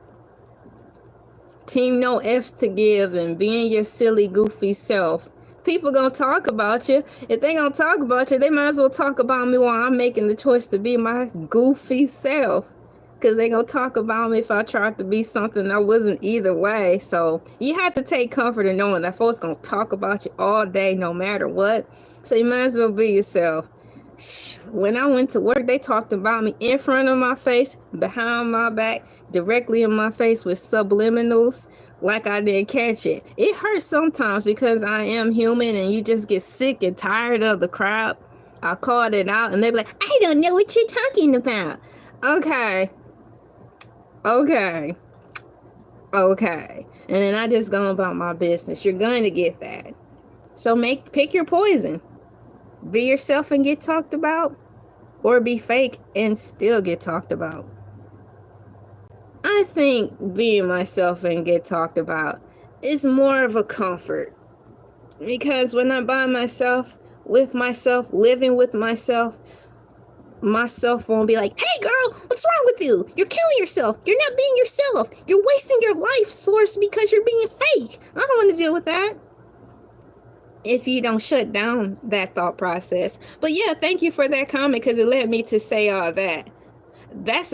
team no F's to give and being your silly, goofy self. People gonna talk about you. If they gonna talk about you, they might as well talk about me while I'm making the choice to be my goofy self. Because they gonna talk about me if I tried to be something I wasn't either way. So you have to take comfort in knowing that folks gonna talk about you all day no matter what. So you might as well be yourself. When I went to work, they talked about me in front of my face, behind my back, directly in my face with subliminals, like I didn't catch it. It hurts sometimes because I am human and you just get sick and tired of the crap. I called it out and they be like, I don't know what you're talking about. Okay. And then I just go about my business. You're going to get that. So pick your poison. Be yourself and get talked about, or be fake and still get talked about. I think being myself and get talked about is more of a comfort, because when I'm by myself, with myself, living with myself won't be like, hey girl, what's wrong with you? You're killing yourself. You're not being yourself. You're wasting your life source because you're being fake. I don't want to deal with that. If you don't shut down that thought process. But yeah, thank you for that comment, because it led me to say all that. That's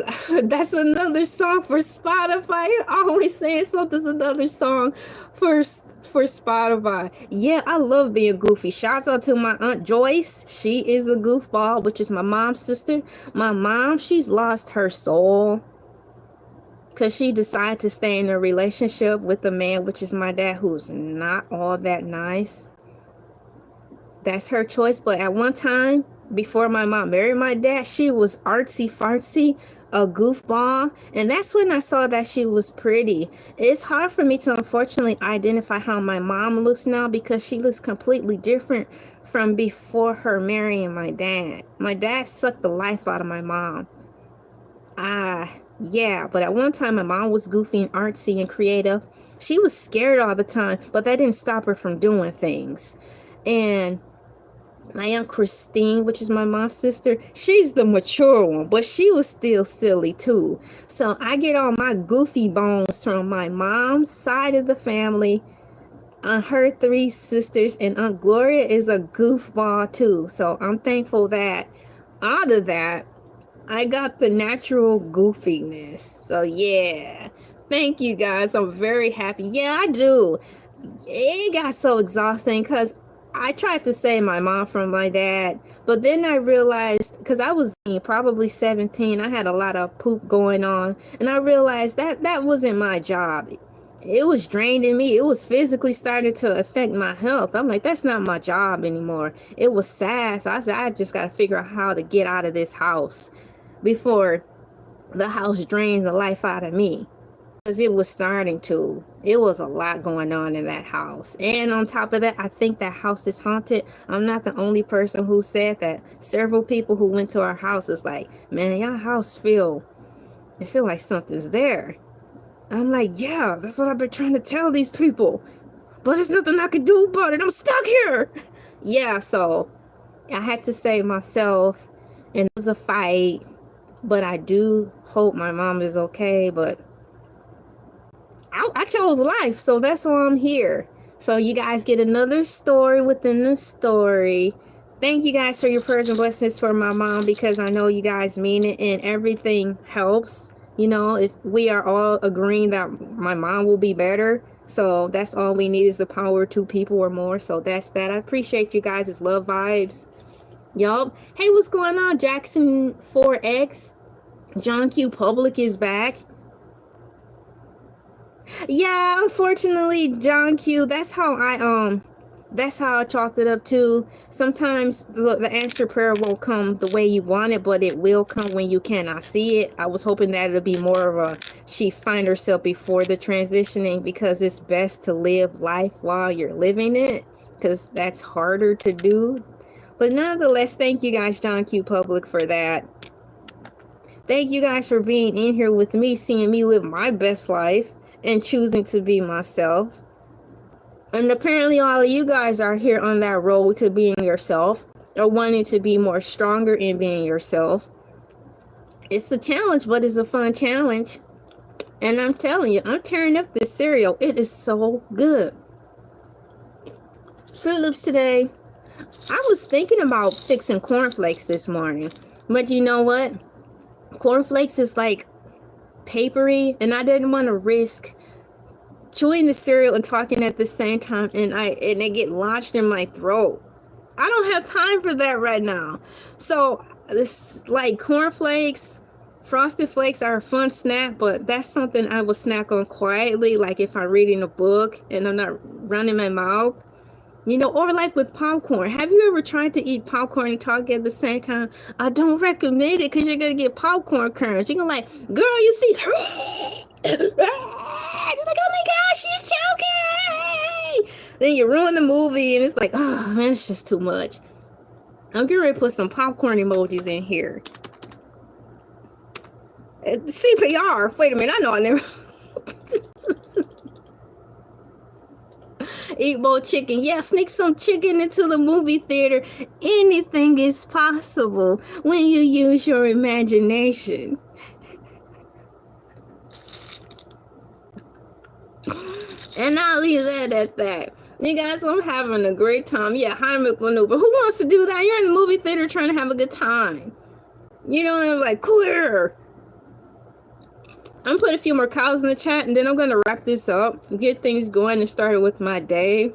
another song for Spotify. Always saying something's another song for Spotify. Yeah, I love being goofy. Shouts out to my Aunt Joyce. She is a goofball, which is my mom's sister. My mom, she's lost her soul because she decided to stay in a relationship with a man, which is my dad, who's not all that nice. That's her choice. But at one time, before my mom married my dad, she was artsy fartsy, a goofball, and that's when I saw that she was pretty. It's hard for me to unfortunately identify how my mom looks now, because she looks completely different from before her marrying my dad. My dad sucked the life out of my mom. Yeah, but at one time my mom was goofy and artsy and creative. She was scared all the time, but that didn't stop her from doing things. And my Aunt Christine, which is my mom's sister, she's the mature one, but she was still silly too. So I get all my goofy bones from my mom's side of the family, her 3 sisters, and Aunt Gloria is a goofball too. So I'm thankful that out of that, I got the natural goofiness. So yeah, thank you guys. I'm very happy. Yeah, I do. It got so exhausting because I tried to save my mom from my dad, but then I realized, because I was probably 17, I had a lot of poop going on, and I realized that wasn't my job. It was draining me. It was physically starting to affect my health. I'm like, that's not my job anymore. It was sad. So I said, I just got to figure out how to get out of this house before the house drains the life out of me. Because it was starting to. It was a lot going on in that house. And on top of that, I think that house is haunted. I'm not the only person who said that. Several people who went to our house is like, man, your house feel like something's there. I'm like, yeah, that's what I've been trying to tell these people. But there's nothing I can do about it. I'm stuck here. Yeah, so I had to save myself. And it was a fight. But I do hope my mom is okay. But I chose life, so that's why I'm here. So you guys get another story within the story. Thank you guys for your prayers and blessings for my mom, because I know you guys mean it and everything helps. You know, if we are all agreeing that my mom will be better, so that's all we need is the power of 2 people or more. So that's that. I appreciate you guys. It's love vibes. Yup. Hey, what's going on? Jackson 4X. John Q Public is back. Yeah, unfortunately, John Q, that's how I That's how I chalked it up too. Sometimes the answer prayer won't come the way you want it, but it will come when you cannot see it. I was hoping that it'll be more of a she find herself before the transitioning, because it's best to live life while you're living it, because that's harder to do. But nonetheless, thank you guys, John Q. Public, for that. Thank you guys for being in here with me, seeing me live my best life and choosing to be myself. And apparently all of you guys are here on that road to being yourself, or wanting to be more stronger in being yourself. It's a challenge, but it's a fun challenge. And I'm telling you, I'm tearing up this cereal. It is so good. Fruit Loops today. I was thinking about fixing cornflakes this morning, but you know what? Cornflakes is like papery, and I didn't want to risk chewing the cereal and talking at the same time, and they get lodged in my throat. I don't have time for that right now. So this, like, cornflakes, Frosted Flakes are a fun snack, but that's something I will snack on quietly, like if I'm reading a book and I'm not running my mouth. You know, or like with popcorn. Have you ever tried to eat popcorn and talk at the same time? I don't recommend it, because you're going to get popcorn currents. You're going to like, girl, you see... You're like, oh my gosh, she's choking! Then you ruin the movie, and it's like, oh man, it's just too much. I'm getting ready to put some popcorn emojis in here. CPR. Wait a minute, I know I never... Eat more chicken. Yeah, sneak some chicken into the movie theater. Anything is possible when you use your imagination. And I'll leave that at that. You guys, I'm having a great time. Yeah, Heimlich maneuver. Who wants to do that? You're in the movie theater trying to have a good time. You know, I'm like, clear. I'm putting a few more cows in the chat, and then I'm going to wrap this up, get things going, and start with my day.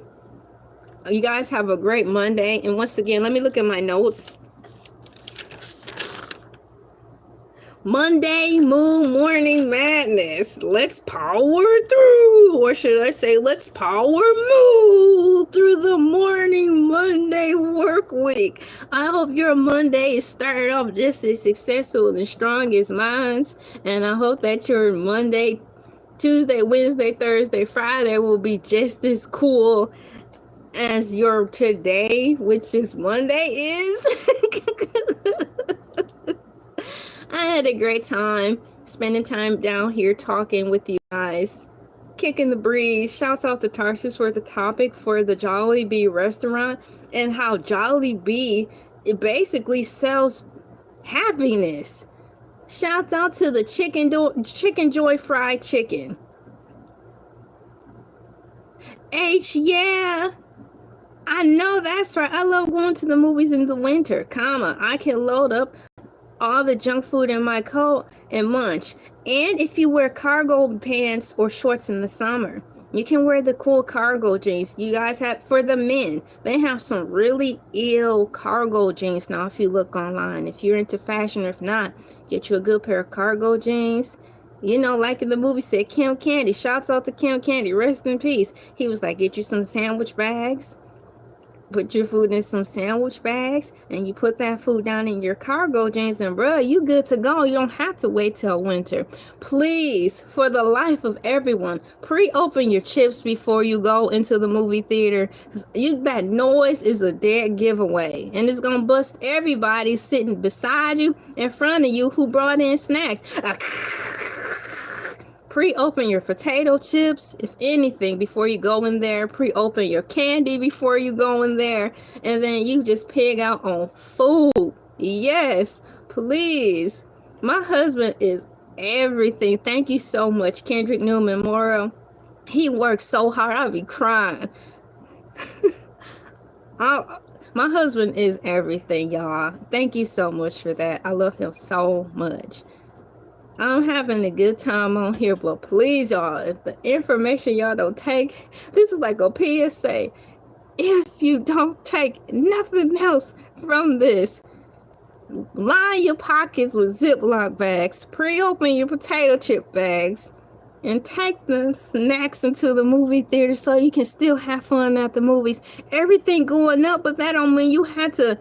You guys have a great Monday. And once again, let me look at my notes. Monday Moon Morning Madness. Let's power through. Or should I say, let's power move through the morning Monday work week. I hope your Monday is started off just as successful and strong as mine's. And I hope that your Monday, Tuesday, Wednesday, Thursday, Friday will be just as cool as your today, which is Monday, is. I had a great time spending time down here talking with you guys, kicking the breeze. Shouts out to Tarsus for the topic for the Jolliebee restaurant, and how Jolliebee, it basically sells happiness. Shouts out to the Chicken Joy fried chicken. Yeah, I know that's right. I love going to the movies in the winter, I can load up all the junk food in my coat and munch. And if you wear cargo pants or shorts in the summer, you can wear the cool cargo jeans. You guys have, for the men, they have some really ill cargo jeans now if you look online. If you're into fashion, or if not, get you a good pair of cargo jeans. You know, like in the movie said, Kim Candy. Shouts out to Kim Candy. Rest in peace. He was like, get you some sandwich bags. Put your food in some sandwich bags, and you put that food down in your cargo jeans, and bruh, you good to go. You don't have to wait till winter. Please, for the life of everyone, pre-open your chips before you go into the movie theater. That noise is a dead giveaway, and it's gonna bust everybody sitting beside you, in front of you, who brought in snacks. Pre-open your potato chips, if anything, before you go in there. Pre-open your candy before you go in there. And then you just pig out on food. Yes, please. My husband is everything. Thank you so much, Kendrick Newman Morrow. He works so hard, I'll be crying. My husband is everything, y'all. Thank you so much for that. I love him so much. I'm having a good time on here, but please, y'all, if the information y'all don't take, this is like a PSA. If you don't take nothing else from this, line your pockets with Ziploc bags, pre-open your potato chip bags, and take the snacks into the movie theater so you can still have fun at the movies. Everything going up, but that don't mean you had to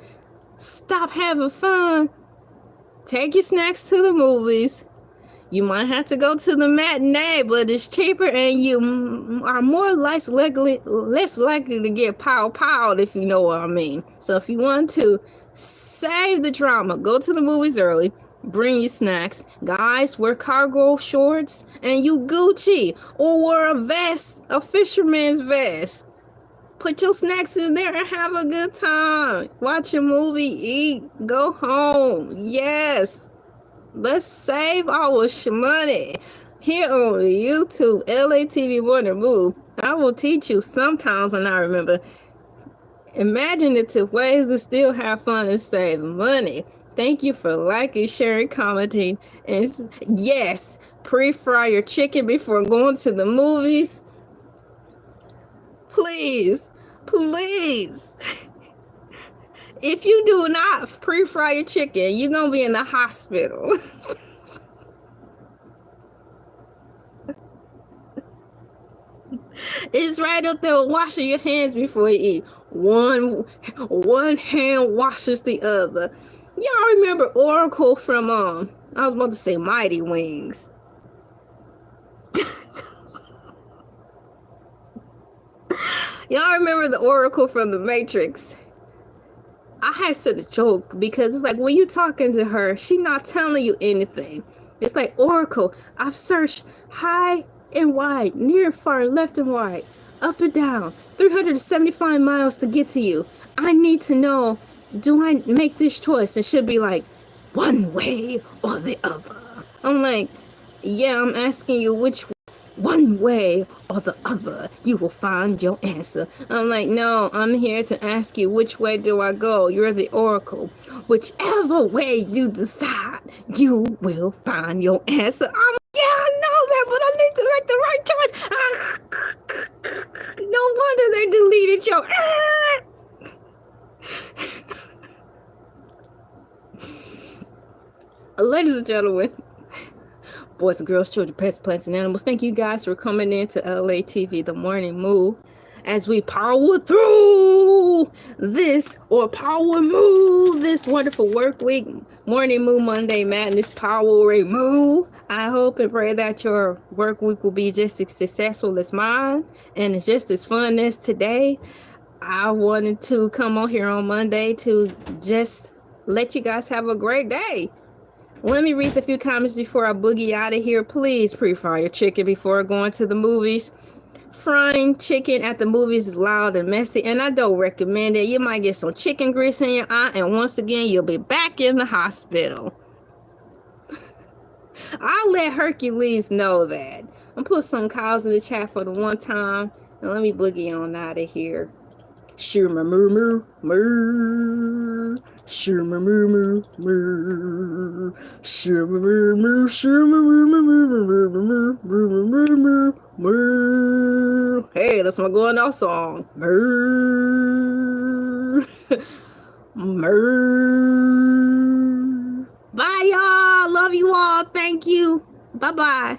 stop having fun. Take your snacks to the movies. You might have to go to the matinee, but it's cheaper and you are less likely to get powed, if you know what I mean. So if you want to save the drama, go to the movies early. Bring your snacks. Guys, wear cargo shorts and you Gucci. Or wear a vest, a fisherman's vest. Put your snacks in there and have a good time. Watch a movie, eat, go home. Yes. Let's save our money. Here on YouTube, LA TV Morning Move, I will teach you sometimes when I remember imaginative ways to still have fun and save money. Thank you for liking, sharing, commenting, and yes, pre-fry your chicken before going to the movies. Please, please. If you do not pre-fry your chicken, you're going to be in the hospital. It's right up there with washing your hands before you eat. One hand washes the other. Y'all remember Oracle from, I was about to say Mighty Wings. Y'all remember the Oracle from the Matrix? I had said a joke because it's like when you talking to her, she not telling you anything. It's like, Oracle, I've searched high and wide, near and far, left and right, up and down, 375 miles to get to you. I need to know, do I make this choice? It should be like, one way or the other. I'm like, yeah, I'm asking you which one way or the other, you will find your answer. I'm like, no, I'm here to ask you, which way do I go? You're the Oracle. Whichever way you decide, you will find your answer. Yeah, I know that, but I need to make the right choice. No wonder they deleted your... Ladies and gentlemen, boys and girls, children, pets, plants, and animals, thank you guys for coming in to LA TV, the Morning Moo, as we power through this wonderful work week. Morning Moo, Monday Madness, Power Moo. I hope and pray that your work week will be just as successful as mine and just as fun as today. I wanted to come on here on Monday to just let you guys have a great day. Let me read the few comments before I boogie out of here. Please pre-fry your chicken before going to the movies. Frying chicken at the movies is loud and messy, and I don't recommend it. You might get some chicken grease in your eye, and once again, you'll be back in the hospital. I'll let Hercules know that. I'm put some cows in the chat for the one time, and let me boogie on out of here. Shuma moo moo moo. Shuma moo moo moo. Shuma moo moo. Shuma moo moo moo moo moo. Hey, that's my going off song. Moo. Moo. Bye, y'all. Love you all. Thank you. Bye-bye.